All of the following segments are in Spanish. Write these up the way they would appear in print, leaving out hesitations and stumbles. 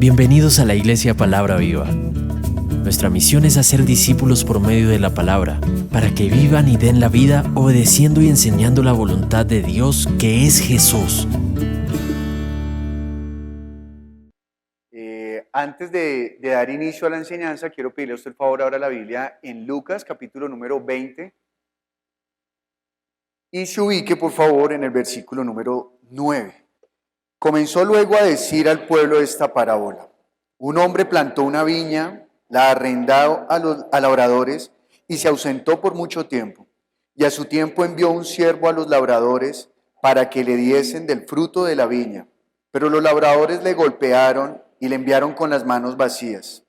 Bienvenidos a la Iglesia Palabra Viva. Nuestra misión es hacer discípulos por medio de la palabra, para que vivan y den la vida obedeciendo y enseñando la voluntad de Dios, que es Jesús. Antes de dar inicio a la enseñanza, quiero pedirle a usted el favor, abra la Biblia en Lucas, capítulo número 20, y se ubique, por favor, en el versículo número 9. Comenzó luego a decir al pueblo esta parábola. Un hombre plantó una viña, la arrendó a labradores y se ausentó por mucho tiempo. Y a su tiempo envió un siervo a los labradores para que le diesen del fruto de la viña. Pero los labradores le golpearon y le enviaron con las manos vacías.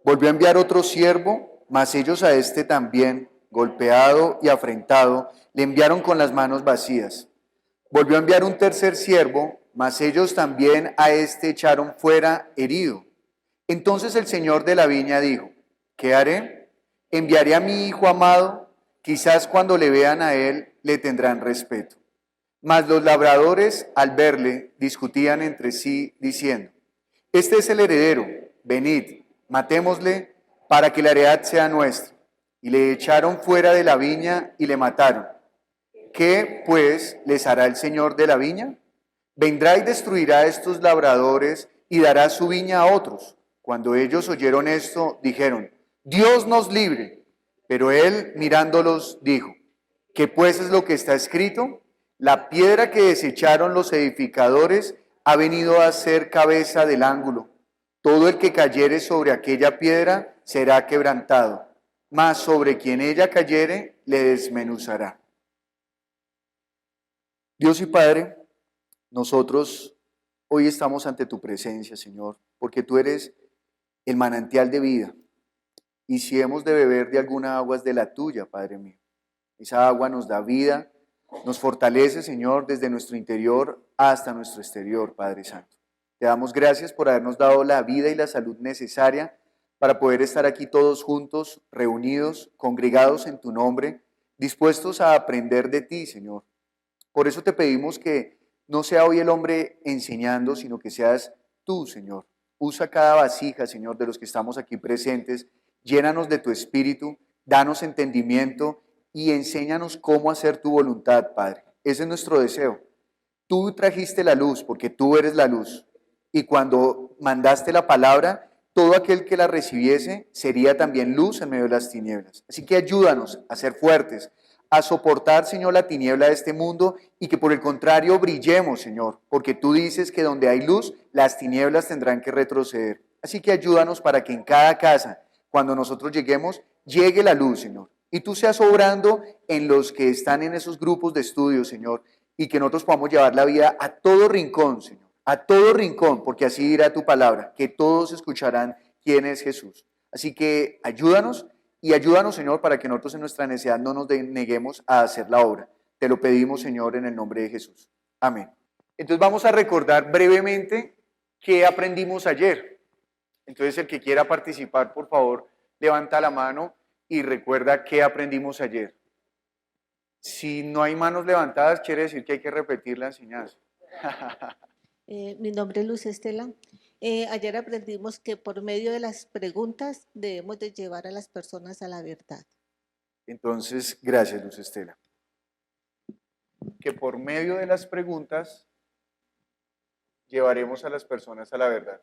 Volvió a enviar otro siervo, mas ellos a este también, golpeado y afrentado, le enviaron con las manos vacías. Volvió a enviar un tercer siervo, mas ellos también a este echaron fuera herido. Entonces el señor de la viña dijo: ¿qué haré? Enviaré a mi hijo amado, quizás cuando le vean a él le tendrán respeto. Mas los labradores al verle discutían entre sí diciendo: este es el heredero, venid, matémosle para que la heredad sea nuestra. Y le echaron fuera de la viña y le mataron. ¿Qué pues les hará el señor de la viña? Vendrá y destruirá a estos labradores y dará su viña a otros. Cuando ellos oyeron esto, dijeron: Dios nos libre. Pero él, mirándolos, dijo: ¿qué pues es lo que está escrito? La piedra que desecharon los edificadores ha venido a ser cabeza del ángulo. Todo el que cayere sobre aquella piedra será quebrantado, mas sobre quien ella cayere le desmenuzará. Dios y Padre, nosotros hoy estamos ante tu presencia, Señor, porque tú eres el manantial de vida. Y si hemos de beber de alguna agua es de la tuya, Padre mío. Esa agua nos da vida, nos fortalece, Señor, desde nuestro interior hasta nuestro exterior, Padre Santo. Te damos gracias por habernos dado la vida y la salud necesaria para poder estar aquí todos juntos, reunidos, congregados en tu nombre, dispuestos a aprender de ti, Señor. Por eso te pedimos que no sea hoy el hombre enseñando, sino que seas tú, Señor. Usa cada vasija, Señor, de los que estamos aquí presentes. Llénanos de tu espíritu, danos entendimiento y enséñanos cómo hacer tu voluntad, Padre. Ese es nuestro deseo. Tú trajiste la luz porque tú eres la luz. Y cuando mandaste la palabra, todo aquel que la recibiese sería también luz en medio de las tinieblas. Así que ayúdanos a ser fuertes, a soportar, Señor, la tiniebla de este mundo y que por el contrario brillemos, Señor, porque tú dices que donde hay luz, las tinieblas tendrán que retroceder. Así que ayúdanos para que en cada casa, cuando nosotros lleguemos, llegue la luz, Señor. Y tú seas obrando en los que están en esos grupos de estudio, Señor, y que nosotros podamos llevar la vida a todo rincón, Señor, a todo rincón, porque así dirá tu palabra, que todos escucharán quién es Jesús. Así que ayúdanos. Y ayúdanos, Señor, para que nosotros en nuestra necesidad no nos neguemos a hacer la obra. Te lo pedimos, Señor, en el nombre de Jesús. Amén. Entonces vamos a recordar brevemente qué aprendimos ayer. Entonces el que quiera participar, por favor, levanta la mano y recuerda qué aprendimos ayer. Si no hay manos levantadas, quiere decir que hay que repetir la enseñanza. Mi nombre es Luz Estela. Ayer aprendimos que por medio de las preguntas debemos de llevar a las personas a la verdad. Entonces, gracias, Luz Estela. Que por medio de las preguntas llevaremos a las personas a la verdad.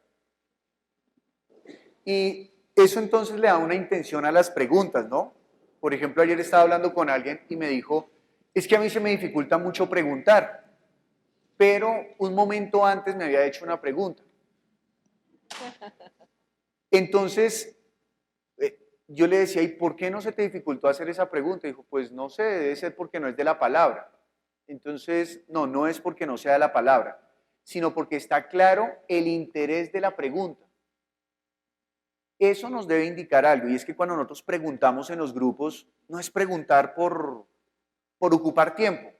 Y eso entonces le da una intención a las preguntas, ¿no? Por ejemplo, ayer estaba hablando con alguien y me dijo: es que a mí se me dificulta mucho preguntar, pero un momento antes me había hecho una pregunta. Entonces, yo le decía: ¿y por qué no se te dificultó hacer esa pregunta? Y dijo: pues no sé, debe ser porque no es de la palabra. Entonces, no es porque no sea de la palabra, sino porque está claro el interés de la pregunta. Eso nos debe indicar algo, y es que cuando nosotros preguntamos en los grupos, no es preguntar por ocupar tiempo,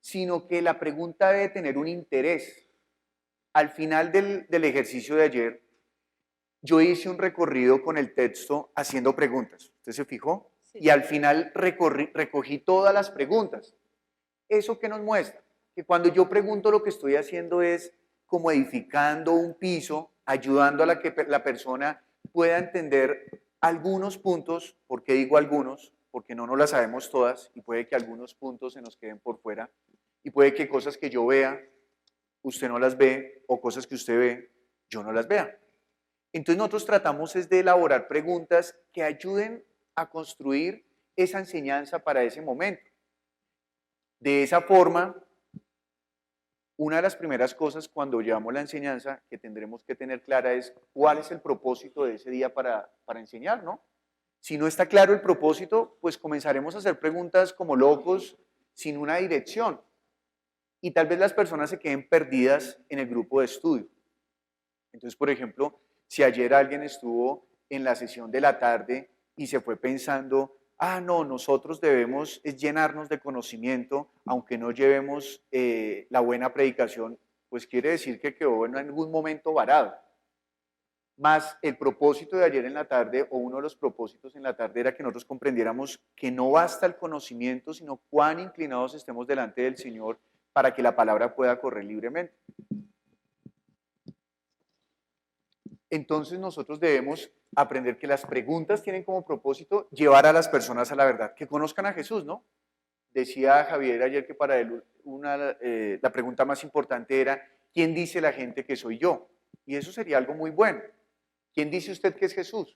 sino que la pregunta debe tener un interés. Al final del ejercicio de ayer, yo hice un recorrido con el texto haciendo preguntas. ¿Usted se fijó? Sí. Y al final recogí todas las preguntas. ¿Eso qué nos muestra? Que cuando yo pregunto, lo que estoy haciendo es como edificando un piso ayudando a la que la persona pueda entender algunos puntos. ¿Por qué digo algunos? Porque no nos las sabemos todas y puede que algunos puntos se nos queden por fuera y puede que cosas que yo vea, usted no las ve, o cosas que usted ve, yo no las vea. Entonces nosotros tratamos es de elaborar preguntas que ayuden a construir esa enseñanza para ese momento. De esa forma, una de las primeras cosas cuando llevamos la enseñanza que tendremos que tener clara es cuál es el propósito de ese día para enseñar, ¿no? Si no está claro el propósito, pues comenzaremos a hacer preguntas como locos, sin una dirección. Y tal vez las personas se queden perdidas en el grupo de estudio. Entonces, por ejemplo, si ayer alguien estuvo en la sesión de la tarde y se fue pensando, no, nosotros debemos es llenarnos de conocimiento, aunque no llevemos la buena predicación, pues quiere decir que quedó en algún momento varado. Más el propósito de ayer en la tarde, o uno de los propósitos en la tarde, era que nosotros comprendiéramos que no basta el conocimiento, sino cuán inclinados estemos delante del Señor para que la palabra pueda correr libremente. Entonces nosotros debemos aprender que las preguntas tienen como propósito llevar a las personas a la verdad, que conozcan a Jesús, ¿no? Decía Javier ayer que para él la pregunta más importante era, ¿quién dice la gente que soy yo? Y eso sería algo muy bueno. ¿Quién dice usted que es Jesús?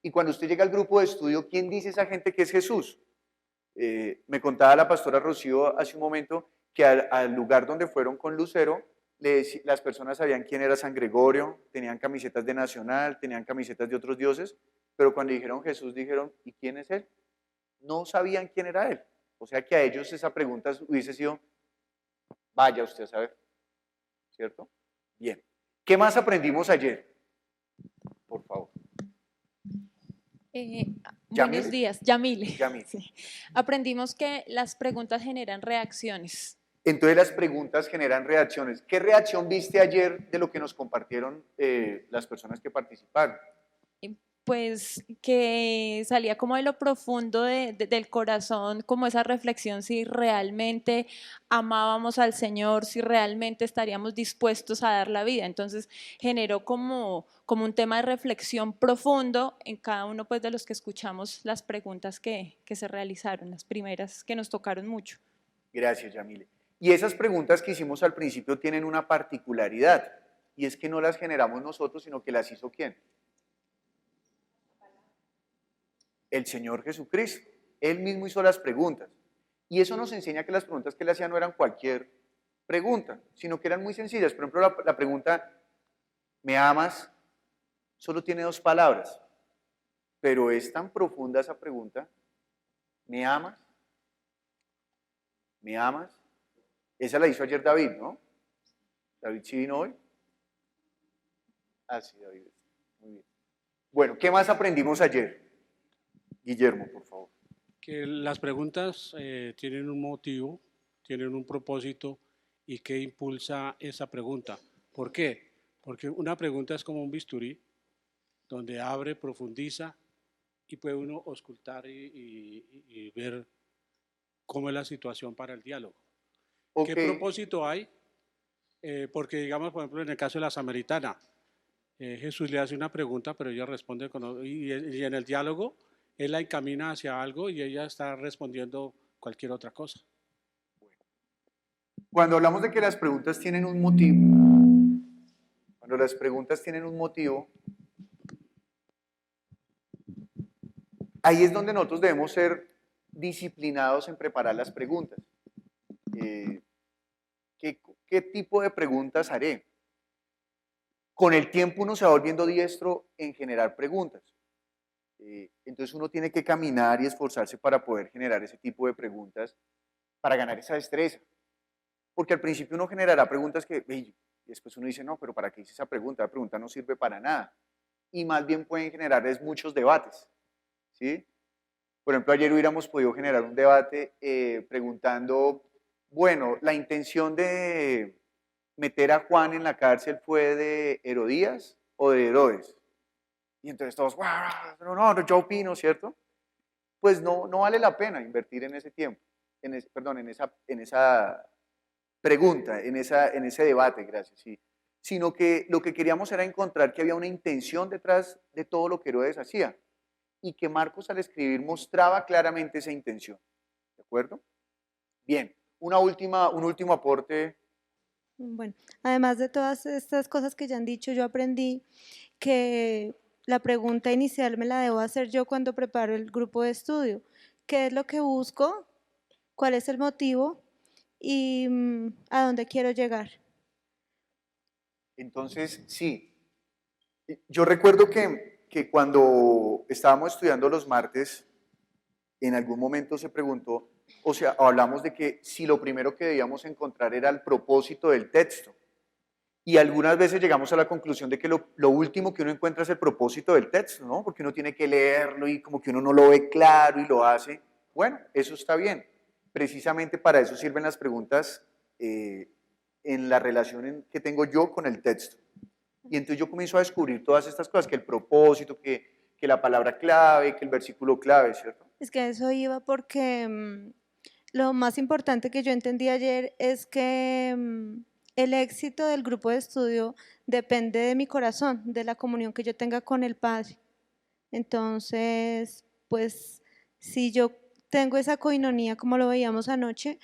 Y cuando usted llega al grupo de estudio, ¿quién dice esa gente que es Jesús? Me contaba la pastora Rocío hace un momento que al lugar donde fueron con Lucero, las personas sabían quién era San Gregorio, tenían camisetas de Nacional, tenían camisetas de otros dioses, pero cuando dijeron Jesús, dijeron, ¿y quién es él? No sabían quién era él. O sea que a ellos esa pregunta hubiese sido, vaya usted a saber, ¿cierto? Bien. ¿Qué más aprendimos ayer? Por favor. Buenos días, Yamile. Yamile. Sí. Aprendimos que las preguntas generan reacciones. Entonces las preguntas generan reacciones. ¿Qué reacción viste ayer de lo que nos compartieron las personas que participaron? Pues que salía como de lo profundo del corazón, como esa reflexión si realmente amábamos al Señor, si realmente estaríamos dispuestos a dar la vida. Entonces generó como un tema de reflexión profundo en cada uno pues, de los que escuchamos las preguntas que se realizaron, las primeras que nos tocaron mucho. Gracias, Yamile. Y esas preguntas que hicimos al principio tienen una particularidad, y es que no las generamos nosotros, sino que las hizo ¿quién? El Señor Jesucristo. Él mismo hizo las preguntas. Y eso nos enseña que las preguntas que él hacía no eran cualquier pregunta, sino que eran muy sencillas. Por ejemplo, la pregunta, ¿me amas? Solo tiene 2 palabras, pero es tan profunda esa pregunta. ¿Me amas? ¿Me amas? Esa la hizo ayer David, ¿no? ¿David sí vino hoy? Sí, David. Muy bien. Bueno, ¿qué más aprendimos ayer? Guillermo, por favor. Que las preguntas tienen un motivo, tienen un propósito y qué impulsa esa pregunta. ¿Por qué? Porque una pregunta es como un bisturí donde abre, profundiza y puede uno auscultar y ver cómo es la situación para el diálogo. Okay. ¿Qué propósito hay? Porque digamos, por ejemplo, en el caso de la samaritana, Jesús le hace una pregunta, pero ella responde y en el diálogo él la encamina hacia algo y ella está respondiendo cualquier otra cosa. Cuando hablamos de que las preguntas tienen un motivo, ahí es donde nosotros debemos ser disciplinados en preparar las preguntas. ¿Qué tipo de preguntas haré? Con el tiempo uno se va volviendo diestro en generar preguntas. Entonces uno tiene que caminar y esforzarse para poder generar ese tipo de preguntas, para ganar esa destreza. Porque al principio uno generará preguntas que, y después uno dice, no, pero ¿para qué hice esa pregunta? La pregunta no sirve para nada. Y más bien pueden generar muchos debates, ¿sí? Por ejemplo, ayer hubiéramos podido generar un debate preguntando, bueno, la intención de meter a Juan en la cárcel fue de Herodías o de Herodes. Y entonces todos, no, yo opino, ¿cierto? Pues no vale la pena invertir en ese tiempo, en esa pregunta, en ese debate, gracias, sí. sino que lo que queríamos era encontrar que había una intención detrás de todo lo que Herodes hacía y que Marcos al escribir mostraba claramente esa intención. ¿De acuerdo? Bien, un último aporte. Bueno, además de todas estas cosas que ya han dicho, yo aprendí que la pregunta inicial me la debo hacer yo cuando preparo el grupo de estudio. ¿Qué es lo que busco? ¿Cuál es el motivo? ¿Y a dónde quiero llegar? Entonces, sí. Yo recuerdo que cuando estábamos estudiando los martes, en algún momento se preguntó, o sea, hablamos de que si lo primero que debíamos encontrar era el propósito del texto. Y algunas veces llegamos a la conclusión de que lo último que uno encuentra es el propósito del texto, ¿no? Porque uno tiene que leerlo y como que uno no lo ve claro y lo hace. Bueno, eso está bien. Precisamente para eso sirven las preguntas en la relación que tengo yo con el texto. Y entonces yo comienzo a descubrir todas estas cosas, que el propósito, que la palabra clave, que el versículo clave, ¿cierto? Es que a eso iba porque lo más importante que yo entendí ayer es que el éxito del grupo de estudio depende de mi corazón, de la comunión que yo tenga con el Padre. Entonces, pues, si yo tengo esa coinonía como lo veíamos anoche,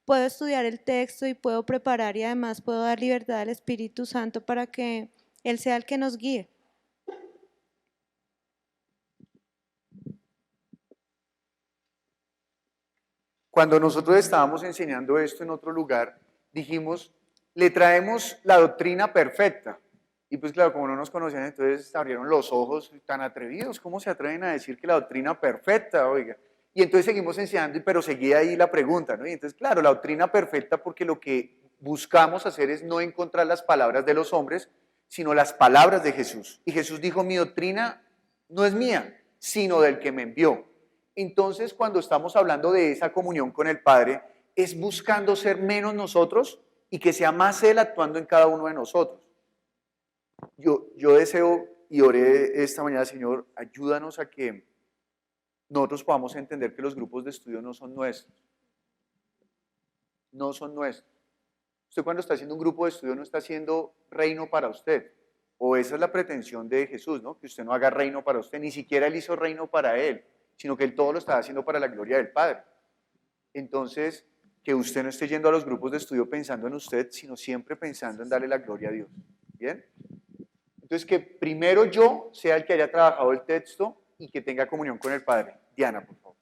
puedo estudiar el texto y puedo preparar y además puedo dar libertad al Espíritu Santo para que Él sea el que nos guíe. Cuando nosotros estábamos enseñando esto en otro lugar, dijimos, le traemos la doctrina perfecta. Y pues claro, como no nos conocían, entonces abrieron los ojos tan atrevidos. ¿Cómo se atreven a decir que la doctrina perfecta, oiga? Y entonces seguimos enseñando, pero seguía ahí la pregunta, ¿no? Y entonces, claro, la doctrina perfecta porque lo que buscamos hacer es no encontrar las palabras de los hombres, sino las palabras de Jesús. Y Jesús dijo, mi doctrina no es mía, sino del que me envió. Entonces, cuando estamos hablando de esa comunión con el Padre, es buscando ser menos nosotros y que sea más Él actuando en cada uno de nosotros. Yo deseo y oré esta mañana, Señor, ayúdanos a que nosotros podamos entender que los grupos de estudio no son nuestros. No son nuestros. Usted cuando está haciendo un grupo de estudio no está haciendo reino para usted. O esa es la pretensión de Jesús, ¿no? Que usted no haga reino para usted. Ni siquiera Él hizo reino para Él, sino que Él todo lo está haciendo para la gloria del Padre. Entonces, que usted no esté yendo a los grupos de estudio pensando en usted, sino siempre pensando en darle la gloria a Dios. ¿Bien? Entonces, que primero yo sea el que haya trabajado el texto y que tenga comunión con el Padre. Diana, por favor.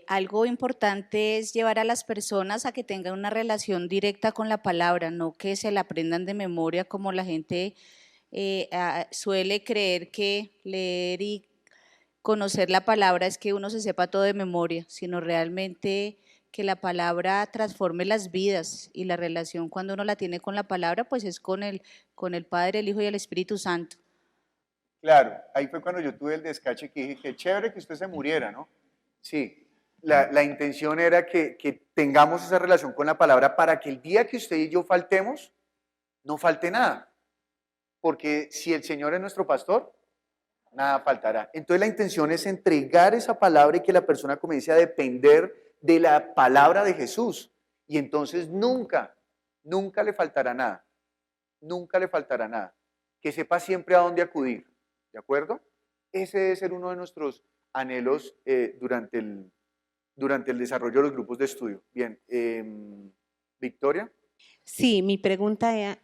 Algo importante es llevar a las personas a que tengan una relación directa con la palabra, no que se la aprendan de memoria como la gente suele creer que leer y conocer la palabra es que uno se sepa todo de memoria, sino realmente que la palabra transforme las vidas y la relación cuando uno la tiene con la palabra pues es con el Padre, el Hijo y el Espíritu Santo. Claro, ahí fue cuando yo tuve el descache que dije, qué chévere que usted se muriera, ¿no? Sí, la intención era que tengamos esa relación con la palabra para que el día que usted y yo faltemos, no falte nada. Porque si el Señor es nuestro pastor, nada faltará. Entonces la intención es entregar esa palabra y que la persona comience a depender de la palabra de Jesús. Y entonces nunca le faltará nada. Nunca le faltará nada. Que sepa siempre a dónde acudir. ¿De acuerdo? Ese debe ser uno de nuestros anhelos durante el desarrollo de los grupos de estudio. Bien, Victoria. Sí, mi pregunta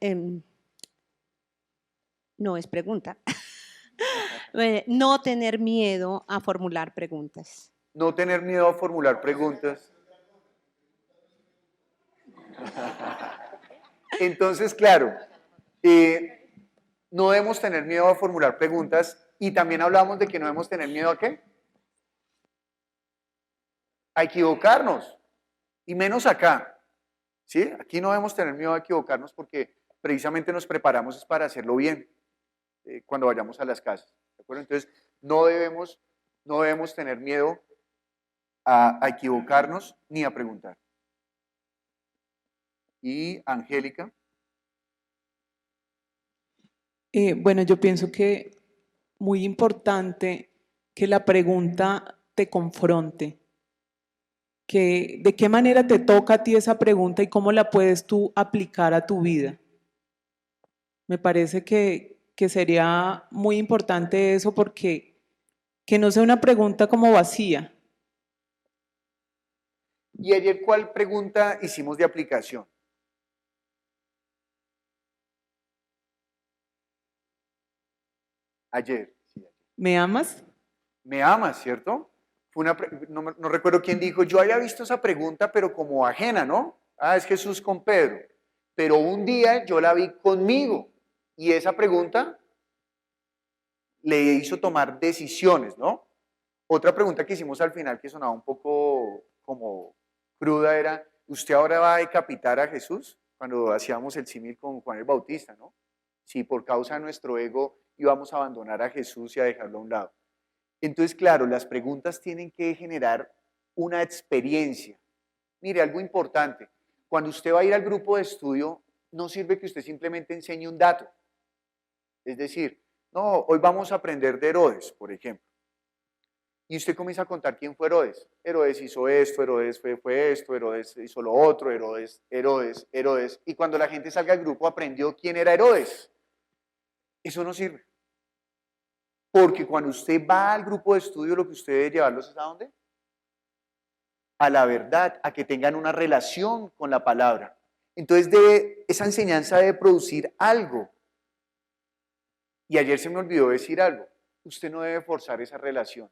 no es pregunta. No tener miedo a formular preguntas. No tener miedo a formular preguntas. Entonces, claro, no debemos tener miedo a formular preguntas y también hablamos de que no debemos tener miedo a ¿qué? A equivocarnos, y menos acá, ¿sí? Aquí no debemos tener miedo a equivocarnos porque precisamente nos preparamos para hacerlo bien cuando vayamos a las casas, ¿de acuerdo? Entonces, no debemos tener miedo a equivocarnos ni a preguntar. Y Angélica. Bueno, yo pienso que muy importante que la pregunta te confronte. Que, ¿de qué manera te toca a ti esa pregunta y cómo la puedes tú aplicar a tu vida? Me parece que sería muy importante eso porque que no sea una pregunta como vacía. ¿Y ayer cuál pregunta hicimos de aplicación? Ayer. Sí, ayer. ¿Me amas? ¿Me amas, cierto? Fue no recuerdo quién dijo, yo había visto esa pregunta, pero como ajena, ¿no? Ah, es Jesús con Pedro. Pero un día yo la vi conmigo y esa pregunta le hizo tomar decisiones, ¿no? Otra pregunta que hicimos al final que sonaba un poco como cruda era, ¿usted ahora va a decapitar a Jesús? Cuando hacíamos el símil con Juan el Bautista, ¿no? Si por causa de nuestro ego íbamos a abandonar a Jesús y a dejarlo a un lado. Entonces, claro, las preguntas tienen que generar una experiencia. Mire, algo importante, cuando usted va a ir al grupo de estudio, no sirve que usted simplemente enseñe un dato. Es decir, no, hoy vamos a aprender de Herodes, por ejemplo. Y usted comienza a contar quién fue Herodes. Herodes hizo esto, Herodes fue esto, Herodes hizo lo otro, Herodes. Y cuando la gente salga del grupo aprendió quién era Herodes. Eso no sirve. Porque cuando usted va al grupo de estudio, lo que usted debe llevarlos es ¿a dónde? A la verdad, a que tengan una relación con la palabra. Entonces esa enseñanza debe producir algo. Y ayer se me olvidó decir algo. Usted no debe forzar esa relación.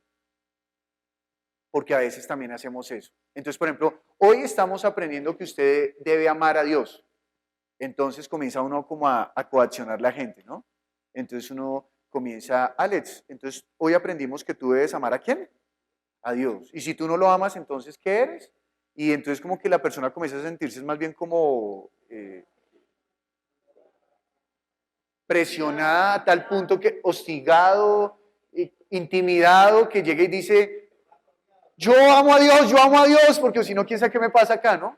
Porque a veces también hacemos eso. Entonces, por ejemplo, hoy estamos aprendiendo que usted debe amar a Dios. Entonces comienza uno como a coaccionar a la gente, ¿no? Entonces uno comienza, Alex, entonces hoy aprendimos que tú debes amar ¿a quién? A Dios. Y si tú no lo amas, entonces ¿qué eres? Y entonces como que la persona comienza a sentirse más bien como presionada a tal punto que hostigado, intimidado, que llega y dice, yo amo a Dios, porque si no, quién sabe qué me pasa acá, ¿no?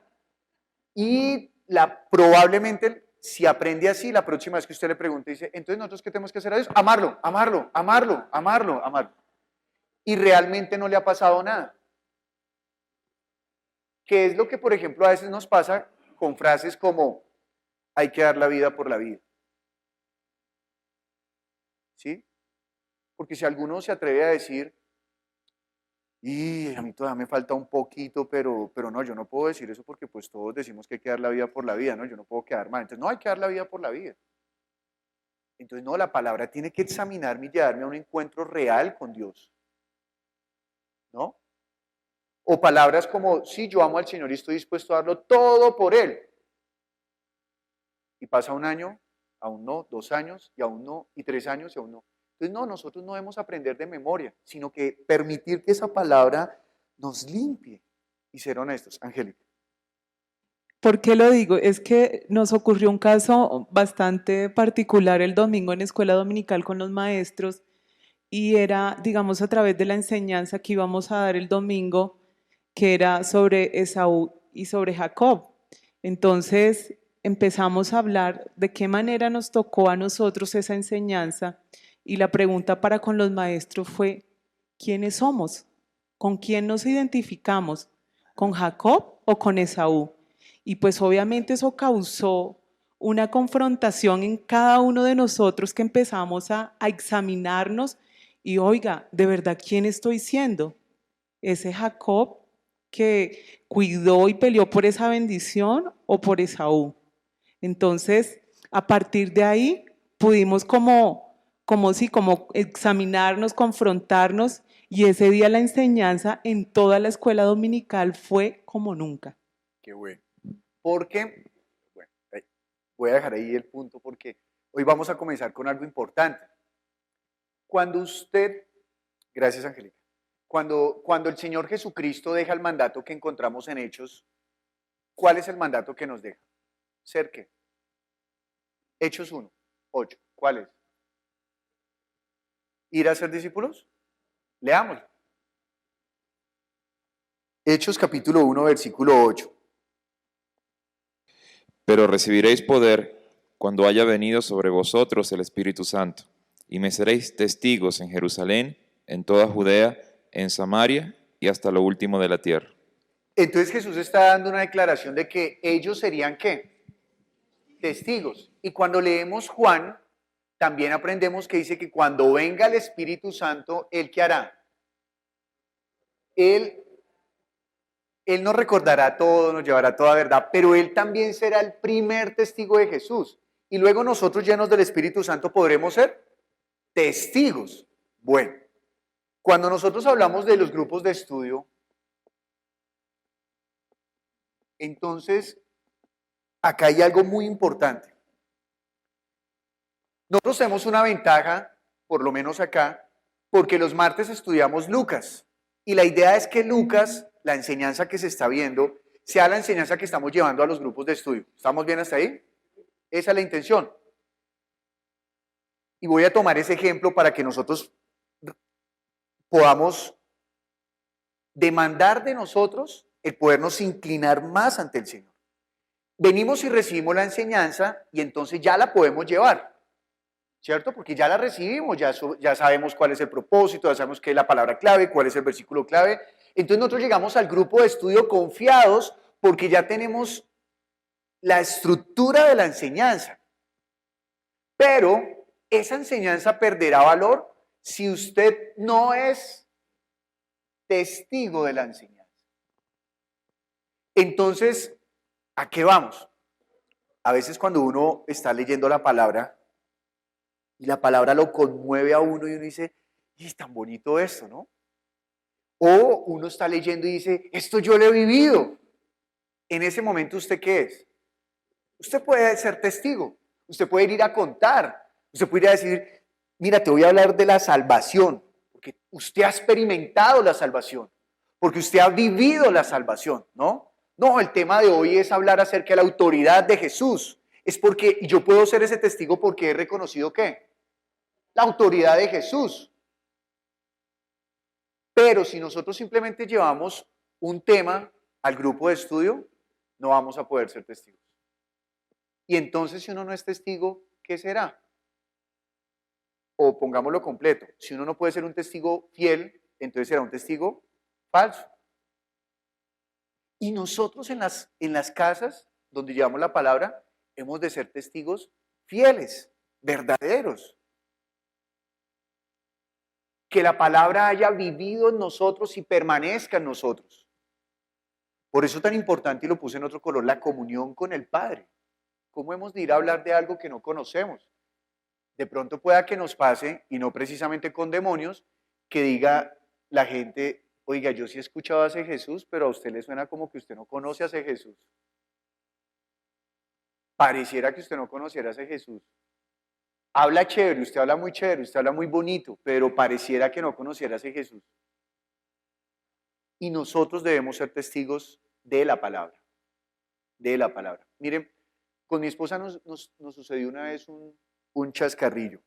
Y probablemente, si aprende así, la próxima vez que usted le pregunte, dice, entonces nosotros, ¿qué tenemos que hacer a Dios? Amarlo, amarlo, amarlo, amarlo, amarlo. Y realmente no le ha pasado nada. ¿Qué es lo que, por ejemplo, a veces nos pasa con frases como, hay que dar la vida por la vida? ¿Sí? Porque si alguno se atreve a decir, y a mí todavía me falta un poquito, pero no, yo no puedo decir eso porque pues todos decimos que hay que dar la vida por la vida, ¿no? Yo no puedo quedar mal. Entonces, no, hay que dar la vida por la vida. Entonces, no, la palabra tiene que examinarme y llevarme a un encuentro real con Dios. ¿No? O palabras como, sí, yo amo al Señor y estoy dispuesto a darlo todo por Él. Y pasa un año, aún no, 2 años, y aún no, y 3 años, y aún no. Entonces, no, nosotros no debemos aprender de memoria, sino que permitir que esa palabra nos limpie y ser honestos. Angélica. ¿Por qué lo digo? Es que nos ocurrió un caso bastante particular el domingo en escuela dominical con los maestros y era, digamos, a través de la enseñanza que íbamos a dar el domingo, que era sobre Esaú y sobre Jacob. Entonces empezamos a hablar de qué manera nos tocó a nosotros esa enseñanza y la pregunta para con los maestros fue, ¿quiénes somos? ¿Con quién nos identificamos? ¿Con Jacob o con Esaú? Y pues obviamente eso causó una confrontación en cada uno de nosotros que empezamos a examinarnos y oiga, ¿de verdad quién estoy siendo? ¿Ese Jacob que cuidó y peleó por esa bendición o por Esaú? Entonces, a partir de ahí pudimos como examinarnos, confrontarnos y ese día la enseñanza en toda la escuela dominical fue como nunca. Qué bueno. Porque, bueno, voy a dejar ahí el punto porque hoy vamos a comenzar con algo importante. Cuando usted, gracias Angélica, cuando el Señor Jesucristo deja el mandato que encontramos en Hechos, ¿cuál es el mandato que nos deja? ¿Ser qué? Hechos 1, 8, ¿cuál es? ¿Ir a ser discípulos? Leámoslo. Hechos capítulo 1, versículo 8. Pero recibiréis poder cuando haya venido sobre vosotros el Espíritu Santo, y me seréis testigos en Jerusalén, en toda Judea, en Samaria y hasta lo último de la tierra. Entonces Jesús está dando una declaración de que ellos serían ¿qué? testigos. Y cuando leemos Juan, también aprendemos que dice que cuando venga el Espíritu Santo, ¿Él qué hará? Él nos recordará todo, nos llevará toda verdad, pero Él también será el primer testigo de Jesús. Y luego nosotros, llenos del Espíritu Santo, podremos ser testigos. Bueno, cuando nosotros hablamos de los grupos de estudio, entonces, acá hay algo muy importante. Nosotros tenemos una ventaja, por lo menos acá, porque los martes estudiamos Lucas. Y la idea es que Lucas, la enseñanza que se está viendo, sea la enseñanza que estamos llevando a los grupos de estudio. ¿Estamos bien hasta ahí? Esa es la intención. Y voy a tomar ese ejemplo para que nosotros podamos demandar de nosotros el podernos inclinar más ante el Señor. Venimos y recibimos la enseñanza y entonces ya la podemos llevar, ¿cierto? Porque ya la recibimos, ya sabemos cuál es el propósito, ya sabemos qué es la palabra clave, cuál es el versículo clave. Entonces nosotros llegamos al grupo de estudio confiados porque ya tenemos la estructura de la enseñanza. Pero esa enseñanza perderá valor si usted no es testigo de la enseñanza. Entonces, ¿a qué vamos? A veces cuando uno está leyendo la palabra y la palabra lo conmueve a uno y uno dice, y es tan bonito esto, ¿no? O uno está leyendo y dice, esto yo lo he vivido. En ese momento, ¿usted qué es? Usted puede ser testigo, usted puede ir a contar, usted puede ir a decir, mira, te voy a hablar de la salvación, porque usted ha experimentado la salvación, porque usted ha vivido la salvación, ¿no? No, el tema de hoy es hablar acerca de la autoridad de Jesús. Es porque yo puedo ser ese testigo porque he reconocido ¿qué? La autoridad de Jesús. Pero si nosotros simplemente llevamos un tema al grupo de estudio, no vamos a poder ser testigos. Y entonces, si uno no es testigo, ¿qué será? O pongámoslo completo, si uno no puede ser un testigo fiel, entonces será un testigo falso. Y nosotros en las casas donde llevamos la palabra, hemos de ser testigos fieles, verdaderos. Que la palabra haya vivido en nosotros y permanezca en nosotros. Por eso es tan importante, y lo puse en otro color, la comunión con el Padre. ¿Cómo hemos de ir a hablar de algo que no conocemos? De pronto pueda que nos pase, y no precisamente con demonios, que diga la gente, oiga, yo sí he escuchado a ese Jesús, pero a usted le suena como que usted no conoce a ese Jesús. Pareciera que usted no conociera a ese Jesús. Habla chévere, usted habla muy chévere, usted habla muy bonito, pero pareciera que no conociera a ese Jesús. Y nosotros debemos ser testigos de la palabra. De la palabra. Miren, con mi esposa nos sucedió una vez un chascarrillo.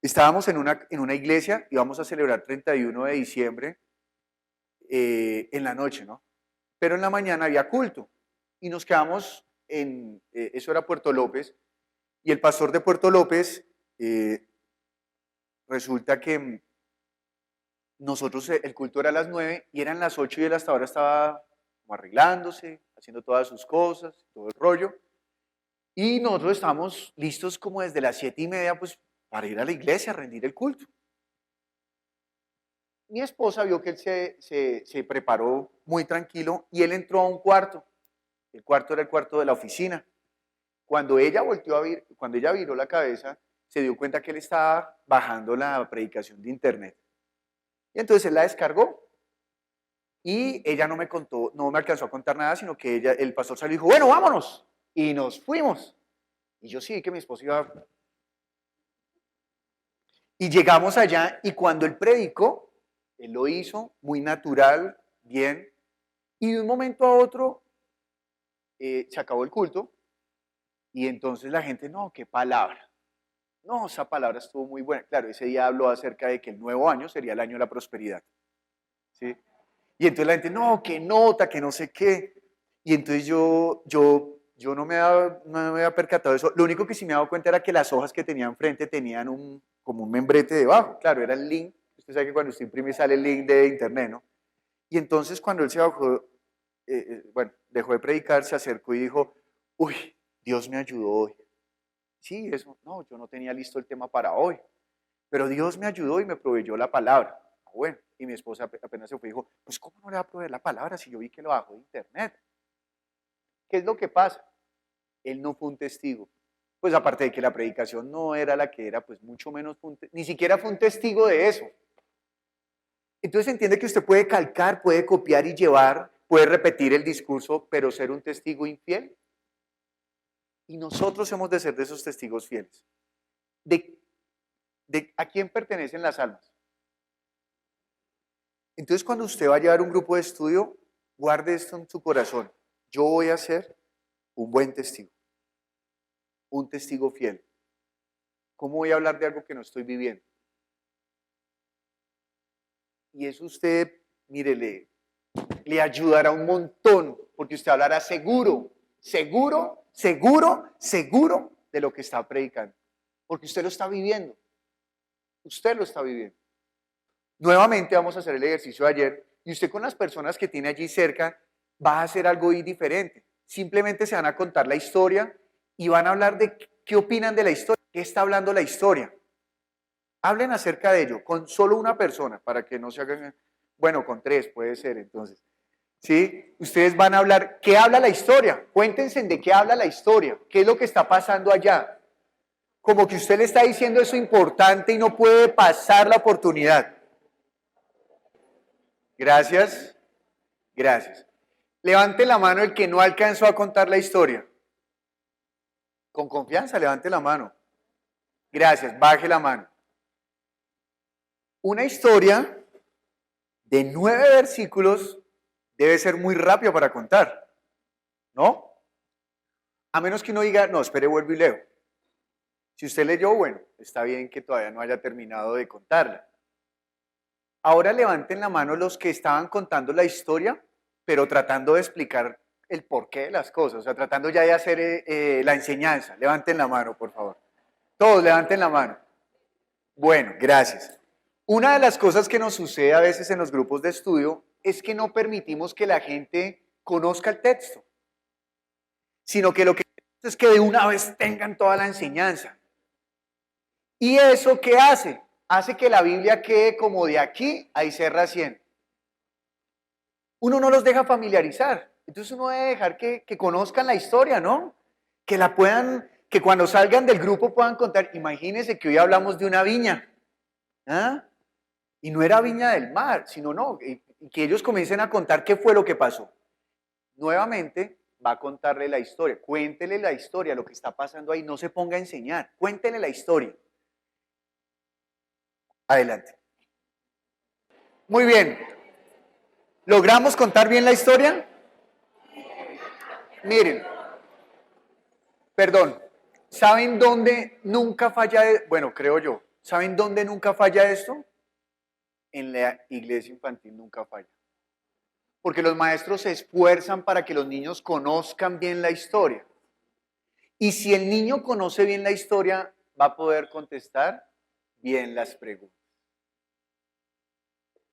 Estábamos en una iglesia, íbamos a celebrar 31 de diciembre en la noche, ¿no? Pero en la mañana había culto y nos quedamos eso era Puerto López, y el pastor de Puerto López, resulta que nosotros, el culto era a las 9 y eran las 8 y él hasta ahora estaba como arreglándose, haciendo todas sus cosas, todo el rollo. Y nosotros estábamos listos como desde las 7:30, pues, para ir a la iglesia a rendir el culto. Mi esposa vio que él se preparó muy tranquilo y él entró a un cuarto. El cuarto era el cuarto de la oficina. Cuando ella viró la cabeza, se dio cuenta que él estaba bajando la predicación de internet. Y entonces él la descargó. Y ella no me contó, no me alcanzó a contar nada, sino que el pastor salió y dijo, bueno, vámonos. Y nos fuimos. Y yo sí, que mi esposo iba. Y llegamos allá y cuando él predicó, él lo hizo muy natural, bien. Y de un momento a otro se acabó el culto. Y entonces la gente, no, qué palabra. No, esa palabra estuvo muy buena. Claro, ese día habló acerca de que el nuevo año sería el año de la prosperidad. ¿Sí? Y entonces la gente, no, qué nota, que no sé qué. Y entonces yo no me había percatado de eso. Lo único que sí me he dado cuenta era que las hojas que tenía enfrente tenían como un membrete debajo. Claro, era el link. Usted sabe que cuando usted imprime sale el link de internet, ¿no? Y entonces cuando él se bajó, dejó de predicar, se acercó y dijo, Uy, Dios me ayudó hoy. Sí, eso, no, yo no tenía listo el tema para hoy, pero Dios me ayudó y me proveyó la palabra. Bueno, y mi esposa apenas se fue y dijo, pues ¿cómo no le va a proveer la palabra si yo vi que lo bajó de internet? ¿Qué es lo que pasa? Él no fue un testigo. Pues aparte de que la predicación no era la que era, pues mucho menos, ni siquiera fue un testigo de eso. Entonces entiende que usted puede calcar, puede copiar y llevar, puede repetir el discurso, pero ser un testigo infiel. Y nosotros hemos de ser de esos testigos fieles. ¿A quién pertenecen las almas? Entonces cuando usted va a llevar un grupo de estudio, guarde esto en su corazón. Yo voy a ser un buen testigo, un testigo fiel. ¿Cómo voy a hablar de algo que no estoy viviendo? Y eso usted, mire, le ayudará un montón, porque usted hablará seguro de lo que está predicando, porque usted lo está viviendo. Usted lo está viviendo. Nuevamente vamos a hacer el ejercicio de ayer, y usted con las personas que tiene allí cerca va a hacer algo diferente. Simplemente se van a contar la historia y van a hablar de qué opinan de la historia, qué está hablando la historia. Hablen acerca de ello con solo una persona, para que no se hagan, bueno, con 3 puede ser entonces. ¿Sí? Ustedes van a hablar, ¿qué habla la historia? Cuéntense de qué habla la historia, qué es lo que está pasando allá. Como que usted le está diciendo eso importante y no puede pasar la oportunidad. Gracias, gracias. Levante la mano el que no alcanzó a contar la historia. Con confianza, levante la mano. Gracias, baje la mano. Una historia de 9 versículos debe ser muy rápida para contar, ¿no? A menos que uno diga, no, espere, vuelvo y leo. Si usted leyó, bueno, está bien que todavía no haya terminado de contarla. Ahora levanten la mano los que estaban contando la historia, pero tratando de explicar el porqué de las cosas, o sea, tratando ya de hacer la enseñanza. Levanten la mano, por favor. Todos levanten la mano. Bueno, gracias. Una de las cosas que nos sucede a veces en los grupos de estudio es que no permitimos que la gente conozca el texto, sino que lo que queremos es que de una vez tengan toda la enseñanza. ¿Y eso qué hace? Hace que la Biblia quede como de aquí a Iserra 100. Uno no los deja familiarizar, entonces uno debe dejar que conozcan la historia, ¿no? Que la puedan, que cuando salgan del grupo puedan contar. Imagínense que hoy hablamos de una viña, ¿ah? Y no era Viña del Mar, sino no, y que ellos comiencen a contar qué fue lo que pasó. Nuevamente va a contarle la historia, cuéntele la historia, lo que está pasando ahí, no se ponga a enseñar, cuéntele la historia. Adelante. Muy bien. ¿Logramos contar bien la historia? Miren, perdón, ¿saben dónde nunca falla? Bueno, creo yo, ¿saben dónde nunca falla esto? En la iglesia infantil nunca falla. Porque los maestros se esfuerzan para que los niños conozcan bien la historia. Y si el niño conoce bien la historia, va a poder contestar bien las preguntas.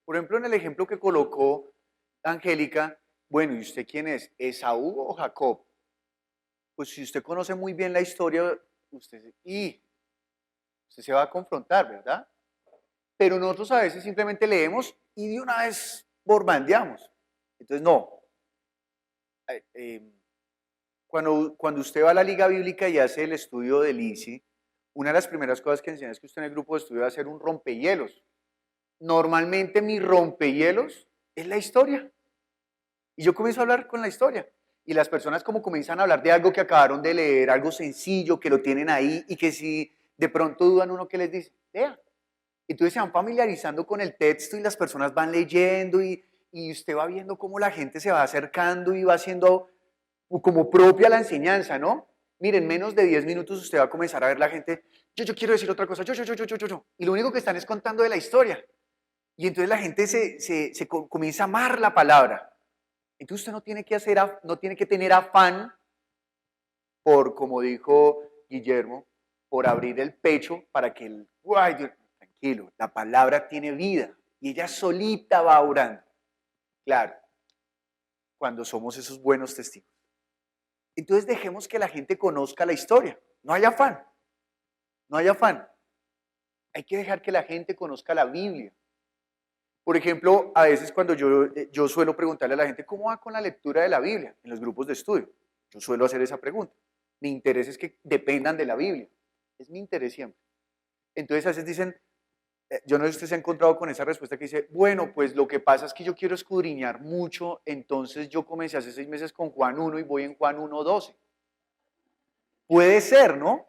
Por ejemplo, en el ejemplo que colocó Angélica, bueno, ¿y usted quién es? ¿Esaú o Jacob? Pues si usted conoce muy bien la historia, usted se va a confrontar, ¿verdad? Pero nosotros a veces simplemente leemos y de una vez borbandeamos. Entonces, no. Cuando usted va a la Liga Bíblica y hace el estudio del ICI, una de las primeras cosas que enseña es que usted en el grupo de estudio va a hacer un rompehielos. Normalmente mi rompehielos es la historia. Y yo comienzo a hablar con la historia. Y las personas como comienzan a hablar de algo que acabaron de leer, algo sencillo, que lo tienen ahí y que si de pronto dudan uno, ¿qué les dice? Lea. Entonces se van familiarizando con el texto y las personas van leyendo y usted va viendo cómo la gente se va acercando y va haciendo como propia la enseñanza, ¿no? Miren, menos de 10 minutos usted va a comenzar a ver la gente, yo quiero decir otra cosa, yo. Y lo único que están es contando de la historia. Y entonces la gente se comienza a amar la palabra. Entonces usted no tiene que tener afán por, como dijo Guillermo, por abrir el pecho para que tranquilo, la palabra tiene vida y ella solita va orando. Claro, cuando somos esos buenos testigos. Entonces dejemos que la gente conozca la historia. No hay afán. No hay afán. Hay que dejar que la gente conozca la Biblia. Por ejemplo, a veces cuando yo suelo preguntarle a la gente, ¿cómo va con la lectura de la Biblia en los grupos de estudio? Yo suelo hacer esa pregunta. Mi interés es que dependan de la Biblia. Es mi interés siempre. Entonces a veces dicen, yo no sé si usted se ha encontrado con esa respuesta que dice, bueno, pues lo que pasa es que yo quiero escudriñar mucho, entonces yo comencé hace 6 meses con Juan 1 y voy en Juan 1:12. Puede ser, ¿no?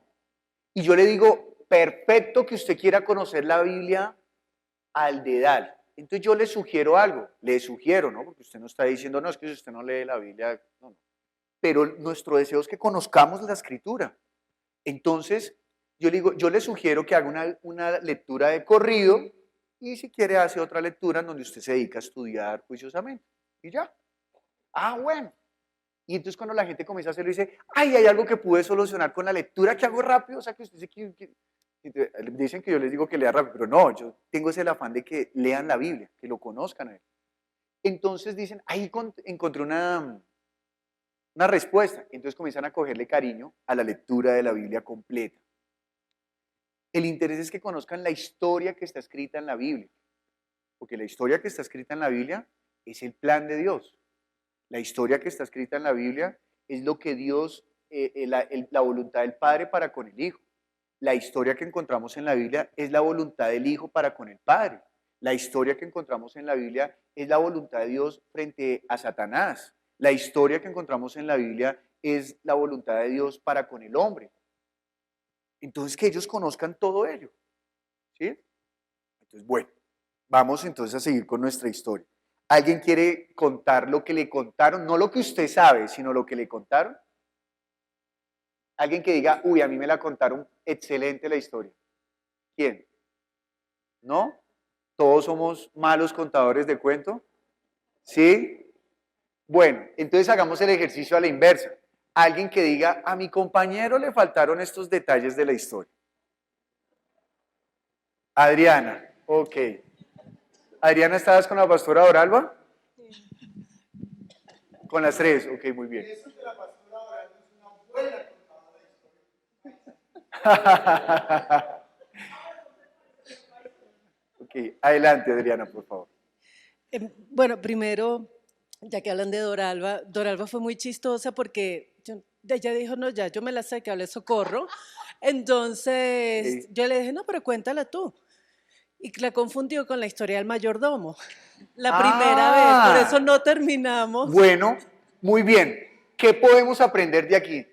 Y yo le digo, perfecto que usted quiera conocer la Biblia al dedal. Entonces yo le sugiero algo, ¿no? Porque usted no está diciendo, no, es que si usted no lee la Biblia, no. Pero nuestro deseo es que conozcamos la Escritura. Entonces, yo le digo, yo le sugiero que haga una lectura de corrido y si quiere hace otra lectura en donde usted se dedica a estudiar juiciosamente. Y ya. Ah, bueno. Y entonces cuando la gente comienza a hacerlo, dice, ay, hay algo que pude solucionar con la lectura que hago rápido, o sea que usted dice que dicen que yo les digo que lea rápido, pero no, yo tengo ese afán de que lean la Biblia, que lo conozcan a él. Entonces dicen, ahí encontré una respuesta. Entonces comienzan a cogerle cariño a la lectura de la Biblia completa. El interés es que conozcan la historia que está escrita en la Biblia, porque la historia que está escrita en la Biblia es el plan de Dios. La historia que está escrita en la Biblia es lo que Dios, la voluntad del Padre para con el Hijo. La historia que encontramos en la Biblia es la voluntad del Hijo para con el Padre. La historia que encontramos en la Biblia es la voluntad de Dios frente a Satanás. La historia que encontramos en la Biblia es la voluntad de Dios para con el hombre. Entonces, que ellos conozcan todo ello. ¿Sí? Entonces, bueno, vamos entonces a seguir con nuestra historia. ¿Alguien quiere contar lo que le contaron? No lo que usted sabe, sino lo que le contaron. Alguien que diga, uy, a mí me la contaron excelente la historia. ¿Quién? ¿No? ¿Todos somos malos contadores de cuento? ¿Sí? Bueno, entonces hagamos el ejercicio a la inversa. Alguien que diga, a mi compañero le faltaron estos detalles de la historia. Adriana, ok. Adriana, ¿estabas con la pastora Doralba? Con las 3, ok, muy bien. Eso que la pastora Doralba es una buena contadora de historia. Ok, adelante Adriana, por favor. Bueno, primero, ya que hablan de Doralba, Doralba fue muy chistosa porque ella dijo, no, ya, yo me la sé que hable socorro. Entonces, yo le dije, no, pero cuéntala tú. Y la confundió con la historia del mayordomo. La primera vez, por eso no terminamos. Bueno, muy bien. ¿Qué podemos aprender de aquí?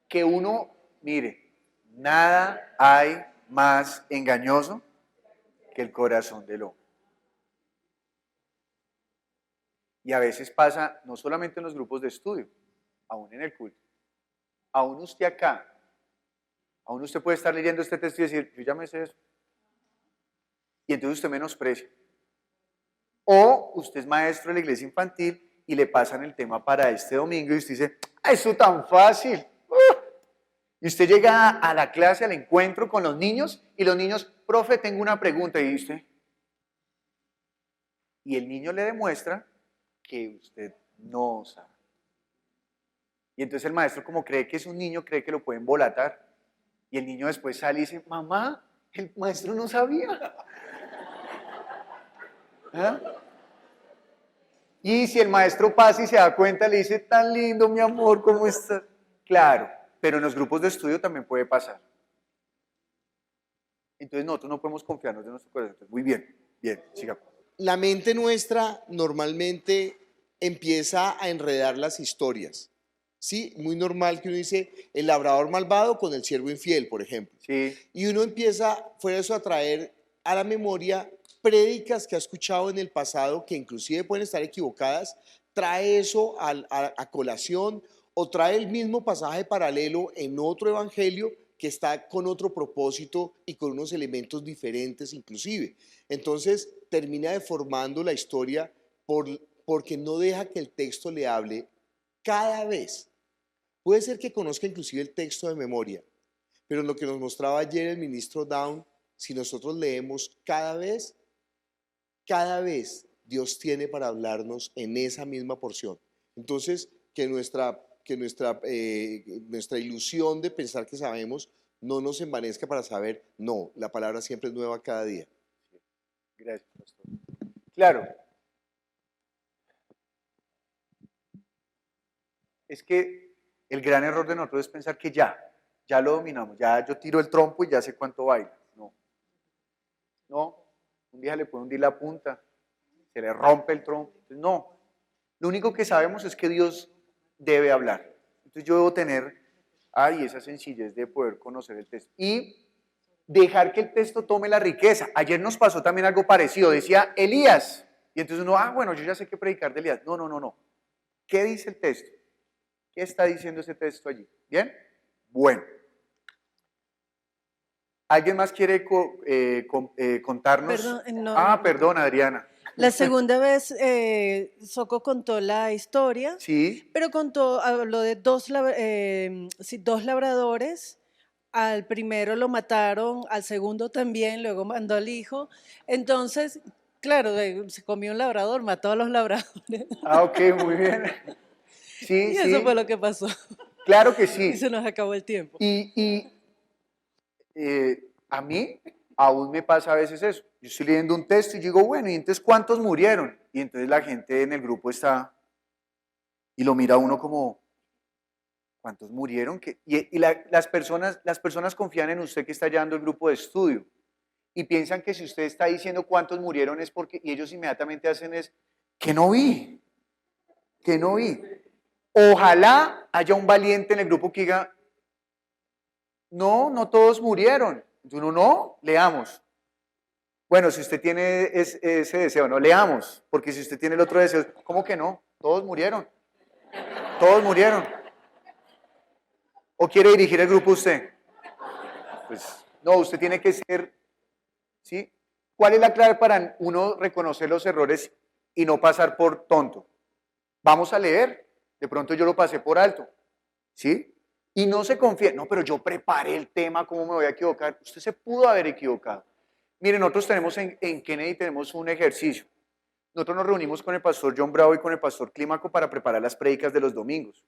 Que uno, mire, nada hay más engañoso que el corazón del hombre. Y a veces pasa, no solamente en los grupos de estudio, aún en el culto. Aún usted acá, aún usted puede estar leyendo este texto y decir, yo ya me sé eso. Y entonces usted menosprecia. O usted es maestro de la iglesia infantil y le pasan el tema para este domingo y usted dice, eso tan fácil. Y usted llega a la clase, al encuentro con los niños y los niños, profe, tengo una pregunta. Y usted, y el niño le demuestra que usted no sabe. Y entonces el maestro, como cree que es un niño, cree que lo puede embolatar. Y el niño después sale y dice, mamá, el maestro no sabía. ¿Ah? Y si el maestro pasa y se da cuenta, le dice, tan lindo, mi amor, ¿cómo estás? Claro, pero en los grupos de estudio también puede pasar. Entonces nosotros no podemos confiarnos de nuestro corazón. Muy bien, bien, sigamos. La mente nuestra normalmente empieza a enredar las historias. Sí, muy normal que uno dice el labrador malvado con el siervo infiel, por ejemplo. Sí. Y uno empieza, fuera de eso, a traer a la memoria prédicas que ha escuchado en el pasado, que inclusive pueden estar equivocadas, trae eso a colación o trae el mismo pasaje paralelo en otro evangelio que está con otro propósito y con unos elementos diferentes inclusive. Entonces termina deformando la historia porque no deja que el texto le hable cada vez. Puede ser que conozca inclusive el texto de memoria, pero lo que nos mostraba ayer el ministro Down, si nosotros leemos cada vez Dios tiene para hablarnos en esa misma porción. Entonces, que nuestra ilusión de pensar que sabemos no nos envanezca para saber, no, la palabra siempre es nueva cada día. Gracias, pastor. Claro. Es que el gran error de nosotros es pensar que ya lo dominamos, ya yo tiro el trompo y ya sé cuánto baila. No, un día le puede hundir la punta, se le rompe el trompo. Entonces, no, lo único que sabemos es que Dios debe hablar. Entonces yo debo tener, esa sencillez de poder conocer el texto. Y dejar que el texto tome la riqueza. Ayer nos pasó también algo parecido, decía Elías. Y entonces uno, bueno, yo ya sé qué predicar de Elías. No. ¿Qué dice el texto? ¿Qué está diciendo ese texto allí? ¿Bien? Bueno. ¿Alguien más quiere contarnos? Perdón, no. Perdón, Adriana. La segunda vez Soco contó la historia, Sí. pero habló de dos labradores. Al primero lo mataron, al segundo también, luego mandó al hijo. Entonces, claro, se comió un labrador, mató a los labradores. Ok, muy bien. Sí, y eso fue lo que pasó. Claro que sí. Y se nos acabó el tiempo. A mí aún me pasa a veces eso. Yo estoy leyendo un texto y digo, bueno, ¿y entonces cuántos murieron? Y entonces la gente en el grupo está y lo mira a uno como, ¿cuántos murieron? Las personas confían en usted que está llevando el grupo de estudio y piensan que si usted está diciendo cuántos murieron es porque, y ellos inmediatamente hacen es, que no vi. Ojalá haya un valiente en el grupo que diga, no todos murieron. Uno no, leamos. Bueno, si usted tiene ese deseo, no, leamos, porque si usted tiene el otro deseo, ¿cómo que no? Todos murieron. ¿O quiere dirigir el grupo usted? Pues no, usted tiene que ser, ¿sí? ¿Cuál es la clave para uno reconocer los errores y no pasar por tonto? Vamos a leer, de pronto yo lo pasé por alto, ¿sí? Y no se confíe, no, pero yo preparé el tema, ¿cómo me voy a equivocar? Usted se pudo haber equivocado. Miren, nosotros tenemos en Kennedy tenemos un ejercicio. Nosotros nos reunimos con el pastor John Bravo y con el pastor Clímaco para preparar las prédicas de los domingos.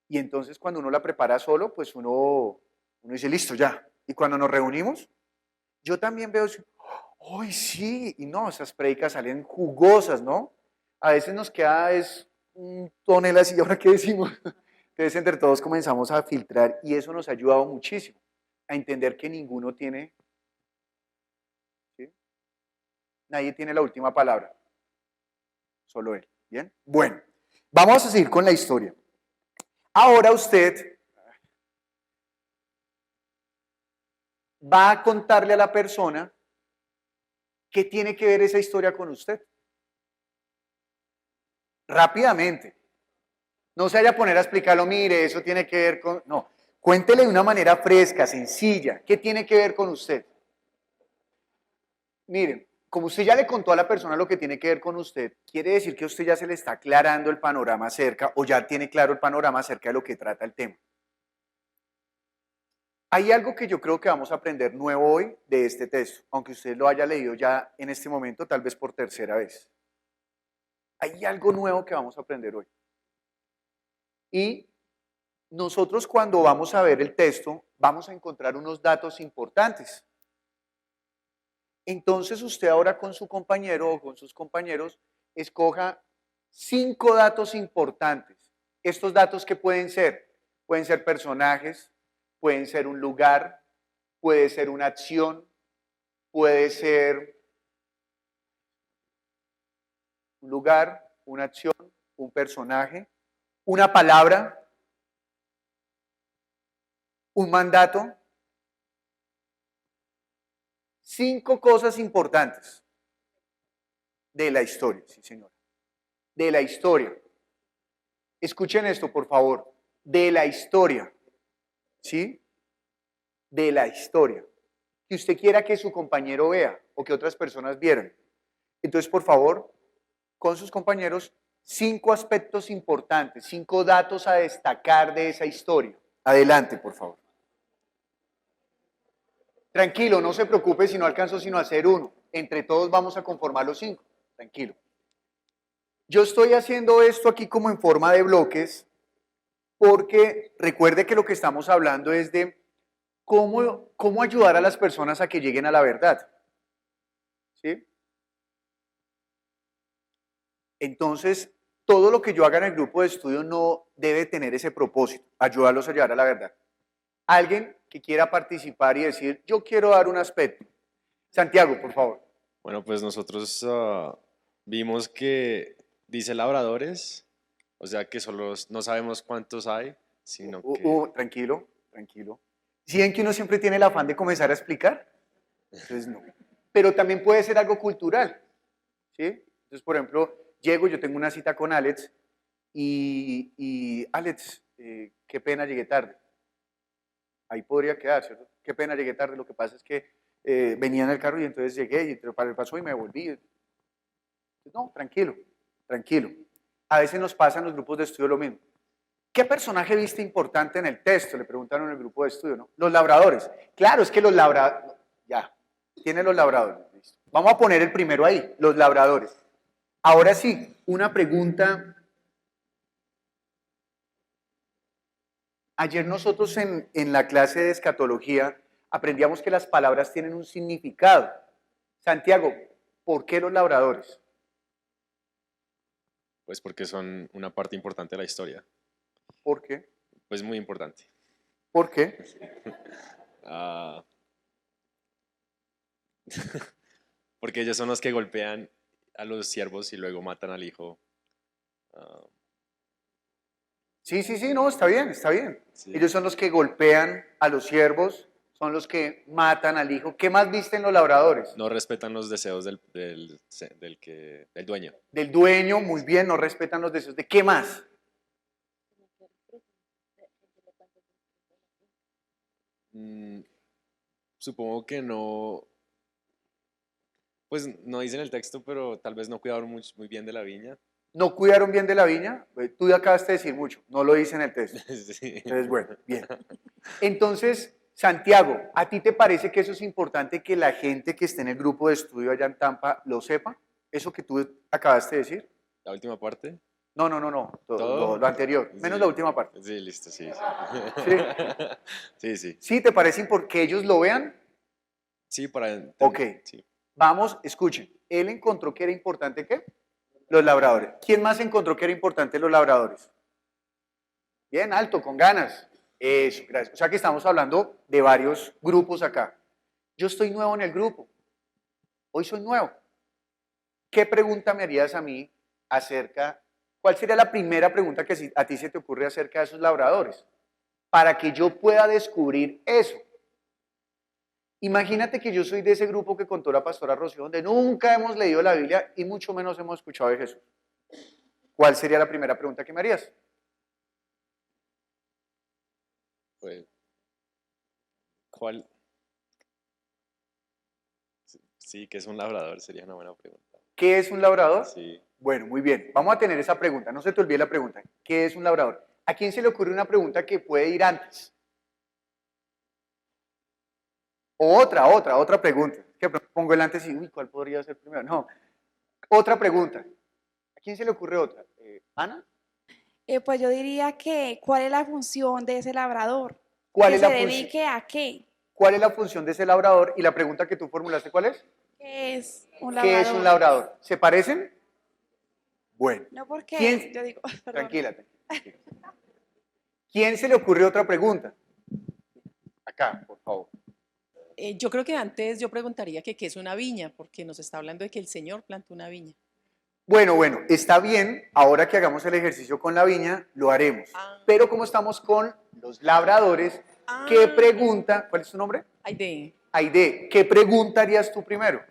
Y entonces cuando uno la prepara solo, pues uno dice, listo, ya. Y cuando nos reunimos, yo también veo, ¡ay, sí! Y no, esas prédicas salen jugosas, ¿no? A veces nos queda un tonel así, ¿y ahora qué decimos? Entonces entre todos comenzamos a filtrar y eso nos ha ayudado muchísimo a entender que ninguno tiene, ¿sí? Nadie tiene la última palabra, solo él, ¿bien? Bueno, vamos a seguir con la historia. Ahora usted va a contarle a la persona qué tiene que ver esa historia con usted. Rápidamente. No se vaya a poner a explicarlo, mire, eso tiene que ver con... No, cuéntele de una manera fresca, sencilla. ¿Qué tiene que ver con usted? Miren, como usted ya le contó a la persona lo que tiene que ver con usted, quiere decir que a usted ya se le está aclarando el panorama acerca, o ya tiene claro el panorama acerca de lo que trata el tema. Hay algo que yo creo que vamos a aprender nuevo hoy de este texto, aunque usted lo haya leído ya en este momento, tal vez por tercera vez. Hay algo nuevo que vamos a aprender hoy. Y nosotros cuando vamos a ver el texto, vamos a encontrar unos datos importantes. Entonces usted ahora con su compañero o con sus compañeros, escoja 5 datos importantes. Estos datos, ¿qué pueden ser? Pueden ser personajes, pueden ser un lugar, puede ser una acción, puede ser un lugar, una acción, un personaje, una palabra, un mandato. 5 cosas importantes de la historia, sí señora, de la historia. Escuchen esto, por favor, de la historia, ¿sí? De la historia. Que usted quiera que su compañero vea o que otras personas vieran. Entonces, por favor, con sus compañeros, 5 aspectos importantes, 5 datos a destacar de esa historia. Adelante, por favor. Tranquilo, no se preocupe si no alcanzo sino a hacer uno. Entre todos vamos a conformar los 5. Tranquilo. Yo estoy haciendo esto aquí como en forma de bloques porque recuerde que lo que estamos hablando es de cómo ayudar a las personas a que lleguen a la verdad. ¿Sí? Entonces, todo lo que yo haga en el grupo de estudio no debe tener ese propósito, ayudarlos a llegar a la verdad. Alguien que quiera participar y decir, yo quiero dar un aspecto. Santiago, por favor. Bueno, pues nosotros vimos que dice labradores, o sea que solo no sabemos cuántos hay, sino que... Tranquilo, tranquilo. ¿Sí ven que uno siempre tiene el afán de comenzar a explicar? Entonces no. Pero también puede ser algo cultural, ¿sí? Entonces, por ejemplo, yo tengo una cita con Alex y Alex, qué pena llegué tarde. Ahí podría quedar, ¿cierto? Qué pena llegué tarde, lo que pasa es que venía en el carro y entonces llegué y pasó y me volví. No, tranquilo, tranquilo. A veces nos pasa en los grupos de estudio lo mismo. ¿Qué personaje viste importante en el texto? Le preguntaron en el grupo de estudio, ¿no? Los labradores. Claro, es que los labradores, ya, tiene los labradores. Listo. Vamos a poner el primero ahí, los labradores. Ahora sí, una pregunta. Ayer nosotros en la clase de escatología aprendíamos que las palabras tienen un significado. Santiago, ¿por qué los labradores? Pues porque son una parte importante de la historia. ¿Por qué? Pues muy importante. ¿Por qué? Porque ellos son los que golpean a los siervos y luego matan al hijo. Sí, no, está bien, está bien. Sí. Ellos son los que golpean a los siervos, son los que matan al hijo. ¿Qué más viste en los labradores? No respetan los deseos del dueño. Del dueño, muy bien, no respetan los deseos. ¿De qué más? Supongo que no, pues no dice en el texto, pero tal vez no cuidaron muy bien de la viña. ¿No cuidaron bien de la viña? Tú ya acabaste de decir mucho, no lo dice en el texto. Sí. Entonces, bueno, bien. Entonces, Santiago, ¿a ti te parece que eso es importante que la gente que esté en el grupo de estudio allá en Tampa lo sepa? ¿Eso que tú acabaste de decir? ¿La última parte? No, ¿Todo? lo anterior, menos la última parte. Sí, listo, sí. ¿Sí? Sí. ¿Sí te parece importante que ellos lo vean? Sí, para... Ok. Sí. Vamos, escuchen. Él encontró que era importante, ¿qué? Los labradores. ¿Quién más encontró que era importante los labradores? Bien, alto, con ganas. Eso, gracias. O sea que estamos hablando de varios grupos acá. Yo estoy nuevo en el grupo. Hoy soy nuevo. ¿Qué pregunta me harías a mí acerca, cuál sería la primera pregunta que a ti se te ocurre acerca de esos labradores? Para que yo pueda descubrir eso. Imagínate que yo soy de ese grupo que contó la pastora Rocío, donde nunca hemos leído la Biblia y mucho menos hemos escuchado de Jesús. ¿Cuál sería la primera pregunta que me harías? Pues, ¿cuál? Sí, ¿qué es un labrador? Sería una buena pregunta. ¿Qué es un labrador? Sí. Bueno, muy bien. Vamos a tener esa pregunta. No se te olvide la pregunta. ¿Qué es un labrador? ¿A quién se le ocurre una pregunta que puede ir antes? O otra pregunta. Que pongo el antes y, uy, ¿cuál podría ser primero? No. Otra pregunta. ¿A quién se le ocurre otra? ¿Ana? Pues yo diría que, ¿cuál es la función de ese labrador? ¿Cuál ¿Que es la se función? dedique a qué? ¿Cuál es la función de ese labrador? Y la pregunta que tú formulaste, ¿cuál es? ¿Qué es un ¿Qué labrador? es un labrador? ¿Se parecen? Bueno. No, porque ¿Quién? yo digo, perdón. Tranquila. ¿Quién se le ocurrió otra pregunta? Acá, por favor. Yo creo que antes yo preguntaría que qué es una viña, porque nos está hablando de que el Señor plantó una viña. Bueno, está bien, ahora que hagamos el ejercicio con la viña, lo haremos. Pero como estamos con los labradores, ¿qué pregunta? ¿Cuál es tu nombre? Aide. Aide, ¿qué pregunta harías tú primero?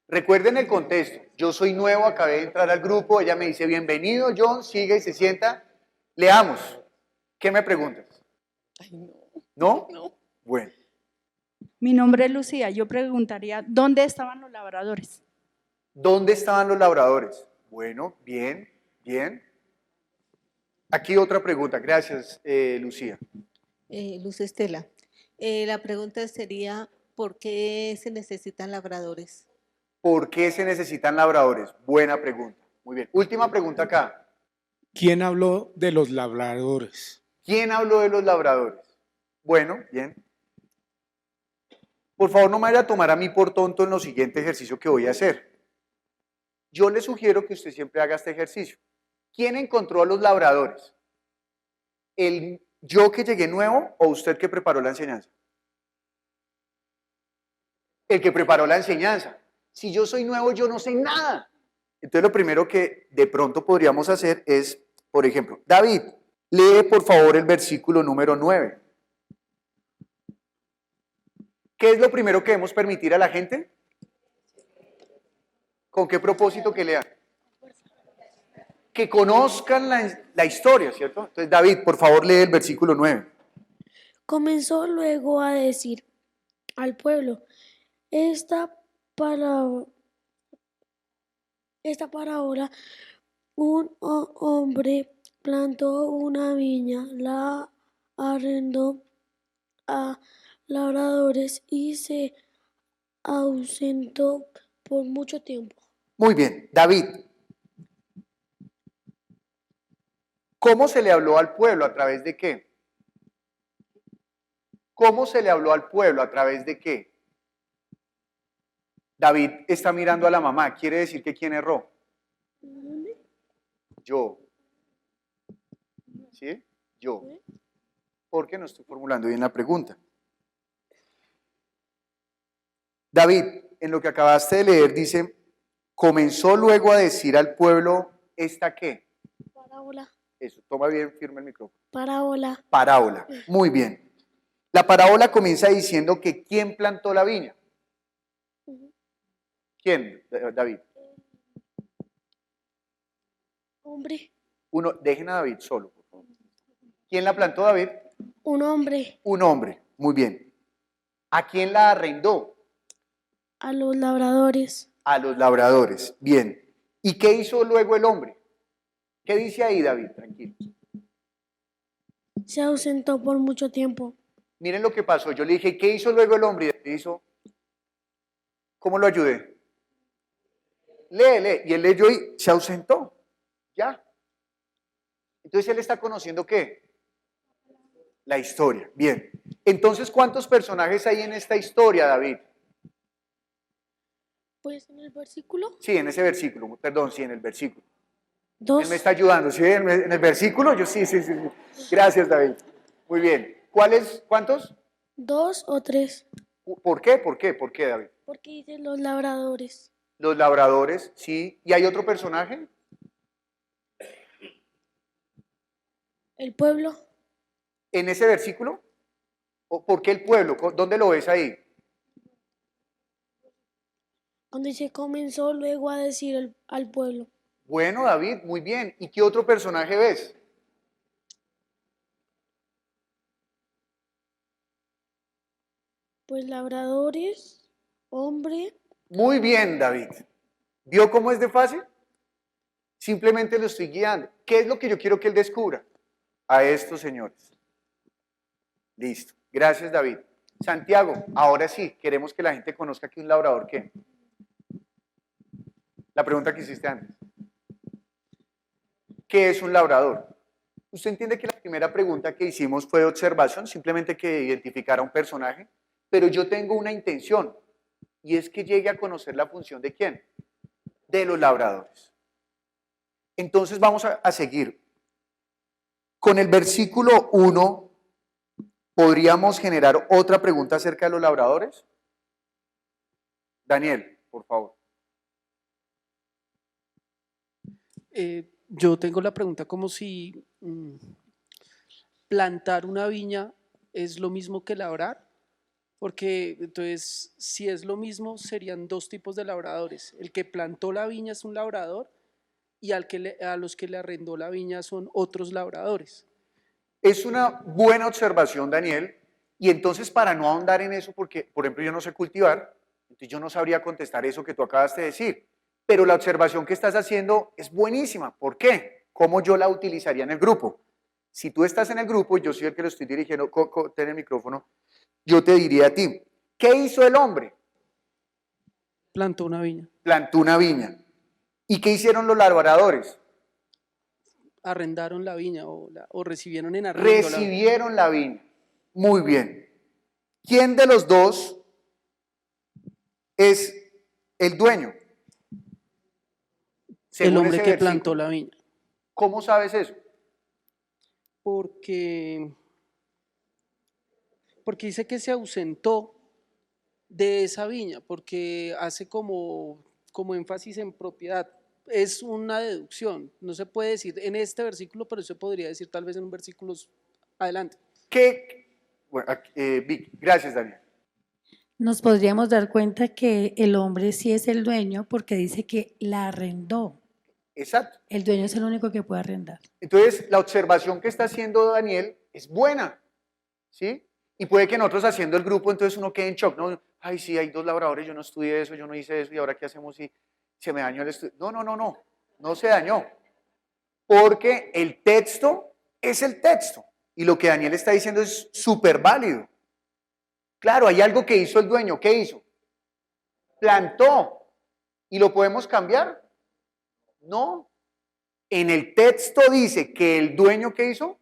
Recuerden el contexto. Yo soy nuevo, acabé de entrar al grupo, ella me dice bienvenido, John, sigue y se sienta. Leamos. ¿Qué me preguntas? Ay, no. ¿No? No. Bueno. Mi nombre es Lucía. Yo preguntaría, ¿dónde estaban los labradores? ¿Dónde estaban los labradores? Bueno, bien, bien. Aquí otra pregunta. Gracias, Lucía. Luz Estela. La pregunta sería, ¿por qué se necesitan labradores? ¿Por qué se necesitan labradores? Buena pregunta. Muy bien. Última pregunta acá. ¿Quién habló de los labradores? ¿Quién habló de los labradores? Bueno, bien. Por favor, no me vaya a tomar a mí por tonto en lo siguiente ejercicio que voy a hacer. Yo le sugiero que usted siempre haga este ejercicio. ¿Quién encontró a los labradores? ¿El yo que llegué nuevo o usted que preparó la enseñanza? El que preparó la enseñanza. Si yo soy nuevo, yo no sé nada. Entonces lo primero que de pronto podríamos hacer es, por ejemplo, David, lee por favor el versículo número 9. ¿Qué es lo primero que debemos permitir a la gente? ¿Con qué propósito que lean? Que conozcan la historia, ¿cierto? Entonces, David, por favor, lee el versículo 9. Comenzó luego a decir al pueblo, esta parábola, un hombre plantó una viña, la arrendó a labradores y se ausentó por mucho tiempo. Muy bien, David. ¿Cómo se le habló al pueblo? ¿A través de qué? ¿Cómo se le habló al pueblo? ¿A través de qué? David está mirando a la mamá. ¿Quiere decir que quién erró? Yo. ¿Sí? Yo. Porque no estoy formulando bien la pregunta. David, en lo que acabaste de leer dice, comenzó luego a decir al pueblo, ¿esta qué? Parábola. Eso, toma bien firme el micrófono. Parábola. Parábola, muy bien. La parábola comienza diciendo que ¿quién plantó la viña? ¿Quién, David? Hombre. Dejen a David solo, por favor. ¿Quién la plantó, David? Un hombre. Un hombre, muy bien. ¿A quién la arrendó? A los labradores. A los labradores, bien. ¿Y qué hizo luego el hombre? ¿Qué dice ahí, David? Tranquilo. Se ausentó por mucho tiempo. Miren lo que pasó. Yo le dije, ¿qué hizo luego el hombre? Y David hizo, ¿cómo lo ayudé? Lee. Y él leyó y se ausentó. Ya. Entonces él está conociendo ¿qué? La historia. Bien. Entonces, ¿cuántos personajes hay en esta historia, David? Pues en el versículo. Sí, en ese versículo. Perdón, sí, en el versículo. 2. Él me está ayudando. ¿Sí? En el versículo. Yo sí. Gracias, David. Muy bien. ¿Cuántos? 2 o 3. ¿Por qué? ¿Por qué, David? Porque dicen los labradores. Los labradores, sí. ¿Y hay otro personaje? El pueblo. ¿En ese versículo? ¿Por qué el pueblo? ¿Dónde lo ves ahí? Cuando se comenzó luego a decir al pueblo. Bueno, David, muy bien. ¿Y qué otro personaje ves? Pues labradores, hombre. Muy bien, David. ¿Vio cómo es de fácil? Simplemente lo estoy guiando. ¿Qué es lo que yo quiero que él descubra? A estos señores. Listo. Gracias, David. Santiago, ahora sí, queremos que la gente conozca que un labrador, ¿qué? La pregunta que hiciste antes. ¿Qué es un labrador? Usted entiende que la primera pregunta que hicimos fue de observación, simplemente que identificara un personaje, pero yo tengo una intención, y es que llegue a conocer la función de ¿quién? De los labradores. Entonces vamos a seguir. Con el versículo 1, ¿podríamos generar otra pregunta acerca de los labradores? Daniel, por favor. Yo tengo la pregunta como si plantar una viña es lo mismo que labrar, porque entonces si es lo mismo serían dos tipos de labradores. El que plantó la viña es un labrador y a los que le arrendó la viña son otros labradores. Es una buena observación, Daniel, y entonces para no ahondar en eso, porque por ejemplo yo no sé cultivar, entonces yo no sabría contestar eso que tú acabaste de decir. Pero la observación que estás haciendo es buenísima. ¿Por qué? ¿Cómo yo la utilizaría en el grupo? Si tú estás en el grupo, yo soy el que lo estoy dirigiendo, ten el micrófono, yo te diría a ti, ¿Qué hizo el hombre? Plantó una viña. Plantó una viña. ¿Y qué hicieron los labradores? Arrendaron la viña o recibieron en arriendo Recibieron la viña. Muy bien. ¿Quién de los dos es el dueño? el hombre ese que versículo. plantó la viña. ¿Cómo sabes eso? Porque dice que se ausentó de esa viña, porque hace como énfasis en propiedad. Es una deducción, no se puede decir en este versículo, pero se podría decir tal vez en un versículo adelante. Bueno, Vic, gracias, Daniel. Nos podríamos dar cuenta que el hombre sí es el dueño porque dice que la arrendó. Exacto. El dueño es el único que puede arrendar. Entonces, la observación que está haciendo Daniel es buena, ¿sí? Y puede que nosotros haciendo el grupo, entonces uno quede en shock, ¿no? Ay, sí, hay dos labradores, yo no estudié eso, yo no hice eso, y ahora qué hacemos si se me dañó el estudio. No se dañó. Porque el texto es el texto. Y lo que Daniel está diciendo es súper válido. Claro, hay algo que hizo el dueño. ¿Qué hizo? Plantó. ¿Y lo podemos cambiar? No. En el texto dice que el dueño, ¿qué hizo?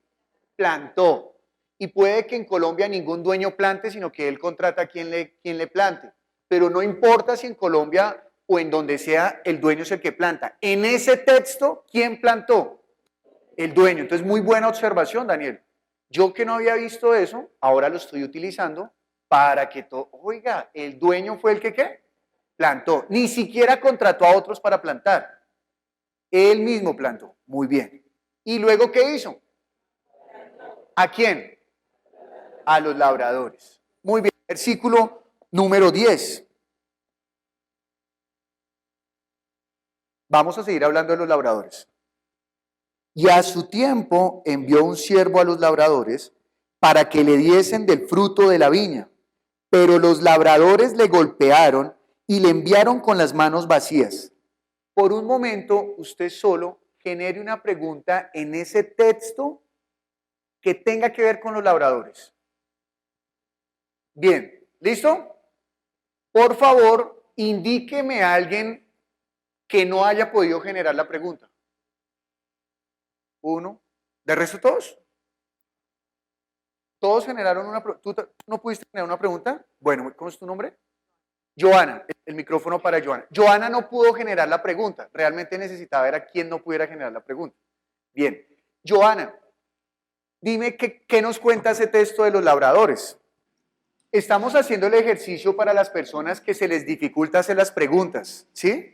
Plantó. Y puede que en Colombia ningún dueño plante, sino que él contrata a quien le plante. Pero no importa si en Colombia o en donde sea, el dueño es el que planta. En ese texto, ¿quién plantó? El dueño. Entonces, muy buena observación, Daniel. Yo que no había visto eso, ahora lo estoy utilizando para que todo... Oiga, el dueño fue el que, ¿qué? Plantó. Ni siquiera contrató a otros para plantar. Él mismo plantó. Muy bien. ¿Y luego qué hizo? ¿A quién? A los labradores. Muy bien. Versículo número 10. Vamos a seguir hablando de los labradores. Y a su tiempo envió un siervo a los labradores para que le diesen del fruto de la viña. Pero los labradores le golpearon y le enviaron con las manos vacías. Por un momento, usted solo genere una pregunta en ese texto que tenga que ver con los labradores. Bien, ¿listo? Por favor, indíqueme a alguien que no haya podido generar la pregunta. Uno. ¿De resto todos? ¿Todos generaron una pregunta? ¿Tú no pudiste generar una pregunta? Bueno, ¿cómo es tu nombre? Joana, el micrófono para Joana. Joana no pudo generar la pregunta. Realmente necesitaba ver a quién no pudiera generar la pregunta. Bien. Joana, dime qué nos cuenta ese texto de los labradores. Estamos haciendo el ejercicio para las personas que se les dificulta hacer las preguntas, ¿sí?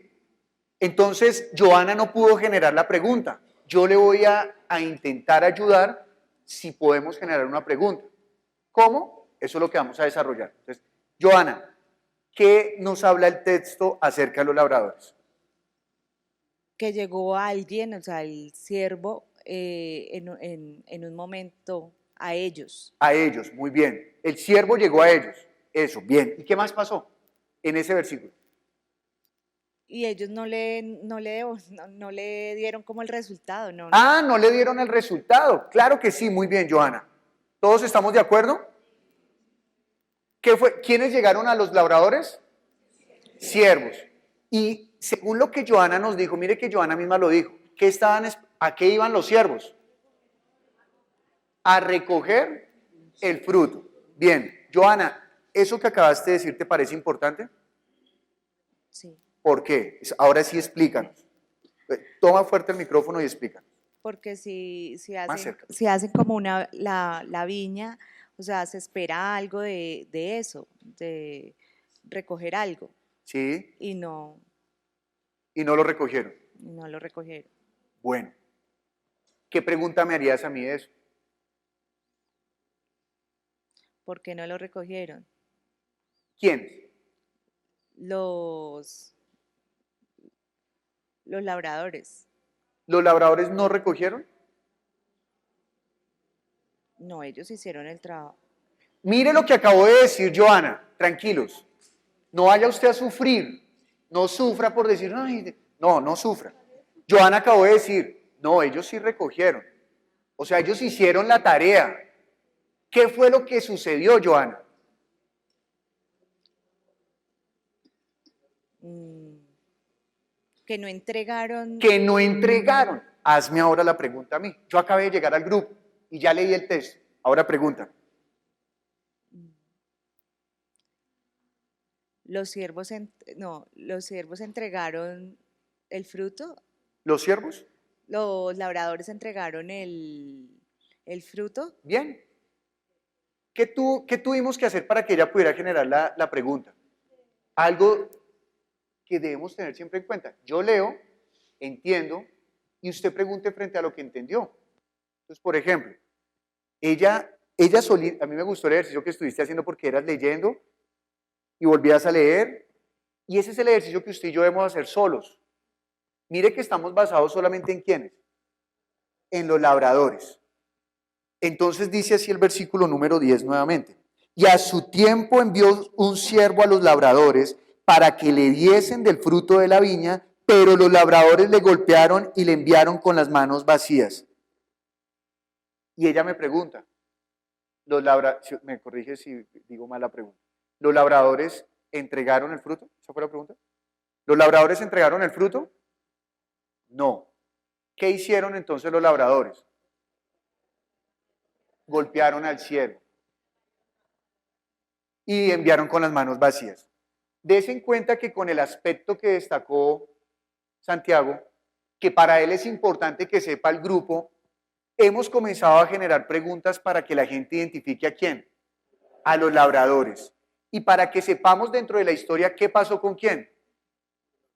Entonces, Joana no pudo generar la pregunta. Yo le voy a intentar ayudar si podemos generar una pregunta. ¿Cómo? Eso es lo que vamos a desarrollar. Entonces, Joana, ¿qué nos habla el texto acerca de los labradores? Que llegó alguien, o sea, el siervo, en un momento a ellos. A ellos, muy bien. El siervo llegó a ellos. Eso, bien. ¿Y qué más pasó en ese versículo? Y ellos no le dieron como el resultado, ¿no? Ah, no le dieron el resultado. Claro que sí, muy bien, Joana. ¿Todos estamos de acuerdo? ¿Qué fue? ¿Quiénes llegaron a los labradores? Siervos. Y según lo que Joana nos dijo, mire que Joana misma lo dijo, ¿a qué iban los siervos? A recoger el fruto. Bien, Joana, ¿eso que acabaste de decir te parece importante? Sí. ¿Por qué? Ahora sí explícanos. Toma fuerte el micrófono y explícanos. Porque si hacen como la viña, o sea, se espera algo de eso, de recoger algo. Sí. Y no lo recogieron. No lo recogieron. Bueno, ¿qué pregunta me harías a mí de eso? ¿Por qué no lo recogieron? ¿Quién? Los labradores. ¿Los labradores no recogieron? No, ellos hicieron el trabajo. Mire lo que acabó de decir Joana, tranquilos. No vaya usted a sufrir, no sufra por decir, ay, no sufra. Joana acabó de decir, no, ellos sí recogieron. O sea, ellos hicieron la tarea. ¿Qué fue lo que sucedió, Joana? Que no entregaron. Que no entregaron. Hazme ahora la pregunta a mí. Yo acabé de llegar al grupo y ya leí el texto. Ahora pregunta. Los siervos entregaron el fruto. ¿Los siervos? Los labradores entregaron el fruto. Bien. ¿Qué tuvimos que hacer para que ella pudiera generar la pregunta? Algo que debemos tener siempre en cuenta. Yo leo, entiendo, y usted pregunte frente a lo que entendió. Entonces, por ejemplo, ella solita, a mí me gustó el ejercicio que estuviste haciendo porque eras leyendo y volvías a leer, y ese es el ejercicio que usted y yo debemos hacer solos. Mire que estamos basados solamente en ¿quiénes? En los labradores. Entonces dice así el versículo número 10 nuevamente. Y a su tiempo envió un siervo a los labradores para que le diesen del fruto de la viña, pero los labradores le golpearon y le enviaron con las manos vacías. Y ella me pregunta, me corrige si digo mal la pregunta, ¿los labradores entregaron el fruto? ¿Esa fue la pregunta? ¿Los labradores entregaron el fruto? No. ¿Qué hicieron entonces los labradores? Golpearon al siervo y enviaron con las manos vacías. Dese en cuenta que con el aspecto que destacó Santiago, que para él es importante que sepa el grupo, hemos comenzado a generar preguntas para que la gente identifique a quién, a los labradores, y para que sepamos dentro de la historia qué pasó con quién,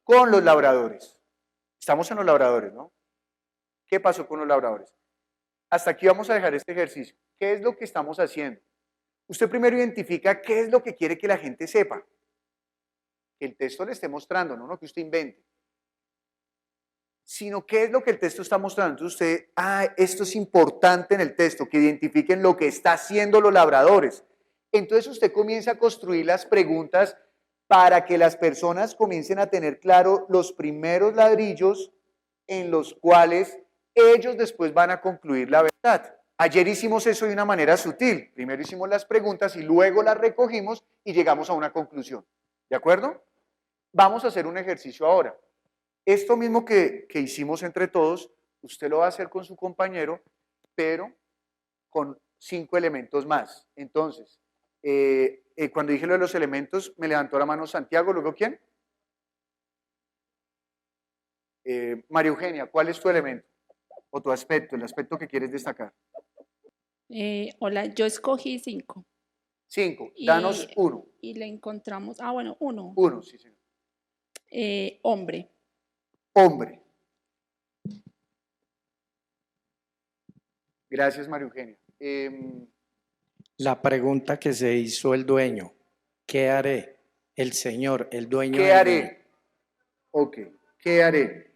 con los labradores. Estamos en los labradores, ¿no? ¿Qué pasó con los labradores? Hasta aquí vamos a dejar este ejercicio. ¿Qué es lo que estamos haciendo? Usted primero identifica qué es lo que quiere que la gente sepa. Que el texto le esté mostrando, no que usted invente. Sino qué es lo que el texto está mostrando. Entonces usted, esto es importante en el texto, que identifiquen lo que está haciendo los labradores. Entonces usted comienza a construir las preguntas para que las personas comiencen a tener claro los primeros ladrillos en los cuales ellos después van a concluir la verdad. Ayer hicimos eso de una manera sutil. Primero hicimos las preguntas y luego las recogimos y llegamos a una conclusión. ¿De acuerdo? Vamos a hacer un ejercicio ahora. Esto mismo que hicimos entre todos, usted lo va a hacer con su compañero, pero con 5 elementos más. Entonces, cuando dije lo de los elementos, me levantó la mano Santiago, ¿luego quién? María Eugenia, ¿cuál es tu elemento? O tu aspecto, el aspecto que quieres destacar. Hola, yo escogí 5. 5, danos uno. Y le encontramos, uno. Uno, sí, señor. Hombre. Hombre. Gracias, María Eugenia. La pregunta que se hizo el dueño, ¿qué haré? El señor, el dueño. ¿Qué haré? Ok, ¿qué haré?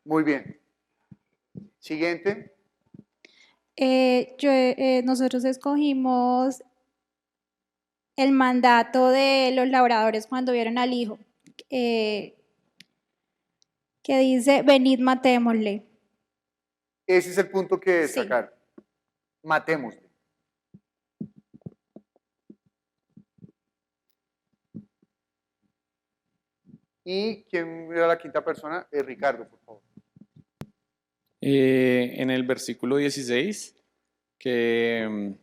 Muy bien. Siguiente. Nosotros escogimos el mandato de los labradores cuando vieron al hijo, que dice, venid, matémosle. Ese es el punto que destacar. Sí. Matémosle. ¿Y quién era la quinta persona? Ricardo, por favor. En el versículo 16, que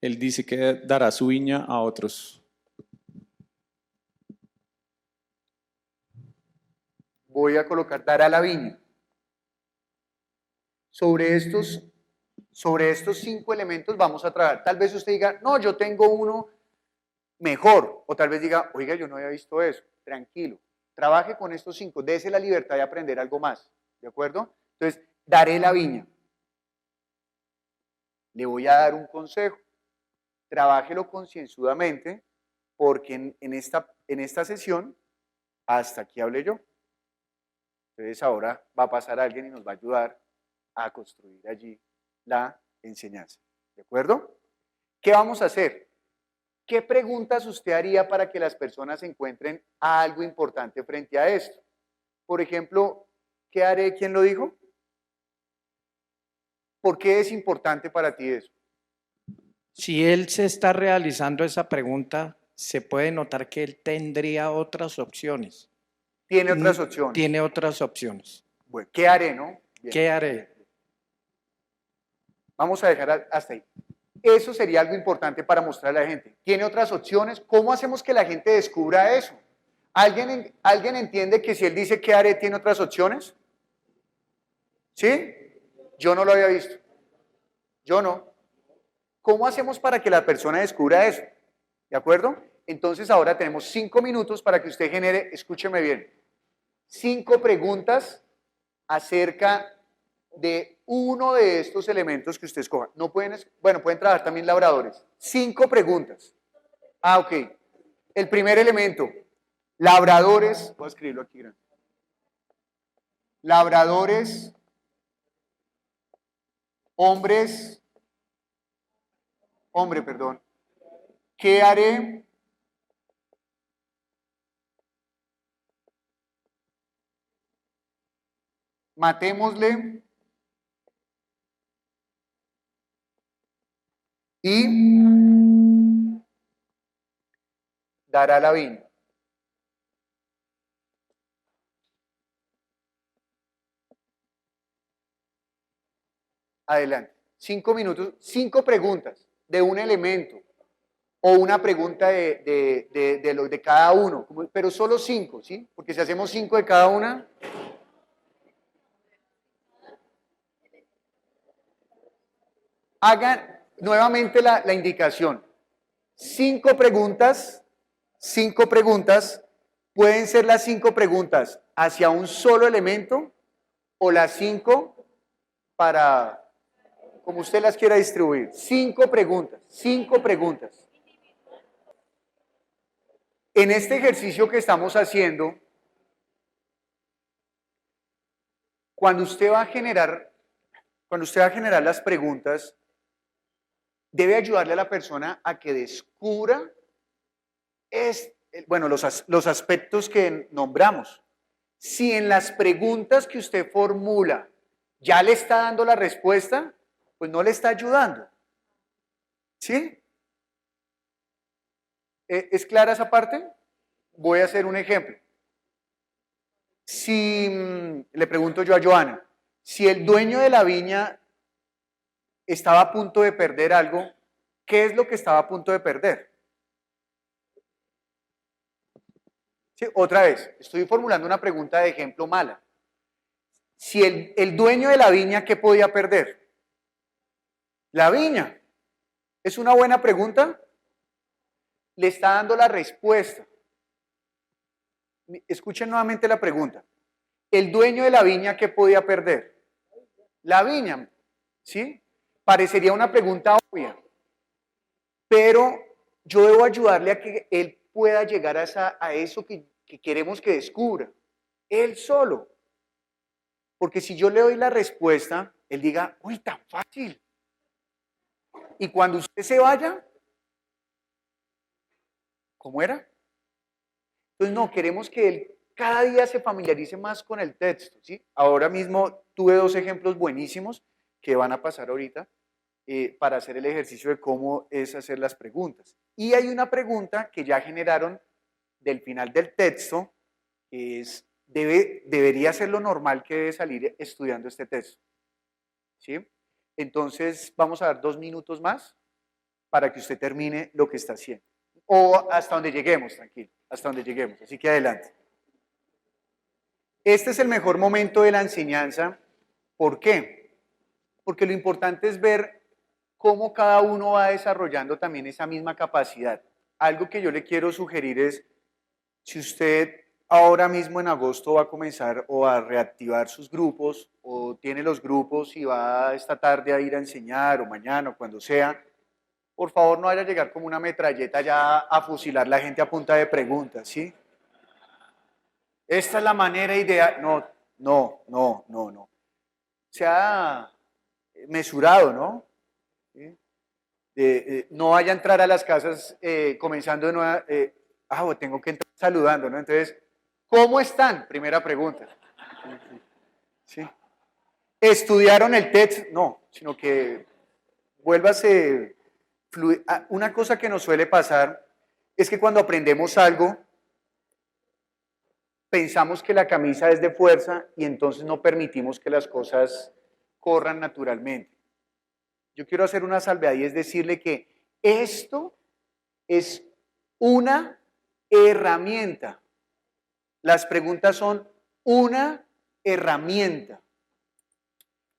él dice que dará su viña a otros. Voy a colocar, dará la viña. Sobre estos 5 elementos vamos a trabajar. Tal vez usted diga, no, yo tengo uno mejor. O tal vez diga, oiga, yo no había visto eso. Tranquilo. Trabaje con estos 5. Dese la libertad de aprender algo más. ¿De acuerdo? Entonces, daré la viña. Le voy a dar un consejo. Trabájelo concienzudamente, porque en esta sesión, hasta aquí hablé yo. Entonces ahora va a pasar alguien y nos va a ayudar a construir allí la enseñanza. ¿De acuerdo? ¿Qué vamos a hacer? ¿Qué preguntas usted haría para que las personas encuentren algo importante frente a esto? Por ejemplo, ¿qué haré? ¿Quién lo dijo? ¿Por qué es importante para ti eso? Si él se está realizando esa pregunta, se puede notar que él tendría otras opciones. Tiene otras opciones. Tiene otras opciones. Bueno, ¿qué haré, no? Bien. ¿Qué haré? Vamos a dejar hasta ahí. Eso sería algo importante para mostrarle a la gente. ¿Tiene otras opciones? ¿Cómo hacemos que la gente descubra eso? ¿Alguien entiende que si él dice qué haré, tiene otras opciones? ¿Sí? Yo no lo había visto. Yo no. ¿Cómo hacemos para que la persona descubra eso? ¿De acuerdo? Entonces ahora tenemos 5 minutos para que usted genere, escúcheme bien, 5 preguntas acerca de uno de estos elementos que usted escoja. No pueden, bueno, pueden trabajar también labradores. 5 preguntas. Ah, ok. El primer elemento, labradores, voy a escribirlo aquí grande. Labradores, hombre, perdón. ¿Qué haré? Matémosle. Y dará la viña. Adelante. 5 minutos, 5 preguntas de un elemento o una pregunta de cada uno, pero solo 5, ¿sí? Porque si hacemos 5 de cada una... Hagan nuevamente la indicación. 5 preguntas, pueden ser las 5 preguntas hacia un solo elemento o las 5 para, como usted las quiera distribuir. 5 preguntas. En este ejercicio que estamos haciendo, cuando usted va a generar las preguntas, debe ayudarle a la persona a que descubra los aspectos que nombramos. Si en las preguntas que usted formula ya le está dando la respuesta, pues no le está ayudando. ¿Sí? ¿Es clara esa parte? Voy a hacer un ejemplo. Si le pregunto yo a Joana, si el dueño de la viña estaba a punto de perder algo, ¿qué es lo que estaba a punto de perder? ¿Sí? Otra vez, estoy formulando una pregunta de ejemplo mala. Si el dueño de la viña, ¿qué podía perder? La viña. ¿Es una buena pregunta? Le está dando la respuesta. Escuchen nuevamente la pregunta. El dueño de la viña, ¿qué podía perder? La viña. ¿Sí? Parecería una pregunta obvia, pero yo debo ayudarle a que él pueda llegar a eso que queremos que descubra, él solo. Porque si yo le doy la respuesta, él diga, uy, tan fácil. Y cuando usted se vaya, ¿cómo era? Entonces no, queremos que él cada día se familiarice más con el texto, ¿sí? Ahora mismo tuve 2 ejemplos buenísimos que van a pasar ahorita para hacer el ejercicio de cómo es hacer las preguntas. Y hay una pregunta que ya generaron del final del texto, que es, debería ser lo normal que debe salir estudiando este texto. ¿Sí? Entonces vamos a dar 2 minutos más para que usted termine lo que está haciendo. O hasta donde lleguemos, tranquilo, hasta donde lleguemos. Así que adelante. Este es el mejor momento de la enseñanza. ¿Por qué? Porque lo importante es ver cómo cada uno va desarrollando también esa misma capacidad. Algo que yo le quiero sugerir es, si usted ahora mismo en agosto va a comenzar o a reactivar sus grupos, o tiene los grupos y va esta tarde a ir a enseñar, o mañana, o cuando sea, por favor no vaya a llegar como una metralleta ya a fusilar la gente a punta de preguntas, ¿sí? Esta es la manera ideal. No. Sea mesurado, ¿no? ¿Sí? No vaya a entrar a las casas comenzando de nueva, tengo que entrar saludando, ¿no? Entonces, ¿cómo están? Primera pregunta. ¿Sí? ¿Estudiaron el texto? No, sino que vuélvase Una cosa que nos suele pasar es que cuando aprendemos algo, pensamos que la camisa es de fuerza y entonces no permitimos que las cosas corran naturalmente. Yo quiero hacer una salvedad y es decirle que esto es una herramienta. Las preguntas son una herramienta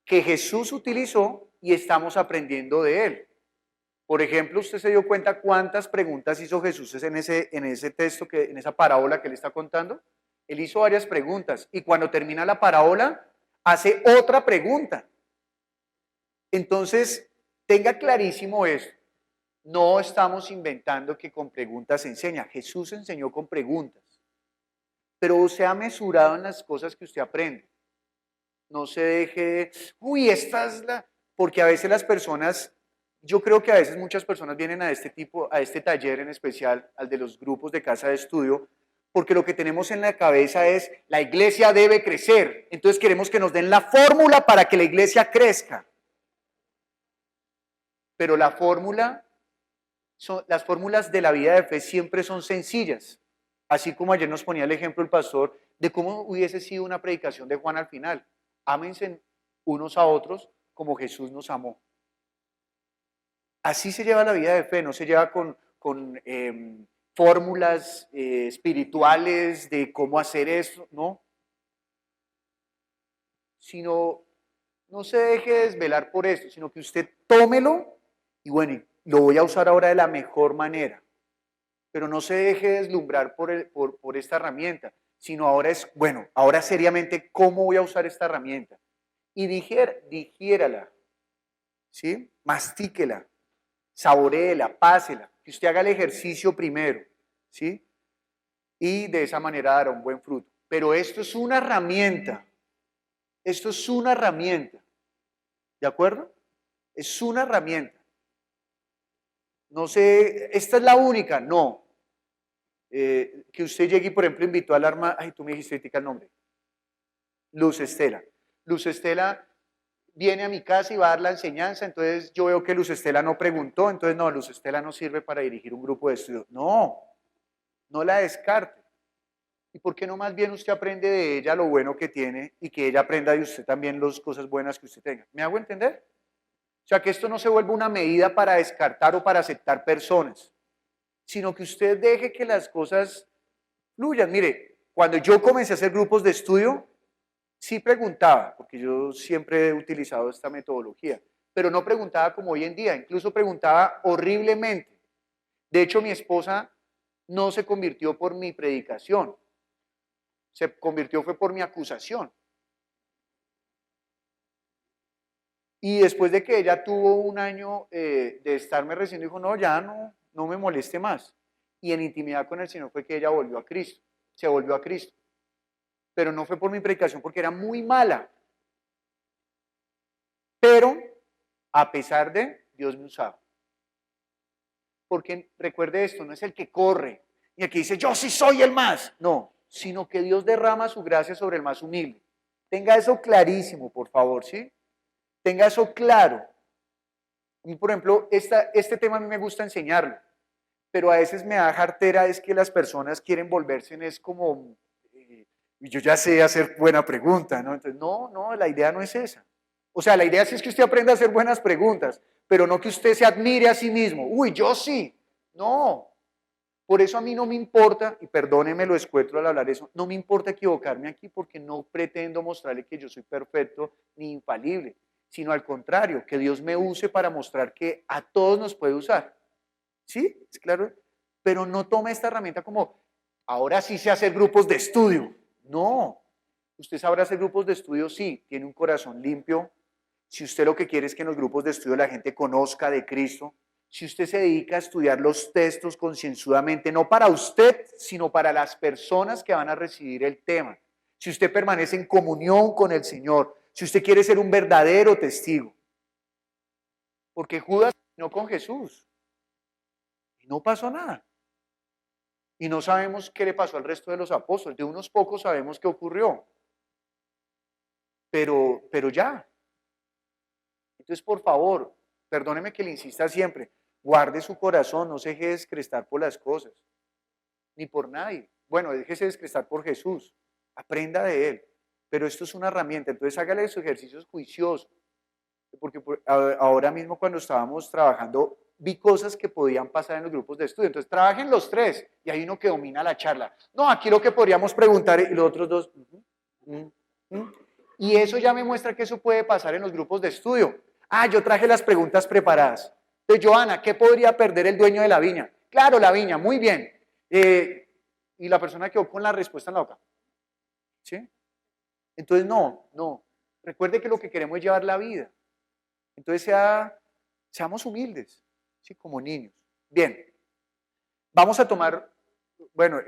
que Jesús utilizó y estamos aprendiendo de él. Por ejemplo, usted se dio cuenta cuántas preguntas hizo Jesús en ese texto, en esa parábola que le está contando. Él hizo varias preguntas y cuando termina la parábola hace otra pregunta. Entonces, tenga clarísimo esto. No estamos inventando que con preguntas se enseña. Jesús enseñó con preguntas. Pero sea mesurado en las cosas que usted aprende. No se deje, esta es la... Porque a veces las personas, yo creo que a veces muchas personas vienen a este taller en especial, al de los grupos de casa de estudio, porque lo que tenemos en la cabeza es, la iglesia debe crecer. Entonces queremos que nos den la fórmula para que la iglesia crezca. Pero las fórmulas de la vida de fe siempre son sencillas. Así como ayer nos ponía el ejemplo el pastor de cómo hubiese sido una predicación de Juan al final. Ámense unos a otros como Jesús nos amó. Así se lleva la vida de fe, no se lleva con fórmulas espirituales de cómo hacer eso, no. Sino, no se deje desvelar por esto, sino que usted tómelo y bueno, lo voy a usar ahora de la mejor manera. Pero no se deje deslumbrar por esta herramienta, sino ahora es, bueno, ahora seriamente, ¿cómo voy a usar esta herramienta? Y digiérala, ¿sí? Mastíquela, saboréela, pásela, que usted haga el ejercicio primero, ¿sí? Y de esa manera dará un buen fruto. Pero esto es una herramienta, ¿de acuerdo? Es una herramienta. No sé, esta es la única, no. Que usted llegue y, por ejemplo, invitó al arma, ay, tú me dijiste el nombre. Luz Estela. Luz Estela viene a mi casa y va a dar la enseñanza, entonces yo veo que Luz Estela no preguntó, entonces no, Luz Estela no sirve para dirigir un grupo de estudio. No, no la descarte. ¿Y por qué no más bien usted aprende de ella lo bueno que tiene y que ella aprenda de usted también las cosas buenas que usted tenga? ¿Me hago entender? O sea, que esto no se vuelva una medida para descartar o para aceptar personas, sino que usted deje que las cosas fluyan. Mire, cuando yo comencé a hacer grupos de estudio, sí preguntaba, porque yo siempre he utilizado esta metodología, pero no preguntaba como hoy en día, incluso preguntaba horriblemente. De hecho, mi esposa no se convirtió por mi predicación, se convirtió fue por mi acusación. Y después de que ella tuvo un año de estarme recibiendo, dijo, no, ya no me moleste más. Y en intimidad con el Señor fue que ella volvió a Cristo, se volvió a Cristo. Pero no fue por mi predicación porque era muy mala. Pero, a pesar de, Dios me usaba. Porque recuerde esto, no es el que corre y el que dice, yo sí soy el más. No, sino que Dios derrama su gracia sobre el más humilde. Tenga eso clarísimo, por favor, ¿sí? Tenga eso claro. A mí, por ejemplo, este tema a mí me gusta enseñarlo, pero a veces me da jartera es que las personas quieren volverse en es como, yo ya sé hacer buena pregunta, ¿no? Entonces, no, la idea no es esa. O sea, la idea sí es que usted aprenda a hacer buenas preguntas, pero no que usted se admire a sí mismo. Uy, yo sí. No. Por eso a mí no me importa, y perdóneme lo escueto al hablar eso, no me importa equivocarme aquí porque no pretendo mostrarle que yo soy perfecto ni infalible, sino al contrario, que Dios me use para mostrar que a todos nos puede usar. ¿Sí? ¿Es claro? Pero no tome esta herramienta como, ahora sí sé hacer grupos de estudio. No. Usted sabrá hacer grupos de estudio, sí, tiene un corazón limpio. Si usted lo que quiere es que en los grupos de estudio la gente conozca de Cristo, si usted se dedica a estudiar los textos concienzudamente, no para usted, sino para las personas que van a recibir el tema, si usted permanece en comunión con el Señor, si usted quiere ser un verdadero testigo. Porque Judas no con Jesús y no pasó nada. Y no sabemos qué le pasó al resto de los apóstoles. De unos pocos sabemos qué ocurrió. Pero ya. Entonces, por favor, perdóneme que le insista siempre. Guarde su corazón, no se deje descrestar por las cosas, ni por nadie. Bueno, déjese descrestar por Jesús, aprenda de Él. Pero esto es una herramienta, entonces hágale sus ejercicios juiciosos. Porque ahora mismo cuando estábamos trabajando, vi cosas que podían pasar en los grupos de estudio. Entonces trabajen los tres y hay uno que domina la charla. No, aquí lo que podríamos preguntar y los otros dos. Y eso ya me muestra que eso puede pasar en los grupos de estudio. Ah, yo traje las preguntas preparadas. Entonces, Joana, ¿qué podría perder el dueño de la viña? Claro, la viña, muy bien. Y la persona quedó con la respuesta en la boca. ¿Sí? Entonces, no. Recuerde que lo que queremos es llevar la vida. Entonces, seamos humildes, ¿sí? Como niños. Bien, vamos a tomar, bueno,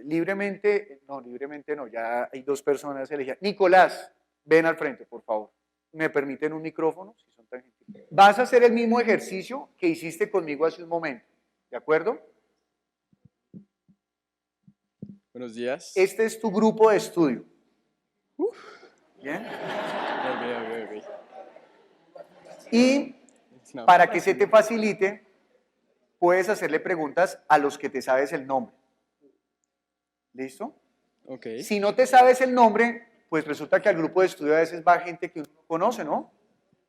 libremente no, ya hay dos personas elegidas. Nicolás, ven al frente, por favor. ¿Me permiten un micrófono? Si son tan gentiles. Vas a hacer el mismo ejercicio que hiciste conmigo hace un momento, ¿de acuerdo? Buenos días. Este es tu grupo de estudio. ¿Bien? Ok. Y para que se te facilite, puedes hacerle preguntas a los que te sabes el nombre. ¿Listo? Ok. Si no te sabes el nombre, pues resulta que al grupo de estudio a veces va gente que uno no conoce, ¿no?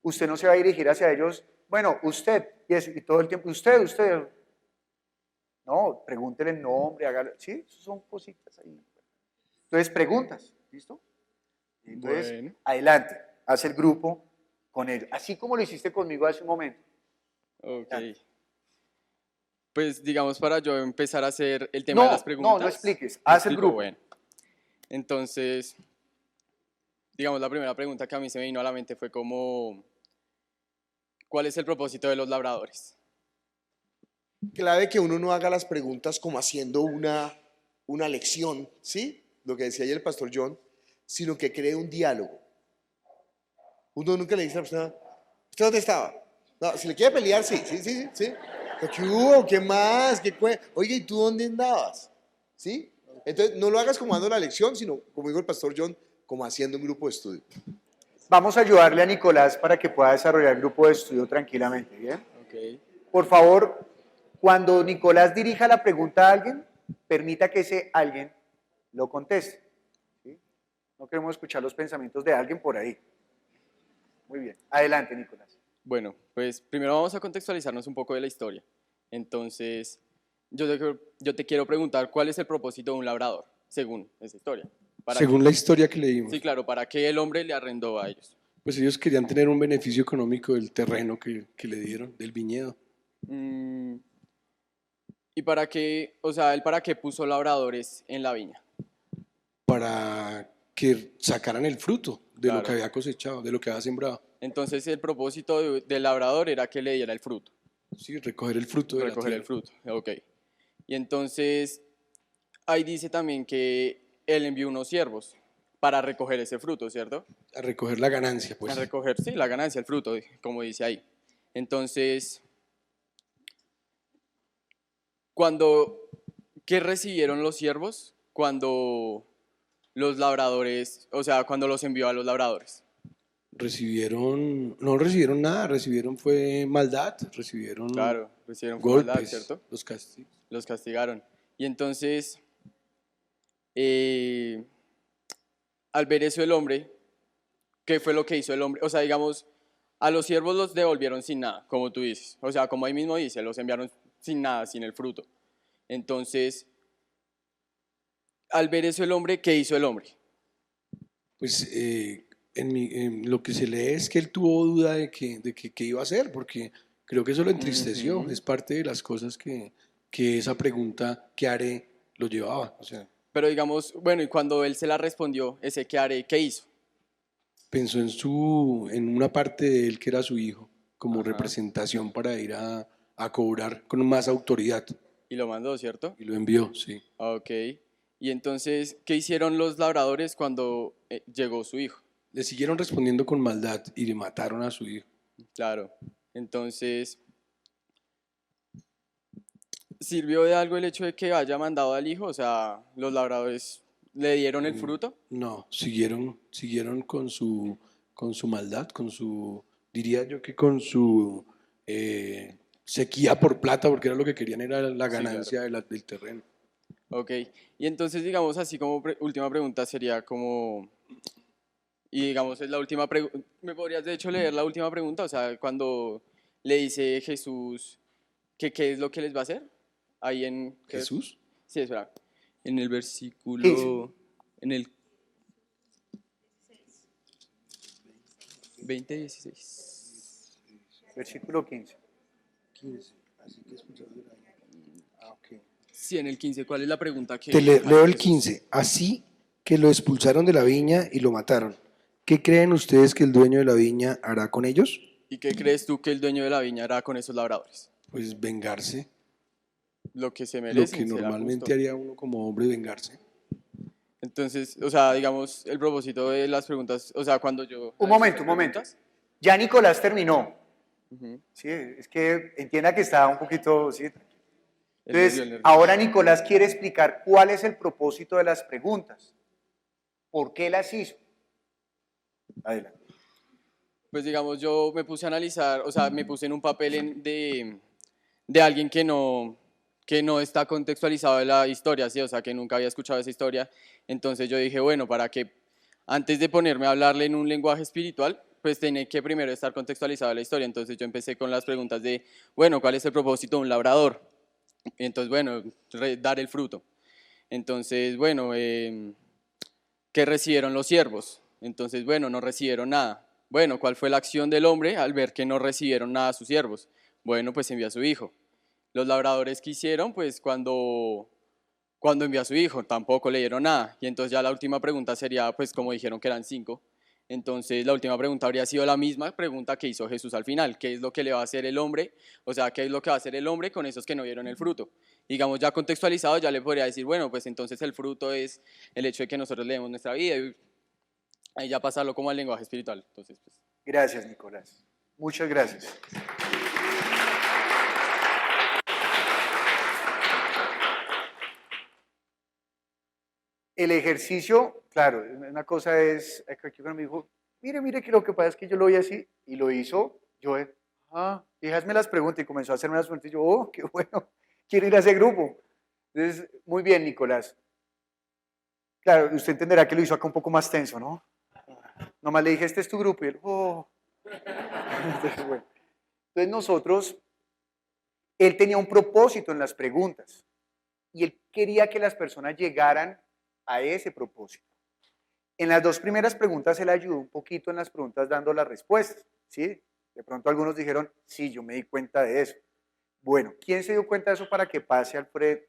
Usted no se va a dirigir hacia ellos, bueno, usted, y todo el tiempo, usted. No, pregúntele el nombre, hágalo. Sí, son cositas ahí. Entonces, preguntas, ¿listo? Entonces, Bueno. adelante, haz el grupo con ellos, así como lo hiciste conmigo hace un momento. Ok. Pues digamos para yo empezar a hacer el tema de las preguntas. No expliques, haz el grupo. Bueno. Entonces, digamos la primera pregunta que a mí se me vino a la mente fue como, ¿cuál es el propósito de los labradores? Clave que uno no haga las preguntas como haciendo una lección, ¿sí? Lo que decía ayer el pastor John, sino que cree un diálogo. Uno nunca le dice a la persona, ¿usted dónde estaba? No, si le quiere pelear, sí. ¿Qué hubo? ¿Qué más? Oye, ¿y tú dónde andabas? ¿Sí? Entonces, no lo hagas como dando la lección, sino, como dijo el pastor John, como haciendo un grupo de estudio. Vamos a ayudarle a Nicolás para que pueda desarrollar el grupo de estudio tranquilamente, ¿bien? Ok. Por favor, cuando Nicolás dirija la pregunta a alguien, permita que ese alguien lo conteste. ¿Sí? No queremos escuchar los pensamientos de alguien por ahí. Muy bien. Adelante, Nicolás. Bueno, pues primero vamos a contextualizarnos un poco de la historia. Entonces, yo te quiero preguntar, ¿cuál es el propósito de un labrador, según esa historia? Según la historia que leímos. Sí, claro, ¿para qué el hombre le arrendó a ellos? Pues ellos querían tener un beneficio económico del terreno que le dieron, del viñedo. ¿Y para qué, o sea, él para qué puso labradores en la viña? Para que sacaran el fruto de Claro. lo que había cosechado, de lo que había sembrado. Entonces el propósito del labrador era que le diera el fruto. Sí, recoger el fruto de Recoger la el tierra. fruto, ok. Y entonces ahí dice también que él envió unos siervos para recoger ese fruto, ¿cierto? A recoger la ganancia, pues. A recoger, sí, la ganancia, el fruto, como dice ahí. Entonces, ¿qué recibieron los siervos cuando los labradores, o sea, cuando los envió a los labradores? No recibieron nada, recibieron fue maldad, recibieron Claro, recibieron golpes, maldad, ¿cierto? los castigos. Los castigaron. Y entonces, al ver eso el hombre, ¿qué fue lo que hizo el hombre? O sea, digamos, a los siervos los devolvieron sin nada, como tú dices. O sea, como ahí mismo dice, los enviaron sin nada, sin el fruto. Entonces, al ver eso el hombre, ¿qué hizo el hombre? Pues en lo que se lee es que él tuvo duda de qué iba a hacer, porque creo que eso lo entristeció. Ujú. Es parte de las cosas que esa pregunta, ¿qué haré?, lo llevaba. O sea, Pero digamos, bueno, y cuando él se la respondió, ese ¿qué haré? ¿Qué hizo? pensó en una parte de él que era su hijo, como Ajá. representación para ir a cobrar con más autoridad. Y lo mandó, ¿cierto? Y lo envió, sí. Ok. Y entonces, ¿qué hicieron los labradores cuando llegó su hijo? Le siguieron respondiendo con maldad y le mataron a su hijo. Claro. Entonces, ¿sirvió de algo el hecho de que haya mandado al hijo? O sea, los labradores le dieron el fruto. No, siguieron con su maldad, diría yo que con su sequía por plata, porque era lo que querían, era la Sí, ganancia del terreno. Ok, y entonces digamos así como última pregunta sería como, y digamos es la última pregunta, ¿me podrías de hecho leer la última pregunta? O sea, cuando le dice Jesús que qué es lo que les va a hacer, ahí en... ¿Jesús? Sí, espera, en el 15. versículo, en el 20:16. Versículo 15. 15. Así que expulsaron de la viña. Ok. Sí, en el 15, ¿cuál es la pregunta que... Leo el 15. Así que lo expulsaron de la viña y lo mataron. ¿Qué creen ustedes que el dueño de la viña hará con ellos? ¿Y qué crees tú que el dueño de la viña hará con esos labradores? Pues vengarse. Lo que se Lo merecen, que será normalmente justo. haría uno como hombre, vengarse. Entonces, o sea, digamos, el propósito de las preguntas, o sea, cuando yo... Un momento. Ya Nicolás terminó. Ujú. Sí, es que entienda que está un poquito... Sí. El Entonces, nervio. ahora Nicolás quiere explicar cuál es el propósito de las preguntas. ¿Por qué las hizo? Adelante. Pues digamos, yo me puse a analizar, o sea, me puse en un papel de alguien que no está contextualizado de la historia, ¿sí? O sea, que nunca había escuchado esa historia. Entonces yo dije, bueno, para que antes de ponerme a hablarle en un lenguaje espiritual, pues tiene que primero estar contextualizado de la historia. Entonces yo empecé con las preguntas de, bueno, ¿cuál es el propósito de un labrador? Entonces, bueno, dar el fruto. Entonces, bueno, ¿qué recibieron los siervos? Entonces, bueno, no recibieron nada. Bueno, ¿cuál fue la acción del hombre al ver que no recibieron nada a sus siervos? Bueno, pues envió a su hijo. Los labradores que hicieron, pues cuando envió a su hijo, tampoco le dieron nada. Y entonces ya la última pregunta sería, pues como dijeron que eran 5, entonces la última pregunta habría sido la misma pregunta que hizo Jesús al final. ¿Qué es lo que le va a hacer el hombre? O sea, ¿qué es lo que va a hacer el hombre con esos que no vieron el fruto? Digamos, ya contextualizado, ya le podría decir, bueno, pues entonces el fruto es el hecho de que nosotros leemos nuestra vida y ahí ya pasarlo como al lenguaje espiritual. Entonces, pues. Gracias, Nicolás. Muchas gracias. El ejercicio, claro, una cosa es, aquí cuando me dijo, mire, que lo que pasa es que yo lo vi así, y lo hizo, yo, fíjame las preguntas, y comenzó a hacerme las preguntas, y yo, oh, qué bueno, quiero ir a ese grupo. Entonces, muy bien, Nicolás. Claro, usted entenderá que lo hizo acá un poco más tenso, ¿no? Nomás le dije, este es tu grupo, y él, oh. Entonces, bueno. Entonces nosotros, él tenía un propósito en las preguntas, y él quería que las personas llegaran a ese propósito. En las 2 primeras preguntas él ayudó un poquito en las preguntas dando las respuestas, ¿sí? De pronto algunos dijeron, sí, yo me di cuenta de eso. Bueno, ¿quién se dio cuenta de eso para que pase Alfred?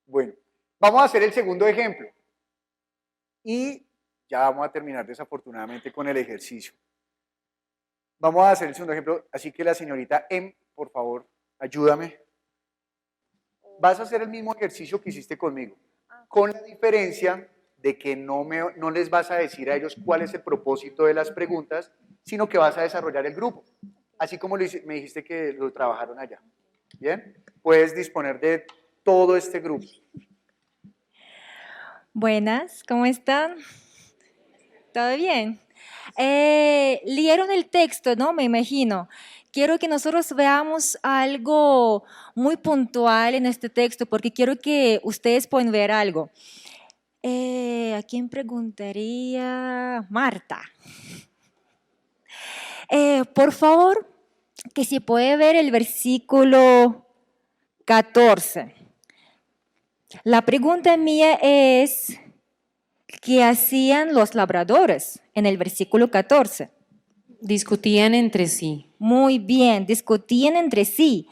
Bueno, vamos a hacer el segundo ejemplo. Y ya vamos a terminar desafortunadamente con el ejercicio. Vamos a hacer el segundo ejemplo, así que la señorita M, por favor, ayúdame. Vas a hacer el mismo ejercicio que hiciste conmigo, con la diferencia de que no les vas a decir a ellos cuál es el propósito de las preguntas, sino que vas a desarrollar el grupo, así como me dijiste que lo trabajaron allá. ¿Bien? Puedes disponer de todo este grupo. Buenas, ¿cómo están? ¿Todo bien? Leyeron el texto, ¿no? Me imagino. Quiero que nosotros veamos algo muy puntual en este texto, porque quiero que ustedes puedan ver algo. ¿A quién preguntaría? Marta. Por favor, que si puede ver el versículo 14. La pregunta mía es, ¿qué hacían los labradores en el versículo 14? Discutían entre sí. Muy bien, discutían entre sí.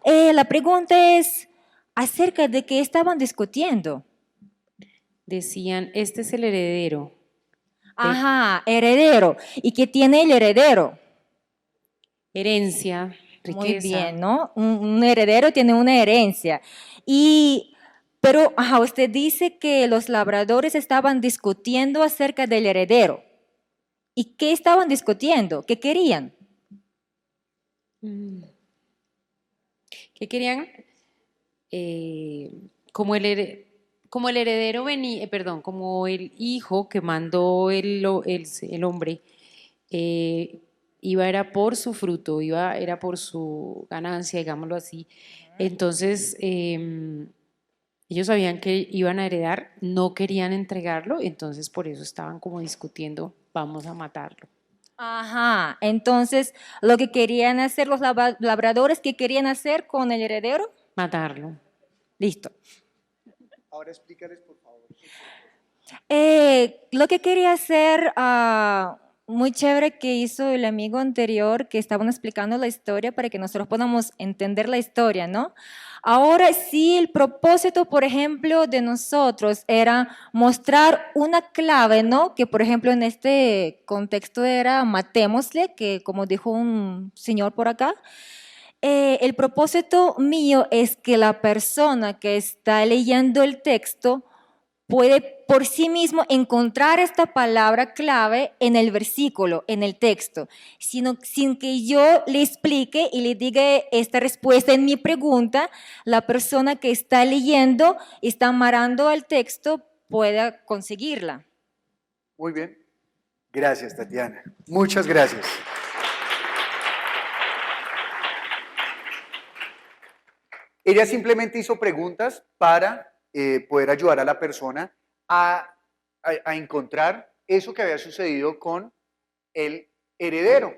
La pregunta es, ¿acerca de qué estaban discutiendo? Decían, este es el heredero. Ajá, heredero. ¿Y qué tiene el heredero? Herencia, riqueza. Muy bien, ¿no? Un heredero tiene una herencia. Pero usted dice que los labradores estaban discutiendo acerca del heredero. ¿Y qué estaban discutiendo? ¿Qué querían? ¿Qué querían? Como el heredero venía, como el hijo que mandó el hombre, era por su fruto, era por su ganancia, digámoslo así. Entonces, ellos sabían que iban a heredar, no querían entregarlo, entonces por eso estaban como discutiendo, vamos a matarlo. Ajá, entonces lo que querían hacer los labradores, ¿qué querían hacer con el heredero? Matarlo. Listo. Ahora explícales, por favor. Lo que quería hacer, muy chévere que hizo el amigo anterior, que estaban explicando la historia para que nosotros podamos entender la historia, ¿no? Ahora sí, el propósito, por ejemplo, de nosotros era mostrar una clave, ¿no? Que, por ejemplo, en este contexto era matémosle, que como dijo un señor por acá, el propósito mío es que la persona que está leyendo el texto puede por sí mismo encontrar esta palabra clave en el versículo, en el texto, sin que yo le explique y le diga esta respuesta en mi pregunta, la persona que está leyendo, está amarrando al texto, pueda conseguirla. Muy bien. Gracias, Tatiana. Muchas gracias. Ella simplemente hizo preguntas para poder ayudar a la persona a encontrar eso que había sucedido con el heredero.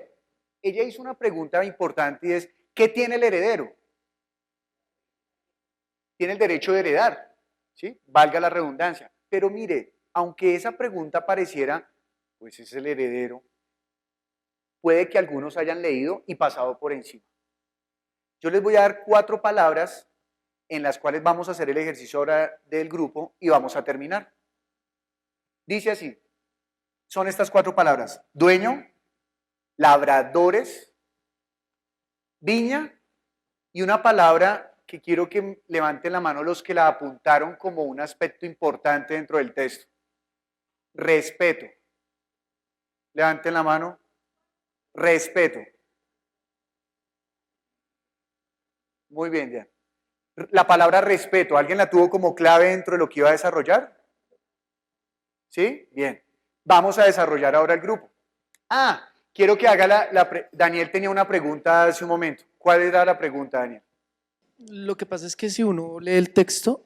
Ella hizo una pregunta importante y es, ¿qué tiene el heredero? Tiene el derecho de heredar, ¿sí? Valga la redundancia. Pero mire, aunque esa pregunta pareciera, pues es el heredero, puede que algunos hayan leído y pasado por encima. Yo les voy a dar 4 palabras en las cuales vamos a hacer el ejercicio ahora del grupo y vamos a terminar. Dice así, son estas 4 palabras: dueño, labradores, viña y una palabra que quiero que levanten la mano los que la apuntaron como un aspecto importante dentro del texto: respeto. Levanten la mano. Respeto. Muy bien, ya. La palabra respeto, ¿alguien la tuvo como clave dentro de lo que iba a desarrollar? ¿Sí? Bien. Vamos a desarrollar ahora el grupo. Quiero que haga Daniel tenía una pregunta hace un momento. ¿Cuál era la pregunta, Daniel? Lo que pasa es que si uno lee el texto,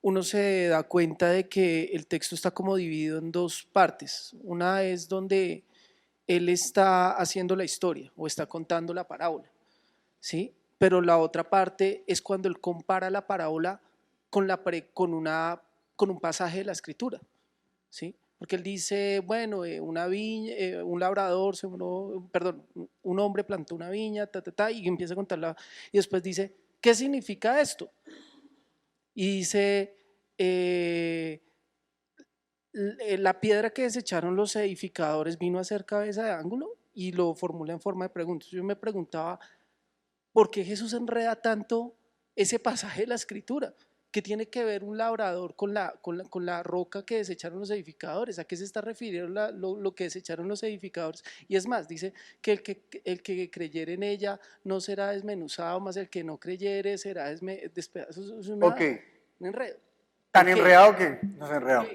uno se da cuenta de que el texto está como dividido en 2 partes. Una es donde él está haciendo la historia o está contando la parábola, ¿sí? Pero la otra parte es cuando él compara la parábola con un pasaje de la Escritura, ¿sí? Porque él dice, bueno, un labrador, un hombre plantó una viña, y empieza a contarla, y después dice, ¿qué significa esto? Y dice, la piedra que desecharon los edificadores vino a ser cabeza de ángulo, y lo formula en forma de preguntas. Yo me preguntaba, ¿por qué Jesús enreda tanto ese pasaje de la Escritura? ¿Qué tiene que ver un labrador con la roca que desecharon los edificadores? ¿A qué se está refiriendo lo que desecharon los edificadores? Y es más, dice que el que creyere en ella no será desmenuzado, más el que no creyere será despedazado. Es un enredo. ¿Tan enredado que nos enredamos?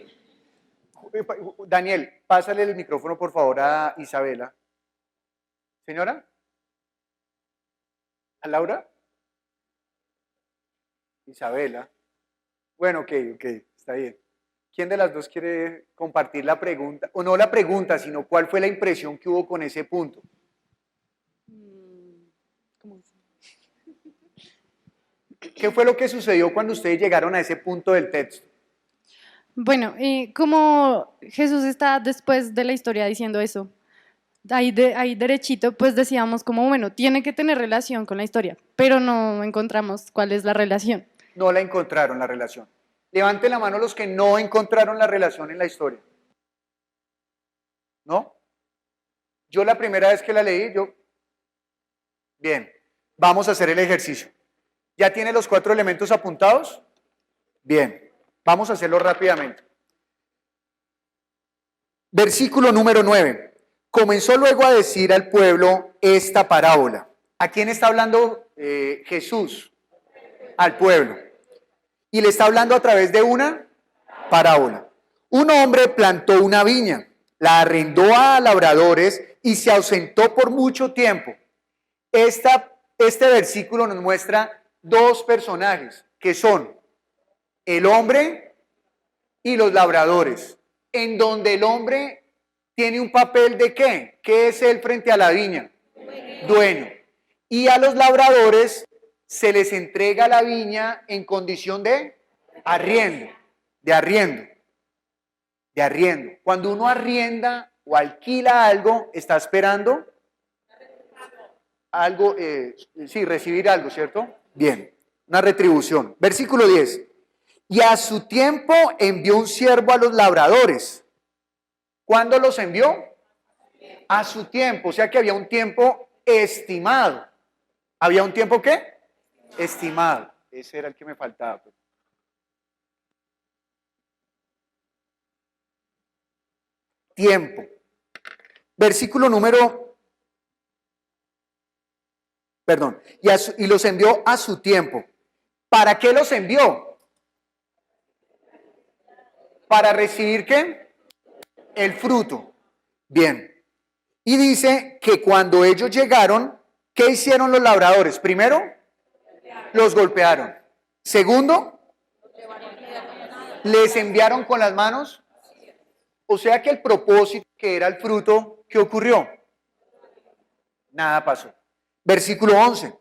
Daniel, pásale el micrófono por favor a Isabela. ¿Señora? ¿A Laura? Isabela. Bueno, ok, está bien. ¿Quién de las dos quiere compartir la pregunta? O no la pregunta, sino cuál fue la impresión que hubo con ese punto. ¿Qué fue lo que sucedió cuando ustedes llegaron a ese punto del texto? Bueno, como Jesús está después de la historia diciendo eso, ahí derechito, pues decíamos como, bueno, tiene que tener relación con la historia, pero no encontramos cuál es la relación. No la encontraron la relación. Levanten la mano los que no encontraron la relación en la historia. ¿No? Yo la primera vez que la leí, Bien, vamos a hacer el ejercicio. ¿Ya tiene los 4 elementos apuntados? Bien, vamos a hacerlo rápidamente. Versículo número 9. Comenzó luego a decir al pueblo esta parábola. ¿A quién está hablando Jesús? Al pueblo. Y le está hablando a través de una parábola. Un hombre plantó una viña, la arrendó a labradores y se ausentó por mucho tiempo. Este versículo nos muestra dos personajes, que son el hombre y los labradores, en donde el hombre tiene un papel de ¿qué? ¿Qué es él frente a la viña? Dueño. Y a los labradores se les entrega la viña en condición de arriendo, de arriendo, de arriendo. Cuando uno arrienda o alquila algo, está esperando algo, sí, recibir algo, ¿cierto? Bien, una retribución. Versículo 10. Y a su tiempo envió un siervo a los labradores. ¿Cuándo los envió? A su tiempo, o sea que había un tiempo estimado. ¿Había un tiempo qué? Estimado. Ese era el que me faltaba. Tiempo. Versículo número, perdón, y los envió a su tiempo. ¿Para qué los envió? ¿Para recibir qué? El fruto. Bien. Y dice que cuando ellos llegaron, ¿qué hicieron los labradores? Primero, los golpearon. Segundo, les enviaron con las manos. O sea que el propósito, que era el fruto, ¿qué ocurrió? Nada pasó. Versículo 11.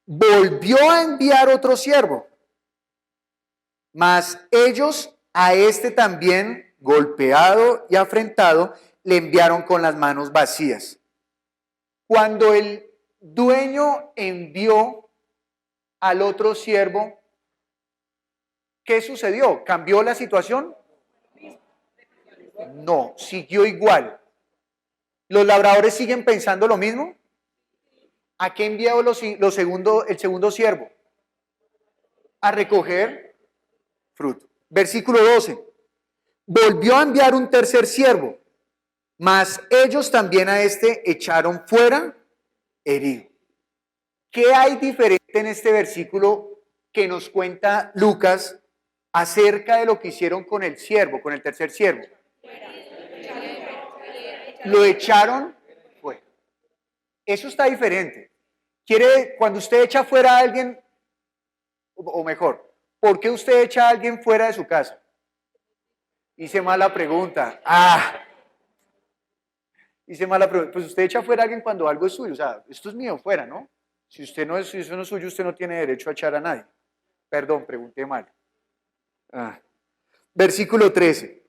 Volvió a enviar otro siervo, mas ellos a este también, golpeado y afrentado, le enviaron con las manos vacías. Cuando el dueño envió al otro siervo, ¿qué sucedió? ¿Cambió la situación? No, siguió igual. ¿Los labradores siguen pensando lo mismo? ¿A qué envió el segundo siervo? A recoger fruto. Versículo 12. Volvió a enviar un tercer siervo, mas ellos también a este echaron fuera herido. ¿Qué hay diferente en este versículo que nos cuenta Lucas acerca de lo que hicieron con el siervo, con el tercer siervo? Lo echaron fuera. Eso está diferente. Cuando usted echa fuera a alguien, o mejor, ¿por qué usted echa a alguien fuera de su casa? Hice mala pregunta. Hice mala pregunta. Pues usted echa fuera a alguien cuando algo es suyo. O sea, esto es mío, fuera, ¿no? Si eso no es suyo, usted no tiene derecho a echar a nadie. Perdón, pregunté mal. Versículo 13.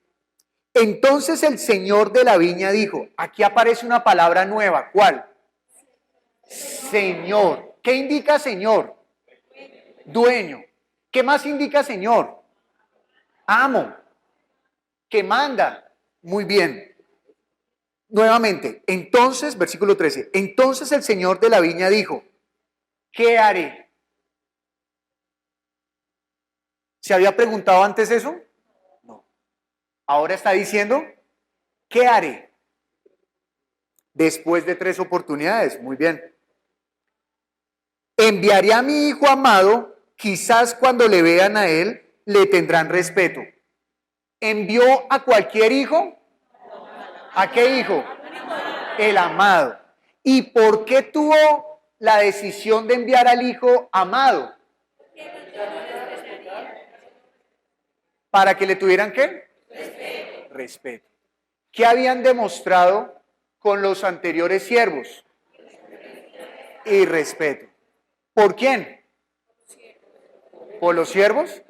Entonces el señor de la viña dijo, aquí aparece una palabra nueva. ¿Cuál? Señor. ¿Qué indica señor? Dueño. ¿Qué más indica señor? Amo. Que manda. Muy bien. Nuevamente, entonces, versículo 13, entonces el señor de la viña dijo, ¿qué haré? ¿Se había preguntado antes eso? No. Ahora está diciendo, ¿qué haré? Después de 3 oportunidades, muy bien. Enviaré a mi hijo amado, quizás cuando le vean a él, le tendrán respeto. ¿Envió a cualquier hijo? ¿A qué hijo? El amado. ¿Y por qué tuvo la decisión de enviar al hijo amado? ¿Para que le tuvieran qué? Respeto. ¿Qué habían demostrado con los anteriores siervos? Y respeto. ¿Por quién? ¿Por los siervos?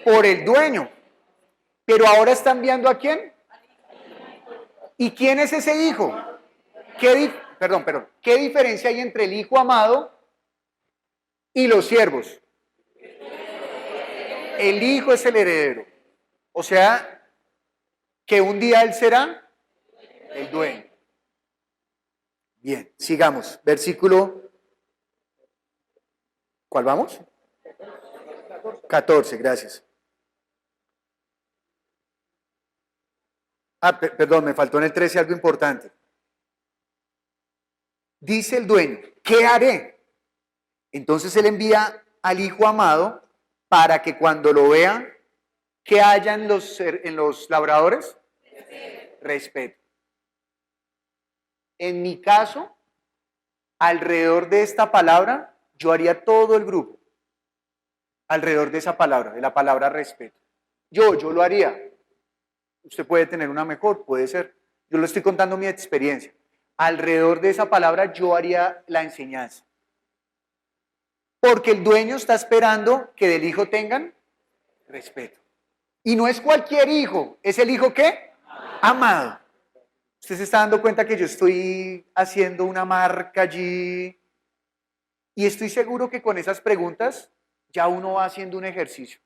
Por el dueño. Pero ahora está enviando ¿a quién? ¿Y quién es ese hijo? ¿Qué diferencia hay entre el hijo amado y los siervos? El hijo es el heredero. O sea, que un día él será el dueño. Bien, sigamos. Versículo, ¿cuál vamos? 14, gracias. Perdón, me faltó en el 13 algo importante. Dice el dueño, ¿qué haré? Entonces él envía al hijo amado para que cuando lo vean, ¿qué haya en los labradores? Respeto. En mi caso, alrededor de esta palabra, yo haría todo el grupo. Alrededor de esa palabra, de la palabra respeto. Yo lo haría. Usted puede tener una mejor, puede ser. Yo le estoy contando mi experiencia. Alrededor de esa palabra yo haría la enseñanza. Porque el dueño está esperando que del hijo tengan respeto. Y no es cualquier hijo, es el hijo ¿qué? Amado. Usted se está dando cuenta que yo estoy haciendo una marca allí. Y estoy seguro que con esas preguntas ya uno va haciendo un ejercicio.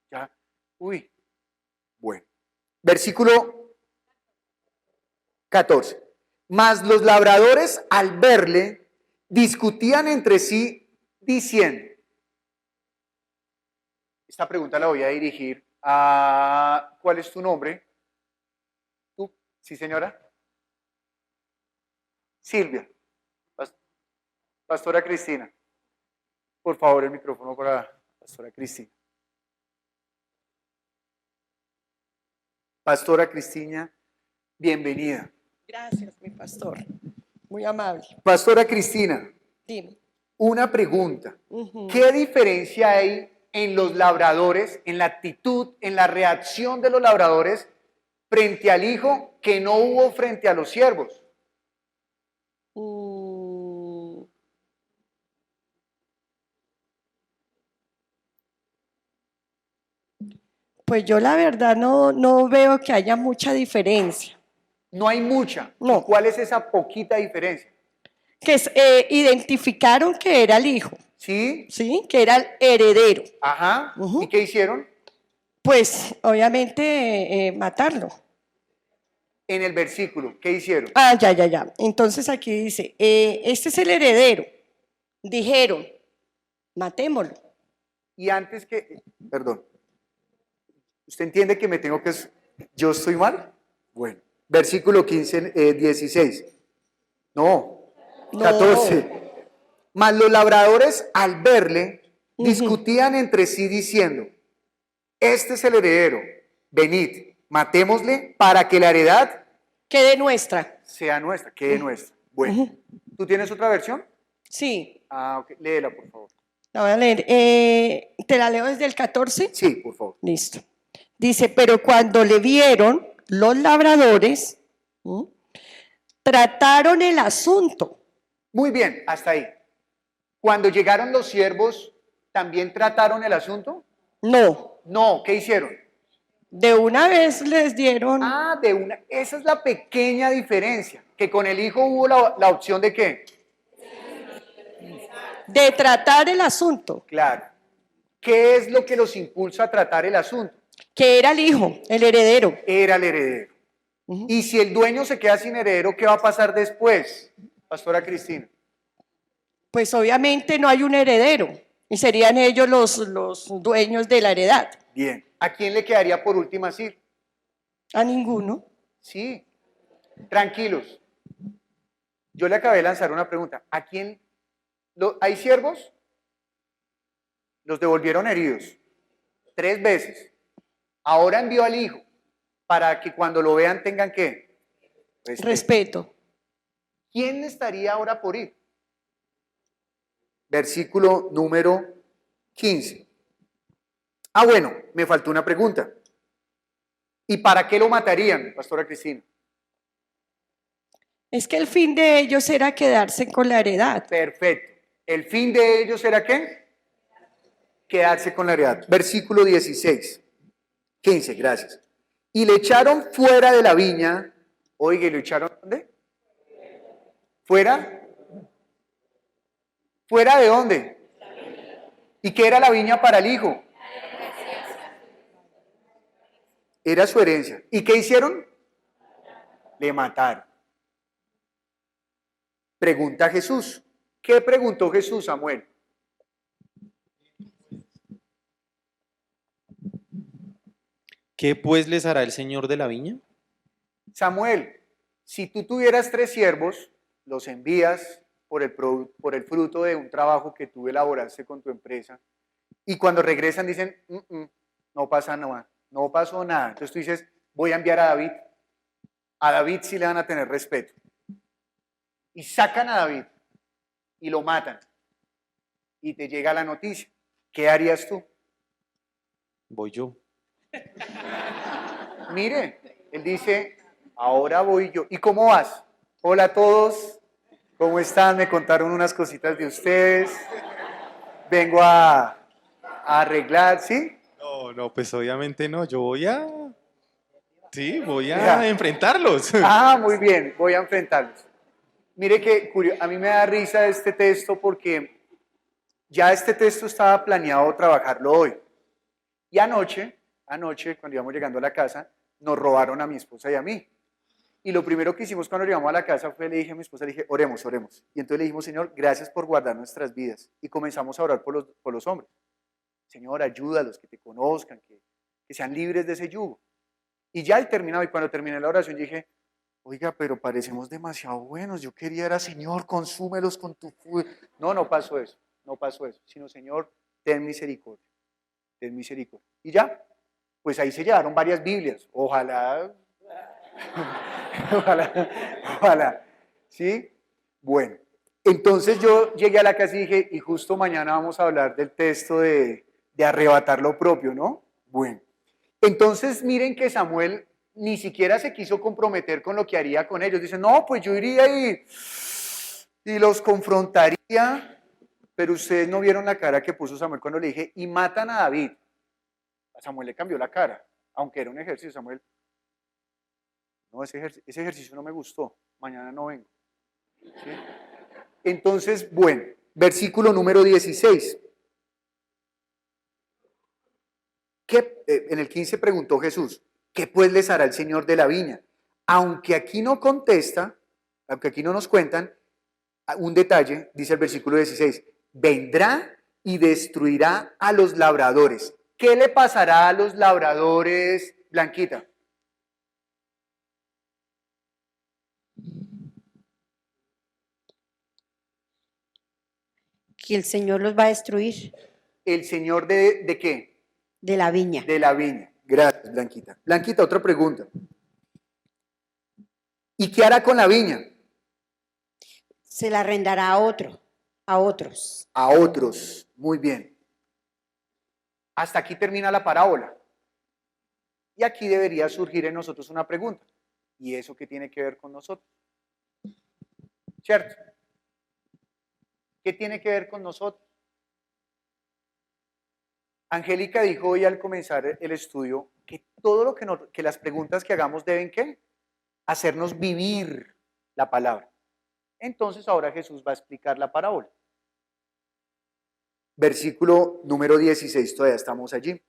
Ya, uy, bueno. Versículo 14. Mas los labradores al verle discutían entre sí diciendo. Esta pregunta la voy a dirigir a ¿cuál es tu nombre? ¿Tú? ¿Sí, señora? Silvia. Pastora Cristina. Por favor, el micrófono para Pastora Cristina. Pastora Cristina, bienvenida. Gracias, mi pastor. Muy amable. Pastora Cristina, Dime. una pregunta. ¿Qué diferencia hay en los labradores, en la actitud, en la reacción de los labradores frente al hijo que no hubo frente a los siervos? Pues yo la verdad no veo que haya mucha diferencia. No hay mucha. No. ¿Cuál es esa poquita diferencia? Que identificaron que era el hijo. ¿Sí? Sí, que era el heredero. Ajá. ¿Y qué hicieron? Pues obviamente matarlo. En el versículo, ¿qué hicieron? Ah, ya. Entonces aquí dice, este es el heredero. Dijeron, matémoslo. Y antes que, perdón, ¿usted entiende que me tengo que, yo estoy mal? Bueno, versículo 15, 16. No, 14. Mas los labradores al verle discutían entre sí diciendo, este es el heredero, venid, matémosle para que la heredad quede nuestra. Sea nuestra, quede nuestra. Bueno, ¿tú tienes otra versión? Sí. Ah, ok, léela por favor. La voy a leer. ¿Te la leo desde el 14? Sí, por favor. Listo. Dice, pero cuando le vieron, los labradores trataron el asunto. Muy bien, hasta ahí. Cuando llegaron los siervos, ¿también trataron el asunto? No. No, ¿qué hicieron? De una vez les dieron. Ah, de una. Esa es la pequeña diferencia. Que con el hijo hubo la opción de ¿qué? De tratar el asunto. Claro. ¿Qué es lo que los impulsa a tratar el asunto? Que era el hijo, el heredero. Era el heredero. Y si el dueño se queda sin heredero, ¿qué va a pasar después, Pastora Cristina? Pues obviamente no hay un heredero. Y serían ellos los dueños de la heredad. Bien. ¿A quién le quedaría por última sí? A ninguno. Sí. Tranquilos. Yo le acabé de lanzar una pregunta. ¿A quién? ¿Hay siervos? Los devolvieron heridos 3 veces. Ahora envió al hijo para que cuando lo vean tengan ¿qué? Respeto. ¿Quién estaría ahora por ir? Versículo número 15. Ah, bueno, me faltó una pregunta. ¿Y para qué lo matarían, Pastora Cristina? Es que el fin de ellos era quedarse con la heredad. Perfecto. ¿El fin de ellos era qué? Quedarse con la heredad. Versículo 16. 15, gracias. Y le echaron fuera de la viña. Oiga, ¿y lo echaron dónde? ¿Fuera? ¿Fuera de dónde? ¿Y qué era la viña para el hijo? Era su herencia. ¿Y qué hicieron? Le mataron. Pregunta Jesús. ¿Qué preguntó Jesús, Samuel? ¿Qué pues les hará el señor de la viña? Samuel, si tú tuvieras 3 siervos, los envías por el fruto de un trabajo que tú elaboraste con tu empresa, y cuando regresan dicen, no pasa nada, no pasó nada. Entonces tú dices, voy a enviar a David. A David sí le van a tener respeto. Y sacan a David y lo matan. Y te llega la noticia. ¿Qué harías tú? Voy yo. Mire, él dice, ahora voy yo. ¿Y cómo vas? Hola a todos, ¿cómo están? Me contaron unas cositas de ustedes. Vengo a arreglar, ¿sí? No, pues obviamente no. Yo voy a... Sí, voy a Ya. enfrentarlos. Ah, muy bien, voy a enfrentarlos. Mire que a mí me da risa este texto porque ya este texto estaba planeado trabajarlo hoy. Y anoche, cuando íbamos llegando a la casa, nos robaron a mi esposa y a mí. Y lo primero que hicimos cuando llegamos a la casa fue, le dije a mi esposa, le dije, oremos, oremos. Y entonces le dijimos, Señor, gracias por guardar nuestras vidas. Y comenzamos a orar por los hombres. Señor, ayúdalos, que te conozcan, que sean libres de ese yugo. Y ya he terminado, y cuando terminé la oración dije, oiga, pero parecemos demasiado buenos. Yo quería era, Señor, consúmelos con tu fuego. No pasó eso, sino, Señor, ten misericordia, ten misericordia. Y ya, pues ahí se llevaron varias Biblias. Ojalá, ¿sí? Bueno, entonces yo llegué a la casa y dije, y justo mañana vamos a hablar del texto de arrebatar lo propio, ¿no? Bueno, entonces miren que Samuel ni siquiera se quiso comprometer con lo que haría con ellos. Dice, no, pues yo iría y los confrontaría, pero ustedes no vieron la cara que puso Samuel cuando le dije, y matan a David. A Samuel le cambió la cara, aunque era un ejercicio. Samuel, no, ese ejercicio no me gustó, mañana no vengo. ¿Sí? Entonces, bueno, versículo número 16. En el 15 preguntó Jesús, ¿qué pues les hará el Señor de la viña? Aunque aquí no contesta, aunque aquí no nos cuentan, un detalle, dice el versículo 16, vendrá y destruirá a los labradores. ¿Qué le pasará a los labradores, Blanquita? Que el Señor los va a destruir. ¿El Señor de qué? De la viña. De la viña. Gracias, Blanquita. Blanquita, otra pregunta. ¿Y qué hará con la viña? Se la arrendará a otros. A otros. Muy bien. Hasta aquí termina la parábola. Y aquí debería surgir en nosotros una pregunta. ¿Y eso qué tiene que ver con nosotros? ¿Cierto? ¿Qué tiene que ver con nosotros? Angélica dijo hoy al comenzar el estudio que todo lo que las preguntas que hagamos deben ¿qué? Hacernos vivir la palabra. Entonces ahora Jesús va a explicar la parábola. Versículo número 16, todavía estamos allí.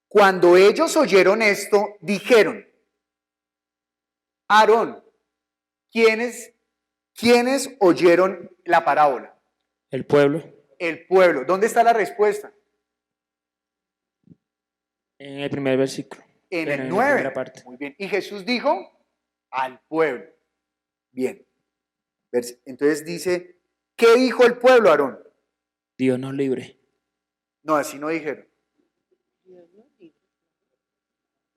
Cuando ellos oyeron esto, dijeron, Aarón, ¿quiénes oyeron la parábola? El pueblo. El pueblo. ¿Dónde está la respuesta? En el primer versículo. En Bueno, el la 9. primera parte. Muy bien. Y Jesús dijo, al pueblo. Bien. Entonces dice, ¿qué dijo el pueblo, Aarón? Dios nos libre. No, así no dijeron.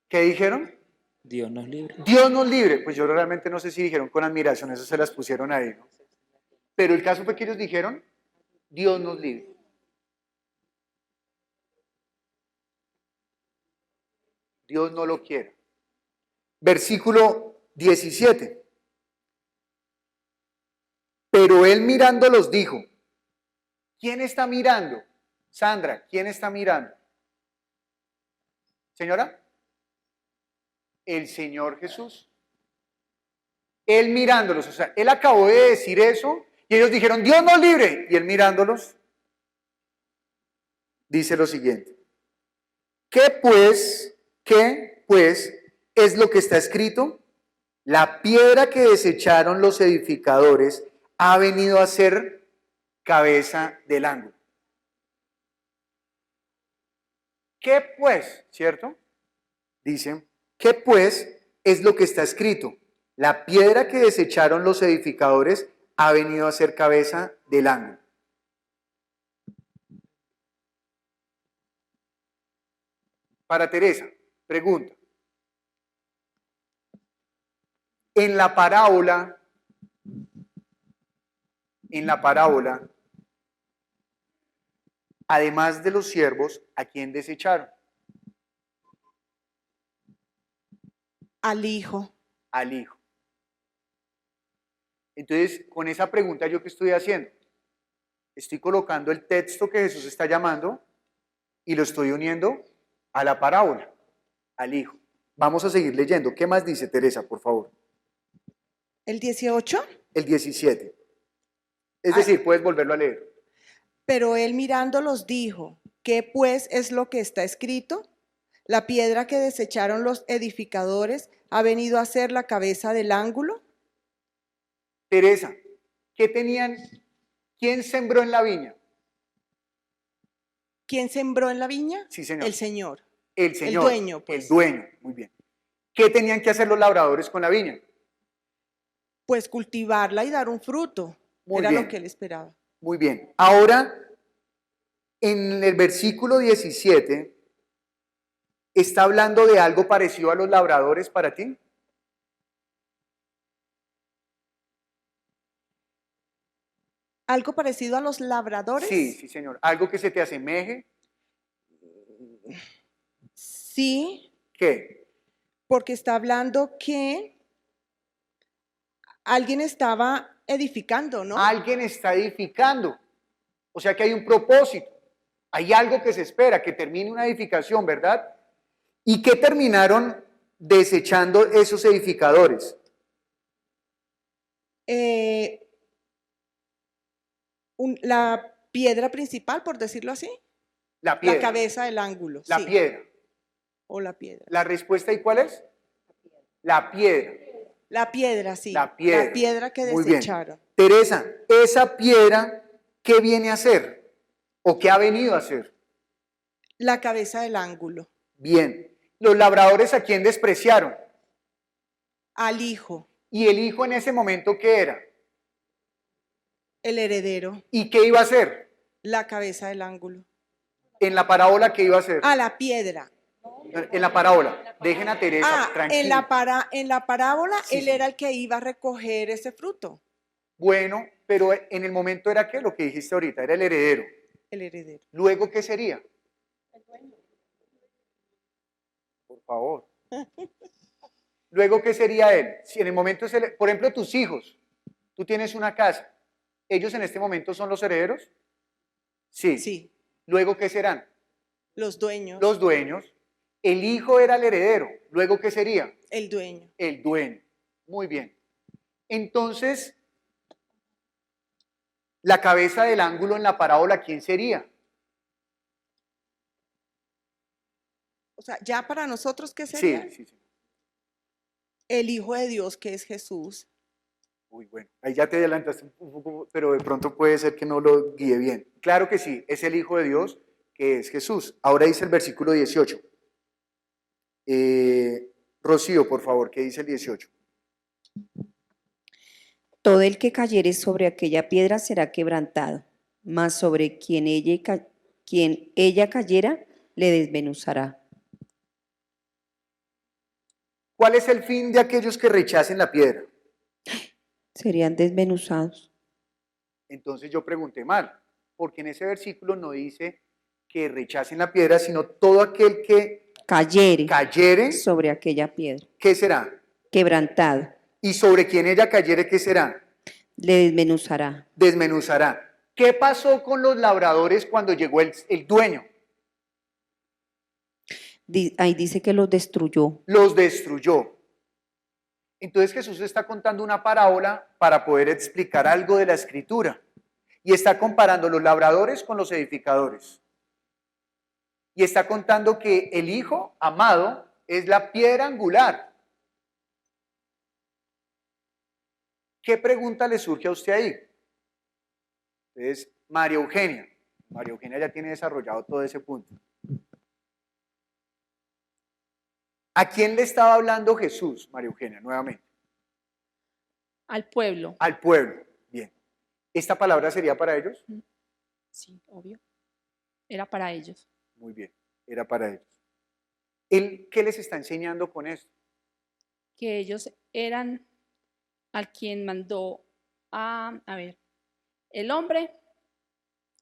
¿Qué dijeron? Dios nos libre. Dios nos libre. Pues yo realmente no sé si dijeron con admiración, eso se las pusieron ahí, ¿no? Pero el caso fue que ellos dijeron, Dios nos libre. Dios no lo quiere. Versículo 17. Pero él mirándolos dijo, ¿quién está mirando? Sandra, ¿quién está mirando? ¿Señora? El Señor Jesús. Él mirándolos, o sea, él acabó de decir eso y ellos dijeron, Dios nos libre. Y él mirándolos, dice lo siguiente. ¿Qué pues es lo que está escrito? La piedra que desecharon los edificadores ha venido a ser cabeza del ángulo. ¿Qué pues? ¿Cierto? Dicen, ¿qué pues es lo que está escrito? La piedra que desecharon los edificadores ha venido a ser cabeza del ángulo. Para Teresa, pregunta. En la parábola, además de los siervos, ¿a quién desecharon? Al hijo. Al hijo. Entonces, con esa pregunta, ¿yo qué estoy haciendo? Estoy colocando el texto que Jesús está llamando y lo estoy uniendo a la parábola, al hijo. Vamos a seguir leyendo. ¿Qué más dice Teresa, por favor? ¿El 18? El 17. Es decir, puedes volverlo a leer. Pero él mirándolos dijo, ¿qué pues es lo que está escrito? La piedra que desecharon los edificadores ha venido a ser la cabeza del ángulo. Teresa, ¿qué tenían? ¿Quién sembró en la viña? ¿Quién sembró en la viña? Sí, señor. El Señor. El Señor. El dueño, pues. El dueño, muy bien. ¿Qué tenían que hacer los labradores con la viña? Pues cultivarla y dar un fruto. Muy Era bien. lo que él esperaba. Muy bien. Ahora, en el versículo 17, ¿está hablando de algo parecido a los labradores para ti? ¿Algo parecido a los labradores? Sí, sí, señor. ¿Algo que se te asemeje? Sí. ¿Qué? Porque está hablando que alguien estaba edificando, ¿no? Alguien está edificando. O sea que hay un propósito. Hay algo que se espera, que termine una edificación, ¿verdad? ¿Y qué terminaron desechando esos edificadores? La piedra principal, por decirlo así. La piedra. La cabeza del ángulo. La sí. piedra. O la piedra. ¿La respuesta ahí cuál es? La piedra. La piedra, sí. La piedra. La piedra que Muy bien. desecharon. Teresa, esa piedra, ¿qué viene a hacer? ¿O qué ha venido a hacer? La cabeza del ángulo. Bien. ¿Los labradores a quién despreciaron? Al hijo. ¿Y el hijo en ese momento qué era? El heredero. ¿Y qué iba a hacer? La cabeza del ángulo. En la parábola, ¿qué iba a hacer? Ah, la piedra. En la parábola. Dejen a Teresa, Ah, tranquila. en la parábola, Sí, él sí. era el que iba a recoger ese fruto. Bueno, pero en el momento era ¿qué? Lo que dijiste ahorita, era el heredero. El heredero. ¿Luego qué sería? Por favor. ¿Luego qué sería él? Si en el momento es por ejemplo, tus hijos, tú tienes una casa, ¿ellos en este momento son los herederos? Sí. Sí. ¿Luego qué serán? Los dueños. Los dueños. El hijo era el heredero. ¿Luego qué sería? El dueño. El dueño. Muy bien. Entonces, la cabeza del ángulo en la parábola, ¿quién sería? O sea, ya para nosotros, ¿qué sería? Sí, sí, sí. El Hijo de Dios, que es Jesús. Uy, bueno, ahí ya te adelantaste un poco, pero de pronto puede ser que no lo guíe bien. Claro que sí, es el Hijo de Dios, que es Jesús. Ahora dice el versículo 18. Rocío, por favor, ¿qué dice el 18? Todo el que cayere sobre aquella piedra será quebrantado, mas sobre quien ella cayera le desmenuzará. ¿Cuál es el fin de aquellos que rechacen la piedra? Serían desmenuzados. Entonces yo pregunté mal, porque en ese versículo no dice que rechacen la piedra, sino todo aquel que cayere sobre aquella piedra. ¿Qué será? Quebrantado. Y sobre quien ella cayere, ¿qué será? Le desmenuzará. Desmenuzará. ¿Qué pasó con los labradores cuando llegó el dueño? Ahí dice que los destruyó. Los destruyó. Entonces Jesús está contando una parábola para poder explicar algo de la escritura. Y está comparando los labradores con los edificadores. Y está contando que el Hijo amado es la piedra angular. ¿Qué pregunta le surge a usted ahí? Entonces, María Eugenia. María Eugenia ya tiene desarrollado todo ese punto. ¿A quién le estaba hablando Jesús, María Eugenia, nuevamente? Al pueblo. Al pueblo. Bien. ¿Esta palabra sería para ellos? Sí, obvio. Era para ellos. Muy bien, era para ellos. ¿Él qué les está enseñando con esto? Que ellos eran al quien mandó a ver, el hombre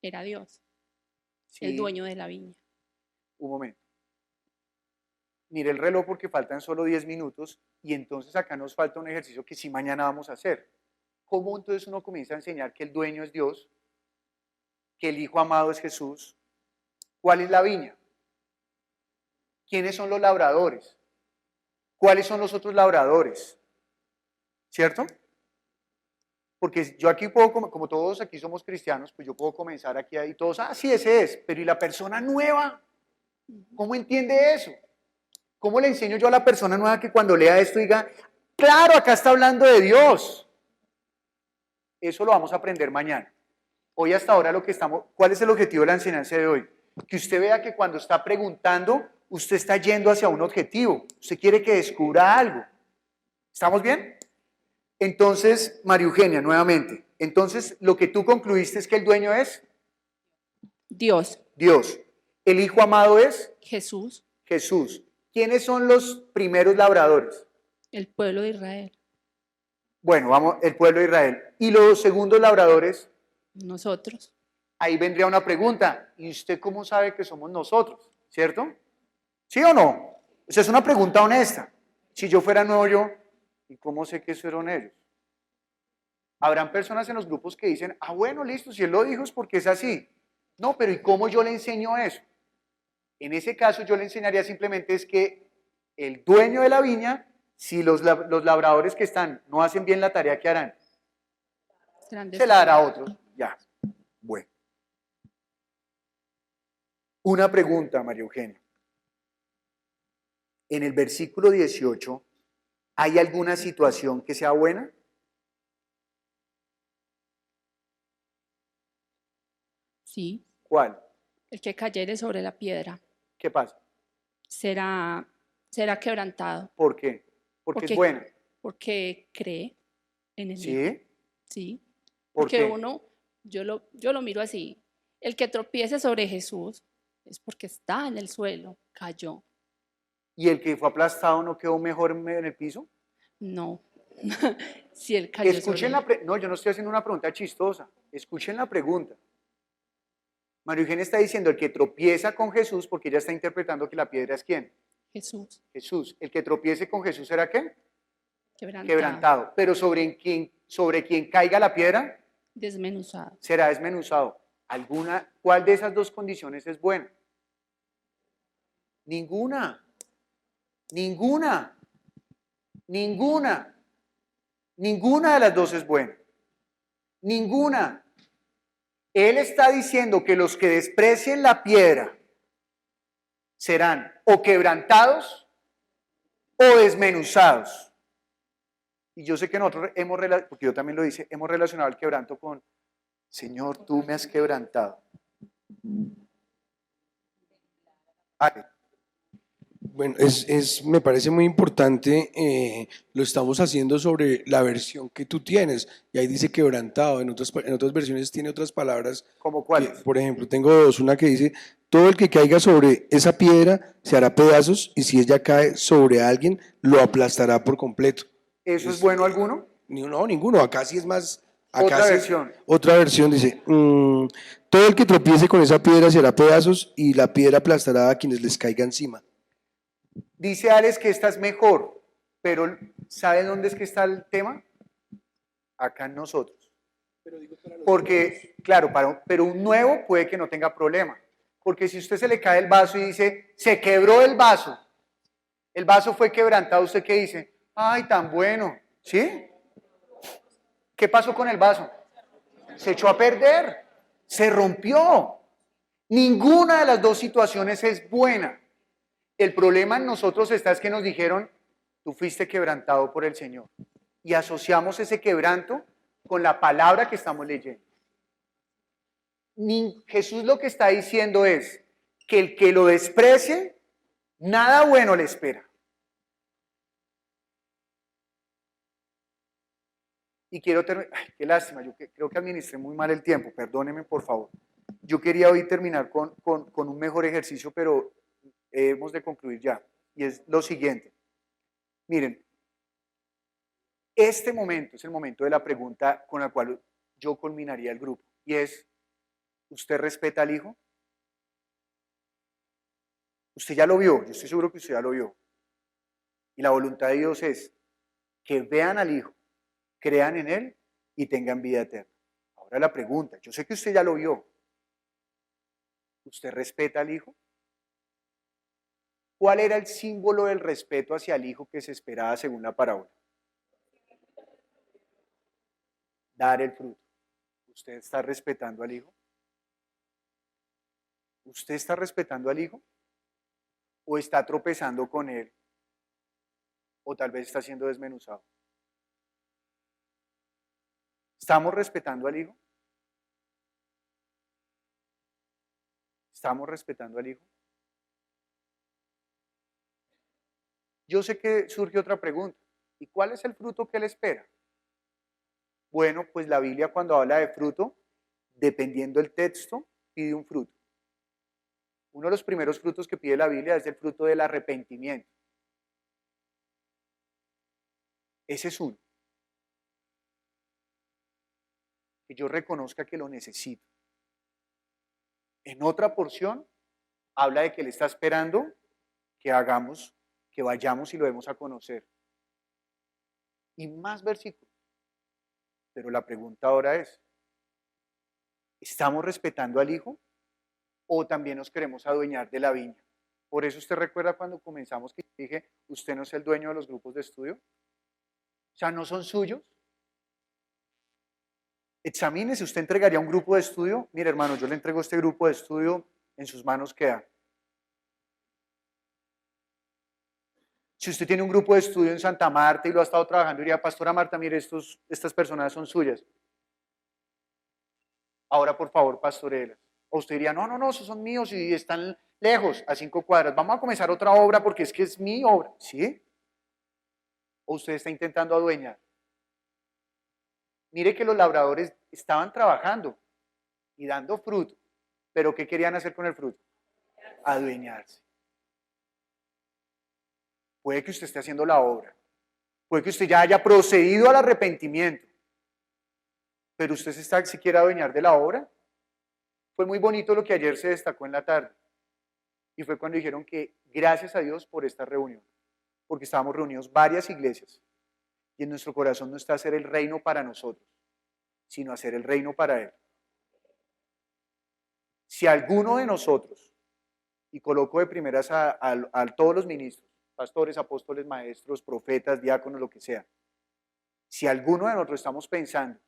era Dios, el Sí. dueño de la viña. Un momento. Mire el reloj porque faltan solo 10 minutos y entonces acá nos falta un ejercicio que sí mañana vamos a hacer. ¿Cómo entonces uno comienza a enseñar que el dueño es Dios, que el Hijo amado es Jesús? ¿Cuál es la viña? ¿Quiénes son los labradores? ¿Cuáles son los otros labradores? ¿Cierto? Porque yo aquí puedo, como todos aquí somos cristianos, pues yo puedo comenzar aquí y todos, sí, ese es, pero ¿y la persona nueva? ¿Cómo entiende eso? ¿Cómo le enseño yo a la persona nueva que cuando lea esto diga, claro, acá está hablando de Dios? Eso lo vamos a aprender mañana. Hoy hasta ahora ¿cuál es el objetivo de la enseñanza de hoy? Que usted vea que cuando está preguntando, usted está yendo hacia un objetivo. Usted quiere que descubra algo. ¿Estamos bien? Entonces, María Eugenia, nuevamente. Entonces, lo que tú concluiste es que el dueño es Dios. Dios. ¿El Hijo amado es? Jesús. Jesús. ¿Quiénes son los primeros labradores? El pueblo de Israel. Bueno, vamos, el pueblo de Israel. ¿Y los segundos labradores? Nosotros. Ahí vendría una pregunta. ¿Y usted cómo sabe que somos nosotros? ¿Cierto? ¿Sí o no? O sea, es una pregunta honesta. Si yo fuera nuevo yo, ¿y cómo sé que fueron ellos? Habrán personas en los grupos que dicen, bueno, listo, si él lo dijo es porque es así. No, pero ¿y cómo yo le enseño eso? En ese caso yo le enseñaría simplemente es que el dueño de la viña, si los labradores que están no hacen bien la tarea, ¿qué harán? Se la dará a otros. Ya. Bueno. Una pregunta, María Eugenia. En el versículo 18, ¿hay alguna situación que sea buena? Sí. ¿Cuál? El que cayere sobre la piedra ¿Qué pasa? será quebrantado. ¿Por qué? Porque es buena. Porque cree en el Hijo. ¿Sí? Sí. ¿Por Porque qué? yo lo miro así. El que tropiece sobre Jesús es porque está en el suelo, cayó. ¿Y el que fue aplastado no quedó mejor en el piso? No. Si él cayó Escuchen sobre No, yo no estoy haciendo una pregunta chistosa. Escuchen la pregunta. María Eugenia está diciendo el que tropieza con Jesús, porque ella está interpretando que la piedra es ¿quién? Jesús. Jesús. El que tropiece con Jesús será ¿qué? Quebrantado. Quebrantado. Pero sobre quien caiga la piedra Desmenuzado. será desmenuzado. ¿Cuál de esas dos condiciones es buena? Ninguna. Ninguna. Ninguna. Ninguna de las dos es buena. Ninguna. Él está diciendo que los que desprecien la piedra serán o quebrantados o desmenuzados. Y yo sé que nosotros porque yo también lo hice, hemos relacionado el quebranto con, Señor, tú me has quebrantado. Ay. Bueno, me parece muy importante, lo estamos haciendo sobre la versión que tú tienes, y ahí dice quebrantado, en otras versiones tiene otras palabras. ¿Cómo cuáles? Por ejemplo, tengo dos, una que dice, todo el que caiga sobre esa piedra se hará pedazos, y si ella cae sobre alguien, lo aplastará por completo. ¿Eso es bueno alguno? No, ninguno, acá sí es más... Otra versión. Otra versión dice, todo el que tropiece con esa piedra se hará pedazos, y la piedra aplastará a quienes les caiga encima. Dice Alex que esta es mejor, pero ¿sabe dónde es que está el tema? Acá en nosotros. Porque, claro, pero un nuevo puede que no tenga problema. Porque si a usted se le cae el vaso y dice, se quebró el vaso fue quebrantado, ¿usted qué dice? Ay, tan bueno, ¿sí? ¿Qué pasó con el vaso? Se echó a perder, se rompió. Ninguna de las dos situaciones es buena. El problema en nosotros es que nos dijeron, tú fuiste quebrantado por el Señor. Y asociamos ese quebranto con la palabra que estamos leyendo. Jesús lo que está diciendo es que el que lo desprecie, nada bueno le espera. Y quiero terminar, qué lástima, yo creo que administré muy mal el tiempo, perdónenme por favor. Yo quería hoy terminar con un mejor ejercicio, pero hemos de concluir ya. Y es lo siguiente. Miren, Este momento es el momento de la pregunta con la cual yo culminaría el grupo, y es, ¿usted respeta al hijo? Usted ya lo vio, yo estoy seguro que usted ya lo vio. Y la voluntad de Dios es que vean al hijo, crean en él y tengan vida eterna. Ahora la pregunta, yo sé que usted ya lo vio. ¿Usted respeta al hijo? ¿Cuál era el símbolo del respeto hacia el hijo que se esperaba según la parábola? Dar el fruto. ¿Usted está respetando al hijo? ¿Usted está respetando al hijo? ¿O está tropezando con él? ¿O tal vez está siendo desmenuzado? ¿Estamos respetando al hijo? ¿Estamos respetando al hijo? Yo sé que surge otra pregunta. ¿Y cuál es el fruto que él espera? Bueno, pues la Biblia cuando habla de fruto, dependiendo del texto, pide un fruto. Uno de los primeros frutos que pide la Biblia es el fruto del arrepentimiento. Ese es uno. Que yo reconozca que lo necesito. En otra porción, habla de que él está esperando que hagamos, que vayamos y lo demos a conocer. Y más versículos. Pero la pregunta ahora es, ¿estamos respetando al hijo o también nos queremos adueñar de la viña? Por eso usted recuerda cuando comenzamos que dije, usted no es el dueño de los grupos de estudio. O sea, no son suyos. Examínese, usted entregaría un grupo de estudio. Mire, hermano, yo le entrego este grupo de estudio, en sus manos queda. Si usted tiene un grupo de estudio en Santa Marta y lo ha estado trabajando, diría, Pastora Marta, mire, estas personas son suyas. Ahora, por favor, pastorelas. O usted diría, no, esos son míos y están lejos, a 5 cuadras. Vamos a comenzar otra obra porque es que es mi obra. ¿Sí? ¿O usted está intentando adueñar? Mire que los labradores estaban trabajando y dando fruto. ¿Pero qué querían hacer con el fruto? Adueñarse. Puede que usted esté haciendo la obra. Puede que usted ya haya procedido al arrepentimiento. Pero usted se quiere adueñar de la obra. Fue muy bonito lo que ayer se destacó en la tarde. Y fue cuando dijeron que gracias a Dios por esta reunión. Porque estábamos reunidos varias iglesias. Y en nuestro corazón no está hacer el reino para nosotros, sino hacer el reino para Él. Si alguno de nosotros, y coloco de primeras a todos los ministros, pastores, apóstoles, maestros, profetas, diáconos, lo que sea, si alguno de nosotros estamos pensando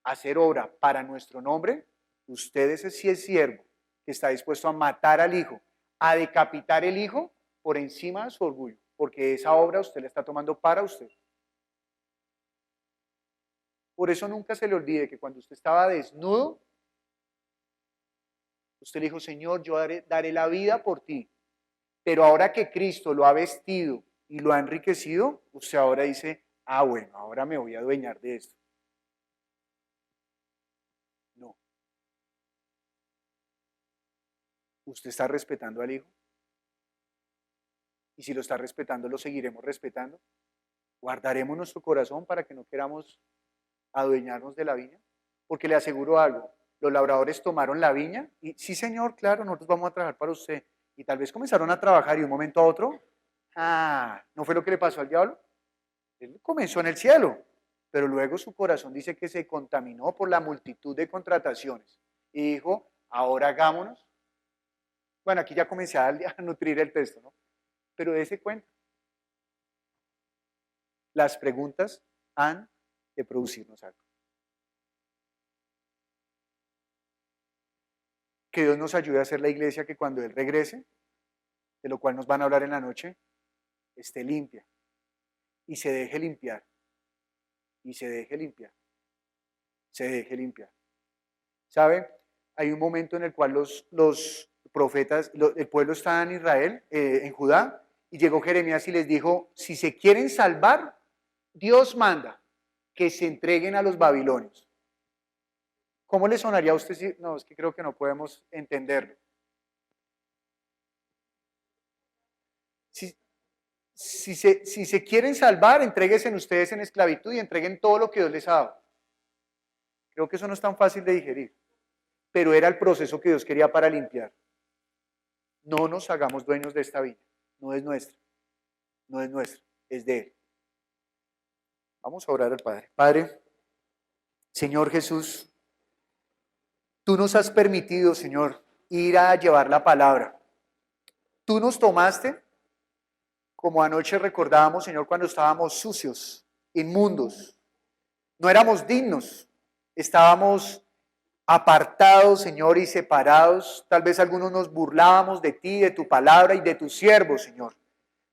hacer obra para nuestro nombre, usted ese sí es siervo que está dispuesto a matar al hijo, a decapitar el hijo por encima de su orgullo, porque esa obra usted la está tomando para usted. Por eso nunca se le olvide que cuando usted estaba desnudo, usted le dijo, Señor, yo daré la vida por ti. Pero ahora que Cristo lo ha vestido y lo ha enriquecido, usted ahora dice, bueno, ahora me voy a adueñar de esto. No. ¿Usted está respetando al hijo? Y si lo está respetando, ¿lo seguiremos respetando? ¿Guardaremos nuestro corazón para que no queramos adueñarnos de la viña? Porque le aseguro algo, los labradores tomaron la viña y sí, Señor, claro, nosotros vamos a trabajar para usted. Y tal vez comenzaron a trabajar y de un momento a otro, ¿no fue lo que le pasó al diablo? Él comenzó en el cielo, pero luego su corazón dice que se contaminó por la multitud de contrataciones. Y dijo, ahora hagámonos. Bueno, aquí ya comencé a nutrir el texto, ¿no? Pero dése cuenta. Las preguntas han de producirnos algo. Que Dios nos ayude a hacer la iglesia que cuando Él regrese, de lo cual nos van a hablar en la noche, esté limpia y se deje limpiar. Y se deje limpiar. Se deje limpiar. ¿Sabe? Hay un momento en el cual los profetas, el pueblo estaba en Israel, en Judá, y llegó Jeremías y les dijo, si se quieren salvar, Dios manda que se entreguen a los babilonios. ¿Cómo le sonaría a usted si? No, es que creo que no podemos entenderlo. si se quieren salvar, entréguense ustedes en esclavitud y entreguen todo lo que Dios les ha dado. Creo que eso no es tan fácil de digerir, pero era el proceso que Dios quería para limpiar. No nos hagamos dueños de esta viña, no es nuestra, es de Él. Vamos a orar al Padre. Padre, Señor Jesús, tú nos has permitido, Señor, ir a llevar la palabra. Tú nos tomaste, como anoche recordábamos, Señor, cuando estábamos sucios, inmundos. No éramos dignos, estábamos apartados, Señor, y separados. Tal vez algunos nos burlábamos de ti, de tu palabra y de tus siervos, Señor.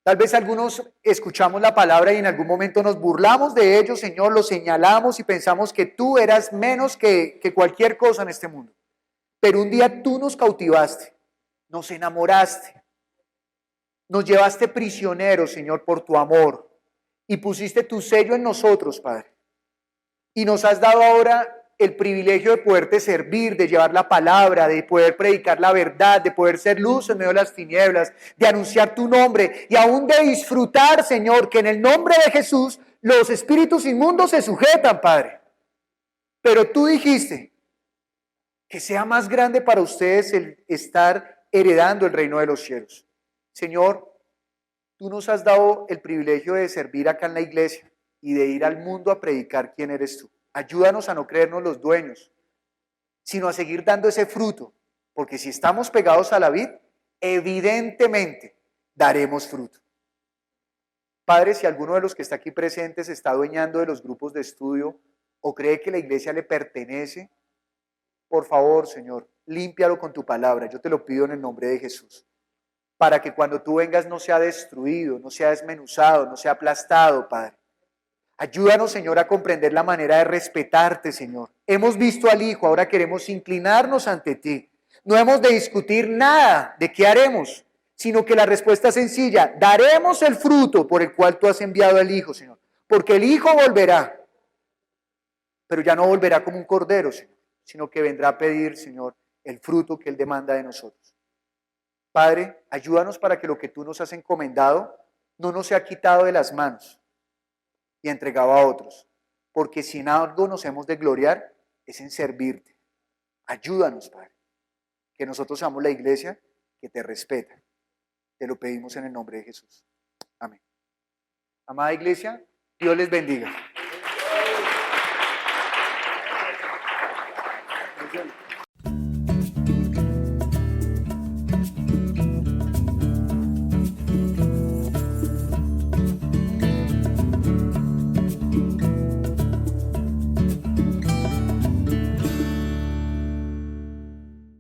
Tal vez algunos escuchamos la palabra y en algún momento nos burlamos de ellos, Señor, los señalamos y pensamos que tú eras menos que cualquier cosa en este mundo. Pero un día tú nos cautivaste, nos enamoraste, nos llevaste prisioneros, Señor, por tu amor y pusiste tu sello en nosotros, Padre. Y nos has dado ahora el privilegio de poderte servir, de llevar la palabra, de poder predicar la verdad, de poder ser luz en medio de las tinieblas, de anunciar tu nombre y aún de disfrutar, Señor, que en el nombre de Jesús los espíritus inmundos se sujetan, Padre. Pero tú dijiste que sea más grande para ustedes el estar heredando el reino de los cielos. Señor, tú nos has dado el privilegio de servir acá en la iglesia y de ir al mundo a predicar quién eres tú. Ayúdanos a no creernos los dueños, sino a seguir dando ese fruto, porque si estamos pegados a la vid, evidentemente daremos fruto. Padre, si alguno de los que está aquí presentes se está adueñando de los grupos de estudio o cree que la iglesia le pertenece, por favor, Señor, límpialo con tu palabra. Yo te lo pido en el nombre de Jesús, para que cuando tú vengas no sea destruido, no sea desmenuzado, no sea aplastado, Padre. Ayúdanos, Señor, a comprender la manera de respetarte, Señor. Hemos visto al Hijo, ahora queremos inclinarnos ante ti. No hemos de discutir nada de qué haremos, sino que la respuesta es sencilla. Daremos el fruto por el cual tú has enviado al Hijo, Señor. Porque el Hijo volverá, pero ya no volverá como un cordero, Señor, sino que vendrá a pedir, Señor, el fruto que Él demanda de nosotros. Padre, ayúdanos para que lo que tú nos has encomendado no nos sea quitado de las manos y entregado a otros, porque si en algo nos hemos de gloriar es en servirte. Ayúdanos, Padre, que nosotros seamos la iglesia que te respeta. Te lo pedimos en el nombre de Jesús. Amén. Amada iglesia, Dios les bendiga.